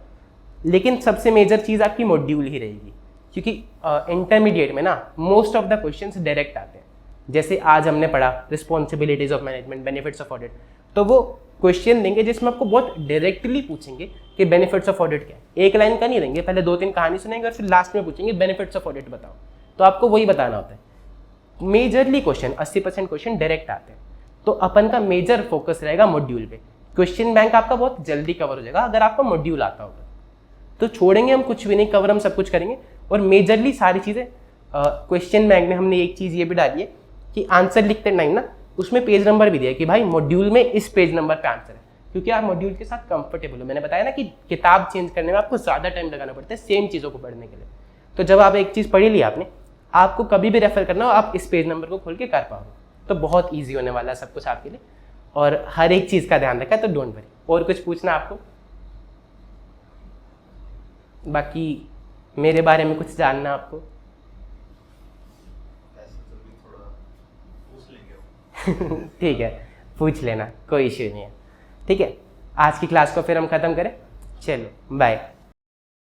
लेकिन सबसे मेजर चीज़ आपकी मॉड्यूल ही रहेगी, क्योंकि इंटरमीडिएट में ना most of the questions direct आते हैं। जैसे आज हमने पढ़ा responsibilities of management, benefits of audit, तो वो क्वेश्चन देंगे जिसमें आपको बहुत डायरेक्टली पूछेंगे कि बेनिफिट्स ऑफ ऑडिट क्या है। एक लाइन का नहीं देंगे, पहले 2-3 कहानी सुनेंगे और फिर लास्ट में पूछेंगे बेनिफिट्स ऑफ ऑडिट बताओ। तो आपको वही बताना होता है। मेजरली क्वेश्चन 80% क्वेश्चन डायरेक्ट आते हैं, तो अपन का मेजर फोकस रहेगा मॉड्यूल पे। क्वेश्चन बैंक आपका बहुत जल्दी कवर हो जाएगा अगर आपका मॉड्यूल आता होगा। तो छोड़ेंगे हम कुछ भी नहीं, कवर हम सब कुछ करेंगे। और मेजरली सारी चीज़ें क्वेश्चन बैंक में हमने एक चीज़ ये भी डाली है कि आंसर लिखते टाइम ना उसमें पेज नंबर भी दिया है कि भाई मॉड्यूल में इस पेज नंबर पे आंसर है, क्योंकि आप मॉड्यूल के साथ कंफर्टेबल हो। मैंने बताया ना कि किताब चेंज करने में आपको ज़्यादा टाइम लगाना पड़ता है सेम चीज़ों को पढ़ने के लिए। तो जब आप एक चीज़ पढ़ी ली आपने, आपको कभी भी रेफर करना हो आप इस पेज नंबर को खोल के कर पाओगे, तो बहुत ईजी होने वाला है सब कुछ आपके लिए। और हर एक चीज़ का ध्यान रखा है, तो डोंट वरी। और कुछ पूछना आपको, बाकी मेरे बारे में कुछ जानना आपको? ठीक है, पूछ लेना, कोई इश्यू नहीं है। ठीक है, आज की क्लास को फिर हम ख़त्म करें। चलो बाय।